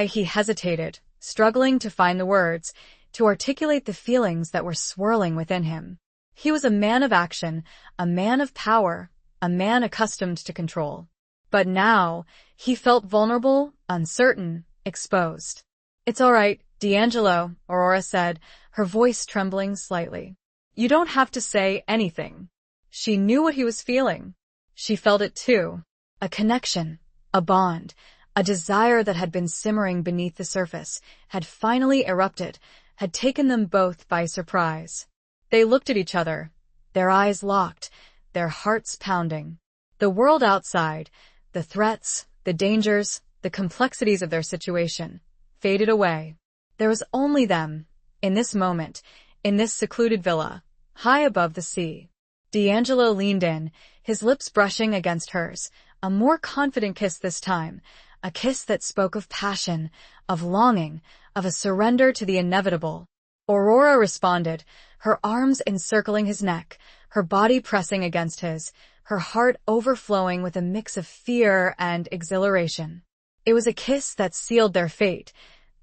He hesitated, struggling to find the words, to articulate the feelings that were swirling within him. He was a man of action, a man of power, a man accustomed to control. But now, he felt vulnerable, uncertain, exposed. "It's all right, D'Angelo," Aurora said, her voice trembling slightly. "You don't have to say anything." She knew what he was feeling. She felt it too. A connection, a bond, a desire that had been simmering beneath the surface, had finally erupted, had taken them both by surprise. They looked at each other, their eyes locked, their hearts pounding. The world outside, the threats, the dangers, the complexities of their situation, faded away. There was only them, in this moment, in this secluded villa, high above the sea. D'Angelo leaned in, his lips brushing against hers, a more confident kiss this time, a kiss that spoke of passion, of longing, of a surrender to the inevitable. Aurora responded, her arms encircling his neck, her body pressing against his, her heart overflowing with a mix of fear and exhilaration. It was a kiss that sealed their fate,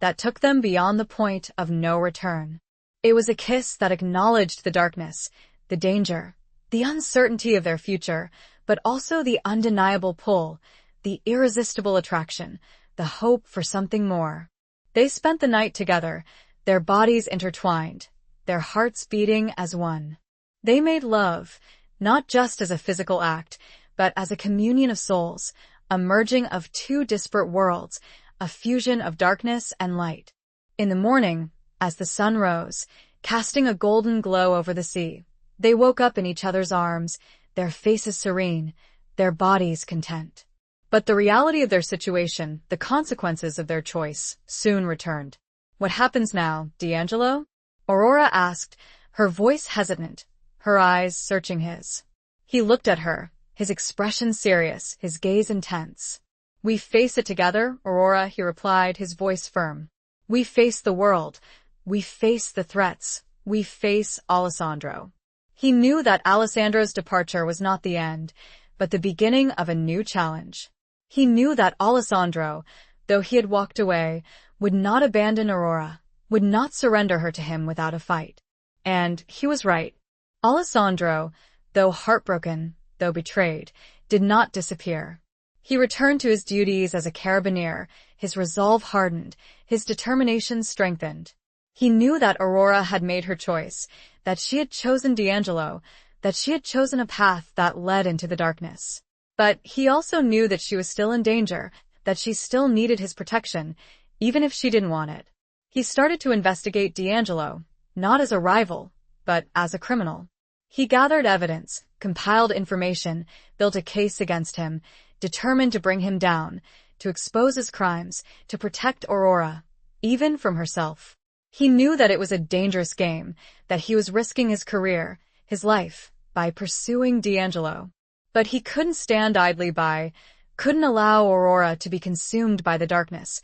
that took them beyond the point of no return. It was a kiss that acknowledged the darkness, the danger, the uncertainty of their future, but also the undeniable pull, the irresistible attraction, the hope for something more. They spent the night together, their bodies intertwined, their hearts beating as one. They made love, not just as a physical act, but as a communion of souls, a merging of two disparate worlds, a fusion of darkness and light. In the morning, as the sun rose, casting a golden glow over the sea, they woke up in each other's arms, their faces serene, their bodies content. But the reality of their situation, the consequences of their choice, soon returned. "What happens now, D'Angelo?" Aurora asked, her voice hesitant, her eyes searching his. He looked at her, his expression serious, his gaze intense. "We face it together, Aurora," he replied, his voice firm. "We face the world. We face the threats. We face Alessandro." He knew that Alessandro's departure was not the end, but the beginning of a new challenge. He knew that Alessandro, though he had walked away, would not abandon Aurora, would not surrender her to him without a fight. And he was right. Alessandro, though heartbroken, though betrayed, did not disappear. He returned to his duties as a carabinier, his resolve hardened, his determination strengthened. He knew that Aurora had made her choice, that she had chosen D'Angelo, that she had chosen a path that led into the darkness. But he also knew that she was still in danger, that she still needed his protection, even if she didn't want it. He started to investigate D'Angelo, not as a rival, but as a criminal. He gathered evidence, compiled information, built a case against him, determined to bring him down, to expose his crimes, to protect Aurora, even from herself. He knew that it was a dangerous game, that he was risking his career, his life, by pursuing D'Angelo. But he couldn't stand idly by, couldn't allow Aurora to be consumed by the darkness,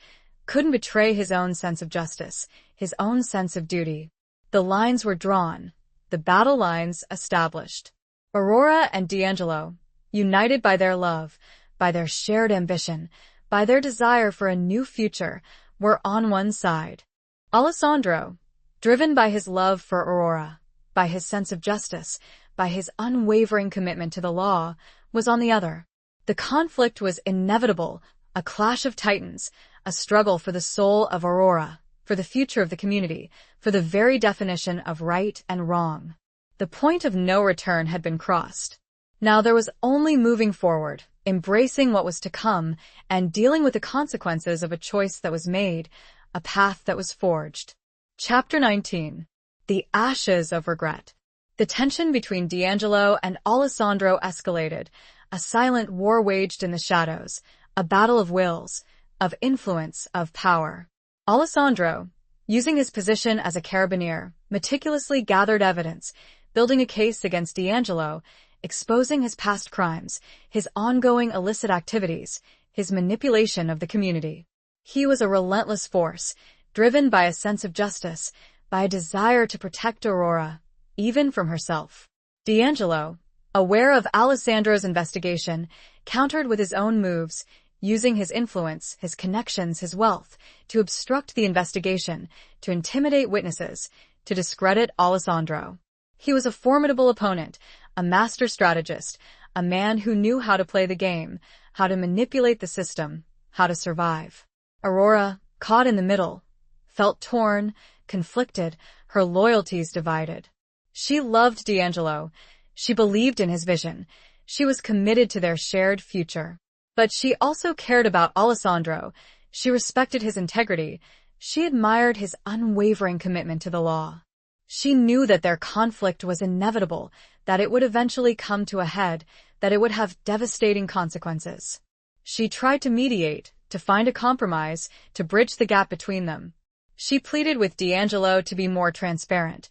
couldn't betray his own sense of justice, his own sense of duty. The lines were drawn, the battle lines established. Aurora and D'Angelo, united by their love, by their shared ambition, by their desire for a new future, were on one side. Alessandro, driven by his love for Aurora, by his sense of justice, by his unwavering commitment to the law, was on the other. The conflict was inevitable, a clash of titans, a struggle for the soul of Aurora, for the future of the community, for the very definition of right and wrong. The point of no return had been crossed. Now there was only moving forward, embracing what was to come, and dealing with the consequences of a choice that was made, a path that was forged. Chapter 19. The Ashes of Regret. The tension between D'Angelo and Alessandro escalated, a silent war waged in the shadows, a battle of wills, of influence, of power. Alessandro, using his position as a carabinier, meticulously gathered evidence, building a case against D'Angelo, exposing his past crimes, his ongoing illicit activities, his manipulation of the community. He was a relentless force, driven by a sense of justice, by a desire to protect Aurora, even from herself. D'Angelo, aware of Alessandro's investigation, countered with his own moves, using his influence, his connections, his wealth, to obstruct the investigation, to intimidate witnesses, to discredit Alessandro. He was a formidable opponent, a master strategist, a man who knew how to play the game, how to manipulate the system, how to survive. Aurora, caught in the middle, felt torn, conflicted, her loyalties divided. She loved D'Angelo. She believed in his vision. She was committed to their shared future. But she also cared about Alessandro. She respected his integrity. She admired his unwavering commitment to the law. She knew that their conflict was inevitable, that it would eventually come to a head, that it would have devastating consequences. She tried to mediate, to find a compromise, to bridge the gap between them. She pleaded with D'Angelo to be more transparent,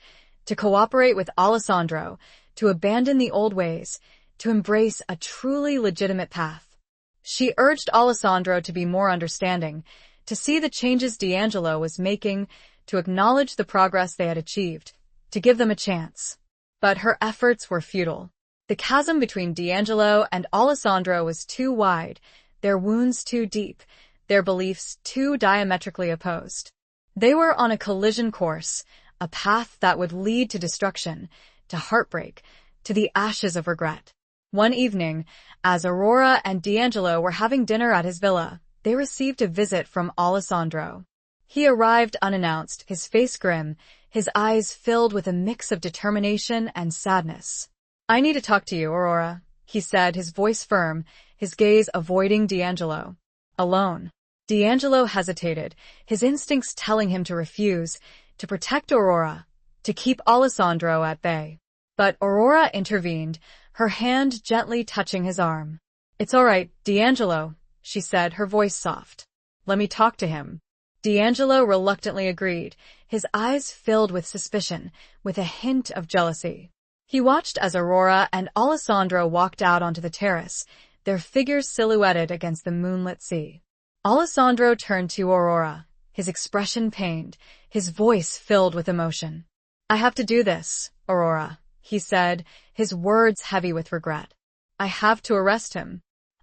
to cooperate with Alessandro, to abandon the old ways, to embrace a truly legitimate path. She urged Alessandro to be more understanding, to see the changes D'Angelo was making, to acknowledge the progress they had achieved, to give them a chance. But her efforts were futile. The chasm between D'Angelo and Alessandro was too wide, their wounds too deep, their beliefs too diametrically opposed. They were on a collision course, a path that would lead to destruction, to heartbreak, to the ashes of regret. One evening, as Aurora and D'Angelo were having dinner at his villa, they received a visit from Alessandro. He arrived unannounced, his face grim, his eyes filled with a mix of determination and sadness. "I need to talk to you, Aurora," he said, his voice firm, his gaze avoiding D'Angelo. "Alone." D'Angelo hesitated, his instincts telling him to refuse, to protect Aurora, to keep Alessandro at bay. But Aurora intervened, her hand gently touching his arm. "It's all right, D'Angelo," she said, her voice soft. "Let me talk to him." D'Angelo reluctantly agreed, his eyes filled with suspicion, with a hint of jealousy. He watched as Aurora and Alessandro walked out onto the terrace, their figures silhouetted against the moonlit sea. Alessandro turned to Aurora, his expression pained, his voice filled with emotion. "I have to do this, Aurora," he said, his words heavy with regret. "I have to arrest him.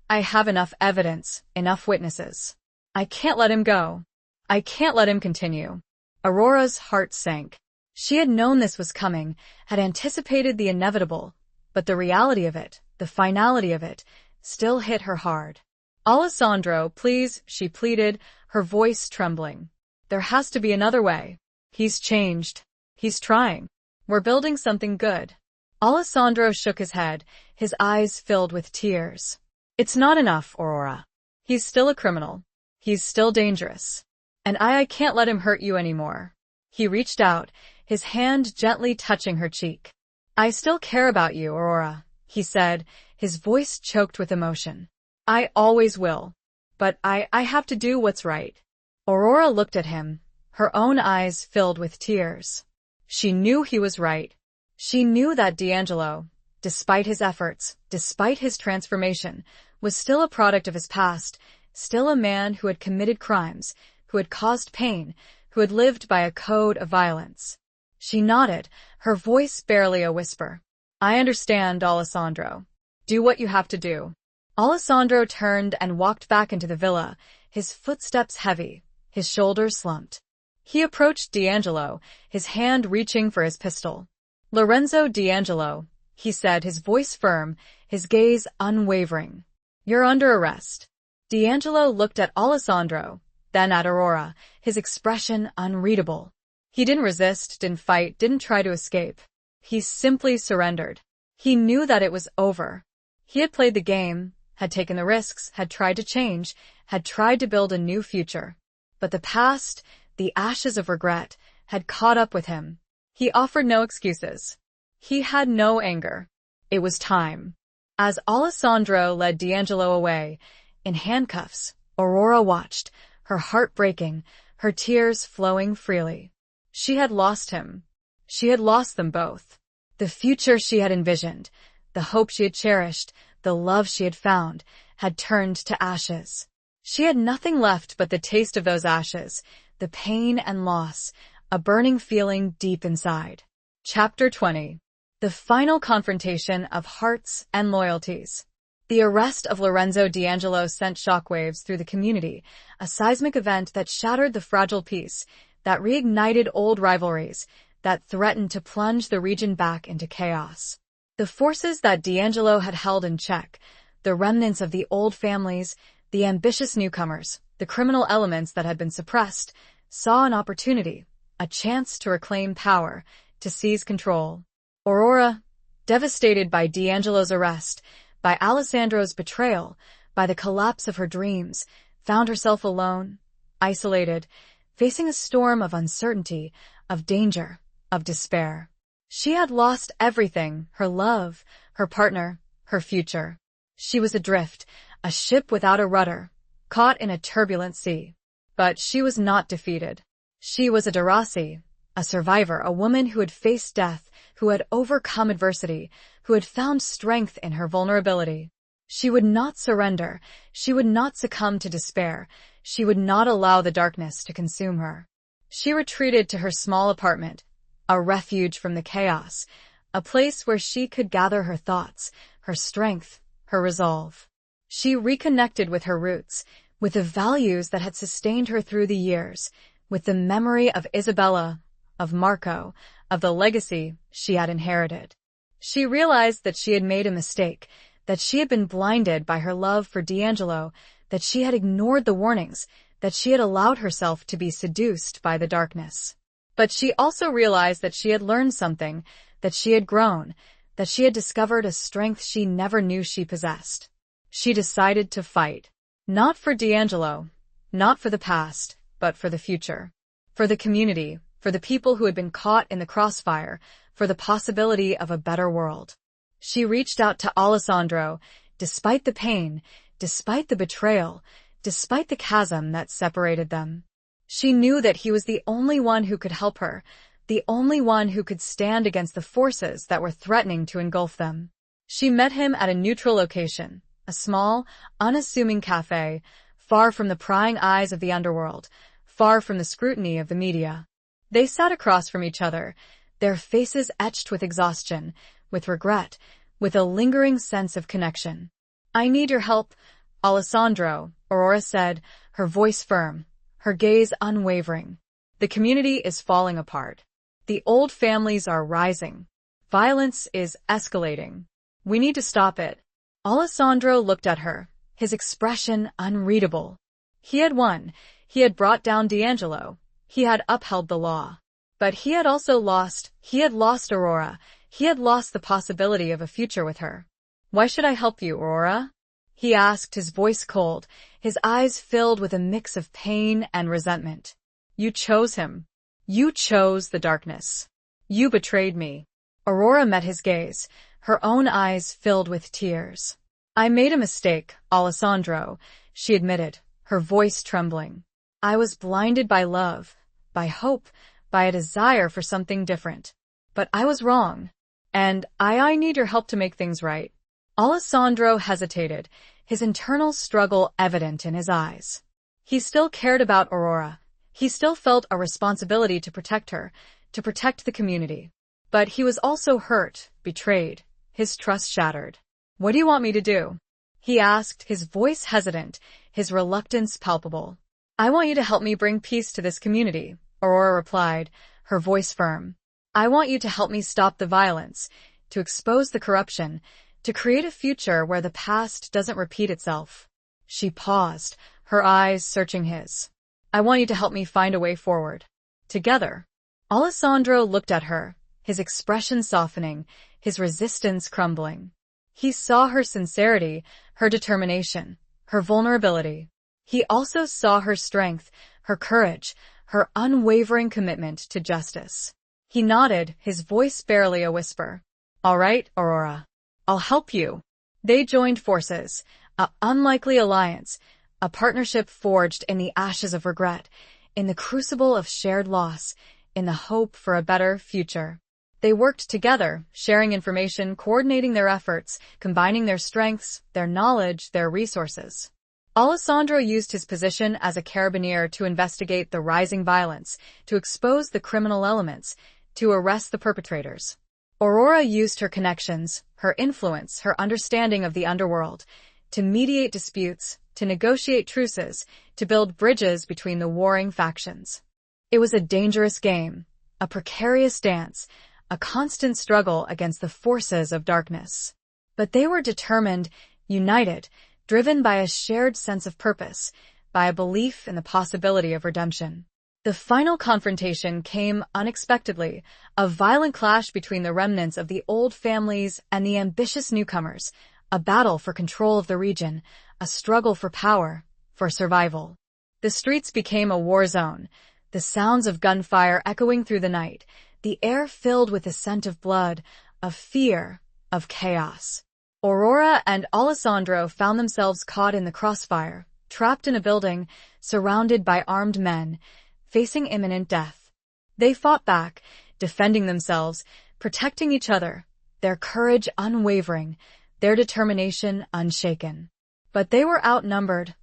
I have enough evidence, enough witnesses. I can't let him go. I can't let him continue." Aurora's heart sank. She had known this was coming, had anticipated the inevitable, but the reality of it, the finality of it, still hit her hard. "Alessandro, please," she pleaded, her voice trembling. "There has to be another way. He's changed. He's trying. We're building something good." Alessandro shook his head, his eyes filled with tears. "It's not enough, Aurora. He's still a criminal. He's still dangerous. And I can't let him hurt you anymore." He reached out, his hand gently touching her cheek. "I still care about you, Aurora," he said, his voice choked with emotion. "I always will. But I have to do what's right." Aurora looked at him, her own eyes filled with tears. She knew he was right. She knew that D'Angelo, despite his efforts, despite his transformation, was still a product of his past, still a man who had committed crimes, who had caused pain, who had lived by a code of violence. She nodded, her voice barely a whisper. "I understand, Alessandro. Do what you have to do." Alessandro turned and walked back into the villa, his footsteps heavy, his shoulders slumped. He approached D'Angelo, his hand reaching for his pistol. "Lorenzo D'Angelo," he said, his voice firm, his gaze unwavering. "You're under arrest." D'Angelo looked at Alessandro, then at Aurora, his expression unreadable. He didn't resist, didn't fight, didn't try to escape. He simply surrendered. He knew that it was over. He had played the game, had taken the risks, had tried to change, had tried to build a new future. But the past, the ashes of regret, had caught up with him. He offered no excuses. He had no anger. It was time. As Alessandro led D'Angelo away, in handcuffs, Aurora watched, her heart breaking, her tears flowing freely. She had lost him. She had lost them both. The future she had envisioned, the hope she had cherished, the love she had found, had turned to ashes. She had nothing left but the taste of those ashes, the pain and loss, a burning feeling deep inside. Chapter 20. The final confrontation of hearts and loyalties. The arrest of Lorenzo D'Angelo sent shockwaves through the community, a seismic event that shattered the fragile peace, that reignited old rivalries, that threatened to plunge the region back into chaos. The forces that D'Angelo had held in check, the remnants of the old families, the ambitious newcomers, the criminal elements that had been suppressed, saw an opportunity, a chance to reclaim power, to seize control. Aurora, devastated by D'Angelo's arrest, by Alessandro's betrayal, by the collapse of her dreams, found herself alone, isolated, facing a storm of uncertainty, of danger, of despair. She had lost everything, her love, her partner, her future. She was adrift, a ship without a rudder, caught in a turbulent sea. But she was not defeated. She was a Darasi, a survivor, a woman who had faced death, who had overcome adversity, who had found strength in her vulnerability. She would not surrender. She would not succumb to despair. She would not allow the darkness to consume her. She retreated to her small apartment, a refuge from the chaos, a place where she could gather her thoughts, her strength, her resolve. She reconnected with her roots, with the values that had sustained her through the years, with the memory of Isabella, of Marco, of the legacy she had inherited. She realized that she had made a mistake, that she had been blinded by her love for D'Angelo, that she had ignored the warnings, that she had allowed herself to be seduced by the darkness. But she also realized that she had learned something, that she had grown, that she had discovered a strength she never knew she possessed. She decided to fight. Not for D'Angelo, not for the past, but for the future. For the community, for the people who had been caught in the crossfire, for the possibility of a better world. She reached out to Alessandro, despite the pain, despite the betrayal, despite the chasm that separated them. She knew that he was the only one who could help her, the only one who could stand against the forces that were threatening to engulf them. She met him at a neutral location, a small, unassuming cafe, far from the prying eyes of the underworld, far from the scrutiny of the media. They sat across from each other, their faces etched with exhaustion, with regret, with a lingering sense of connection. "I need your help, Alessandro," Aurora said, her voice firm, her gaze unwavering. "The community is falling apart. The old families are rising. Violence is escalating. We need to stop it." Alessandro looked at her, his expression unreadable. He had won. He had brought down D'Angelo. He had upheld the law. But he had also lost. He had lost Aurora. He had lost the possibility of a future with her. "Why should I help you, Aurora?" he asked, his voice cold, his eyes filled with a mix of pain and resentment. "You chose him. You chose the darkness. You betrayed me." Aurora met his gaze, her own eyes filled with tears. "I made a mistake, Alessandro," she admitted, her voice trembling. "I was blinded by love, by hope, by a desire for something different. But I was wrong. And I need your help to make things right." Alessandro hesitated, his internal struggle evident in his eyes. He still cared about Aurora. He still felt a responsibility to protect her, to protect the community. But he was also hurt, betrayed, his trust shattered. "What do you want me to do?" he asked, his voice hesitant, his reluctance palpable. "I want you to help me bring peace to this community," Aurora replied, her voice firm. "I want you to help me stop the violence, to expose the corruption, to create a future where the past doesn't repeat itself." She paused, her eyes searching his. "I want you to help me find a way forward. Together." Alessandro looked at her, his expression softening, his resistance crumbling. He saw her sincerity, her determination, her vulnerability. He also saw her strength, her courage, her unwavering commitment to justice. He nodded, his voice barely a whisper. "All right, Aurora. I'll help you." They joined forces, an unlikely alliance, a partnership forged in the ashes of regret, in the crucible of shared loss, in the hope for a better future. They worked together, sharing information, coordinating their efforts, combining their strengths, their knowledge, their resources. Alessandro used his position as a carabinier to investigate the rising violence, to expose the criminal elements, to arrest the perpetrators. Aurora used her connections, her influence, her understanding of the underworld, to mediate disputes, to negotiate truces, to build bridges between the warring factions. It was a dangerous game, a precarious dance, a constant struggle against the forces of darkness. But they were determined, united, driven by a shared sense of purpose, by a belief in the possibility of redemption. The final confrontation came unexpectedly, a violent clash between the remnants of the old families and the ambitious newcomers, a battle for control of the region, a struggle for power, for survival. The streets became a war zone, the sounds of gunfire echoing through the night, the air filled with the scent of blood, of fear, of chaos. Aurora and Alessandro found themselves caught in the crossfire, trapped in a building, surrounded by armed men, facing imminent death. They fought back, defending themselves, protecting each other, their courage unwavering, their determination unshaken. But they were outnumbered,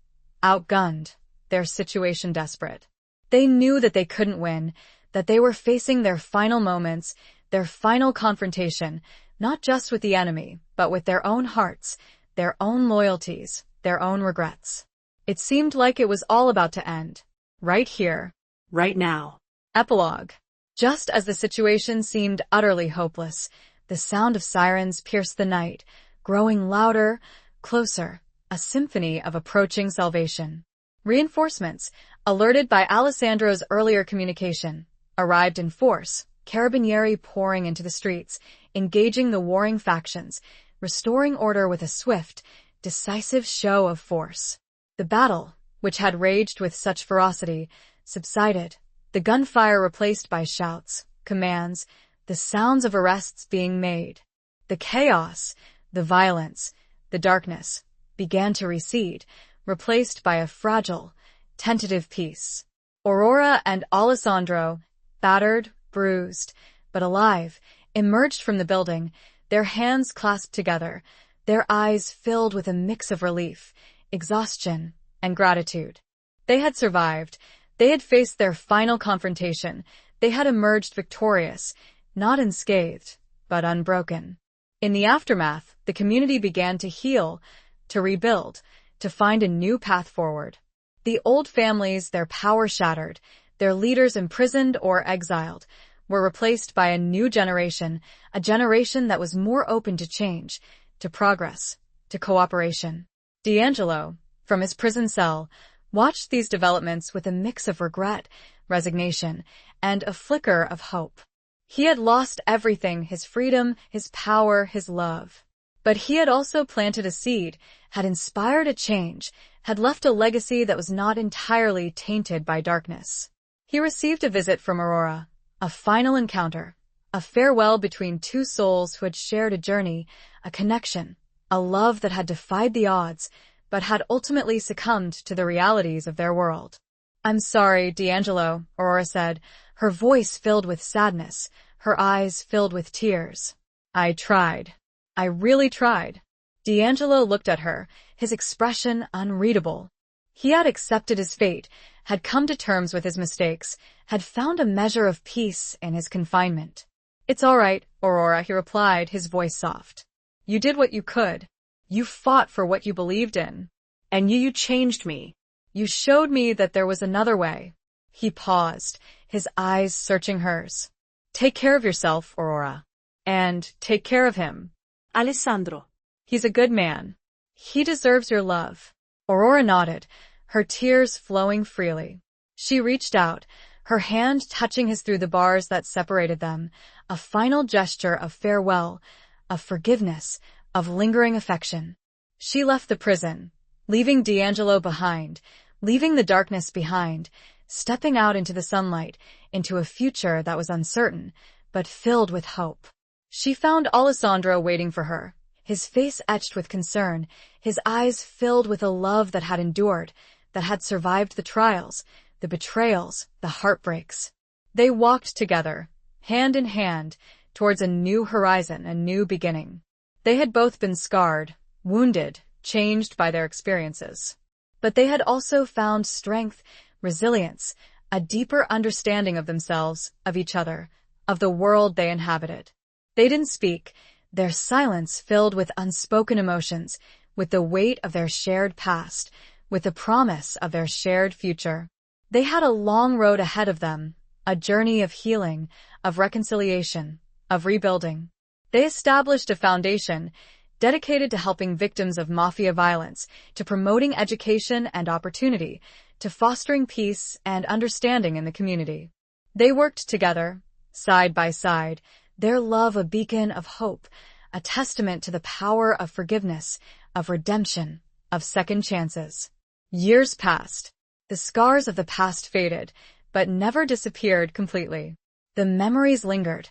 outgunned, their situation desperate. They knew that they couldn't win, that they were facing their final moments, their final confrontation, not just with the enemy, but with their own hearts, their own loyalties, their own regrets. It seemed like it was all about to end. Right here. Right now. Epilogue. Just as the situation seemed utterly hopeless, the sound of sirens pierced the night, growing louder, closer, a symphony of approaching salvation. Reinforcements, alerted by Alessandro's earlier communication, arrived in force, carabinieri pouring into the streets, engaging the warring factions, restoring order with a swift, decisive show of force. The battle, which had raged with such ferocity, subsided, the gunfire replaced by shouts, commands, the sounds of arrests being made. The chaos, the violence, the darkness, began to recede, replaced by a fragile, tentative peace. Aurora and Alessandro, battered, bruised, but alive, emerged from the building, their hands clasped together, their eyes filled with a mix of relief, exhaustion, and gratitude. They had survived. They had faced their final confrontation. They had emerged victorious, not unscathed, but unbroken. In the aftermath, the community began to heal, to rebuild, to find a new path forward. The old families, their power shattered, their leaders imprisoned or exiled, were replaced by a new generation, a generation that was more open to change, to progress, to cooperation. D'Angelo, from his prison cell, watched these developments with a mix of regret, resignation, and a flicker of hope. He had lost everything, his freedom, his power, his love. But he had also planted a seed, had inspired a change, had left a legacy that was not entirely tainted by darkness. He received a visit from Aurora, a final encounter, a farewell between two souls who had shared a journey, a connection, a love that had defied the odds, but had ultimately succumbed to the realities of their world. "I'm sorry, D'Angelo," Aurora said, her voice filled with sadness, her eyes filled with tears. "I tried. I really tried." D'Angelo looked at her, his expression unreadable. He had accepted his fate, had come to terms with his mistakes, had found a measure of peace in his confinement. "It's all right, Aurora," he replied, his voice soft. "You did what you could. You fought for what you believed in. And you changed me. You showed me that there was another way." He paused, his eyes searching hers. "Take care of yourself, Aurora. And take care of him." Alessandro. "He's a good man. He deserves your love." Aurora nodded, her tears flowing freely. She reached out, her hand touching his through the bars that separated them, a final gesture of farewell, of forgiveness, of lingering affection. She left the prison, leaving D'Angelo behind, leaving the darkness behind, stepping out into the sunlight, into a future that was uncertain, but filled with hope. She found Alessandro waiting for her, his face etched with concern, his eyes filled with a love that had endured, that had survived the trials, the betrayals, the heartbreaks. They walked together, hand in hand, towards a new horizon, a new beginning. They had both been scarred, wounded, changed by their experiences. But they had also found strength, resilience, a deeper understanding of themselves, of each other, of the world they inhabited. They didn't speak, their silence filled with unspoken emotions, with the weight of their shared past, with the promise of their shared future. They had a long road ahead of them, a journey of healing, of reconciliation, of rebuilding. They established a foundation dedicated to helping victims of mafia violence, to promoting education and opportunity, to fostering peace and understanding in the community. They worked together, side by side, their love a beacon of hope, a testament to the power of forgiveness, of redemption, of second chances. Years passed. The scars of the past faded, but never disappeared completely. The memories lingered,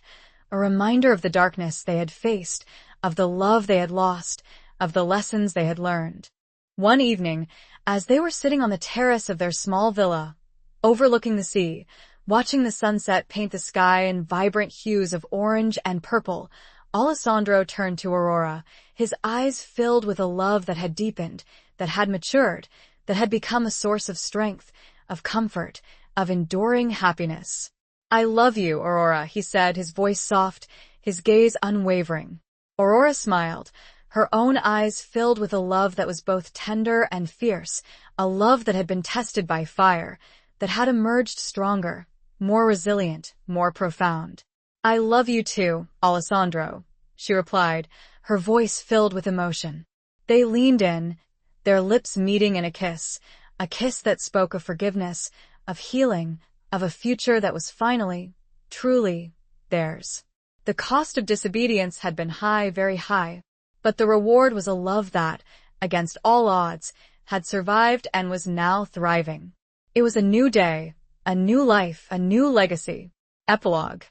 a reminder of the darkness they had faced, of the love they had lost, of the lessons they had learned. One evening, as they were sitting on the terrace of their small villa, overlooking the sea, watching the sunset paint the sky in vibrant hues of orange and purple, Alessandro turned to Aurora, his eyes filled with a love that had deepened, that had matured, that had become a source of strength, of comfort, of enduring happiness. "I love you, Aurora," he said, his voice soft, his gaze unwavering. Aurora smiled, her own eyes filled with a love that was both tender and fierce, a love that had been tested by fire, that had emerged stronger, more resilient, more profound. "I love you too, Alessandro," she replied, her voice filled with emotion. They leaned in, their lips meeting in a kiss that spoke of forgiveness, of healing, of a future that was finally, truly, theirs. The cost of disobedience had been high, very high, but the reward was a love that, against all odds, had survived and was now thriving. It was a new day, a new life, a new legacy. Epilogue.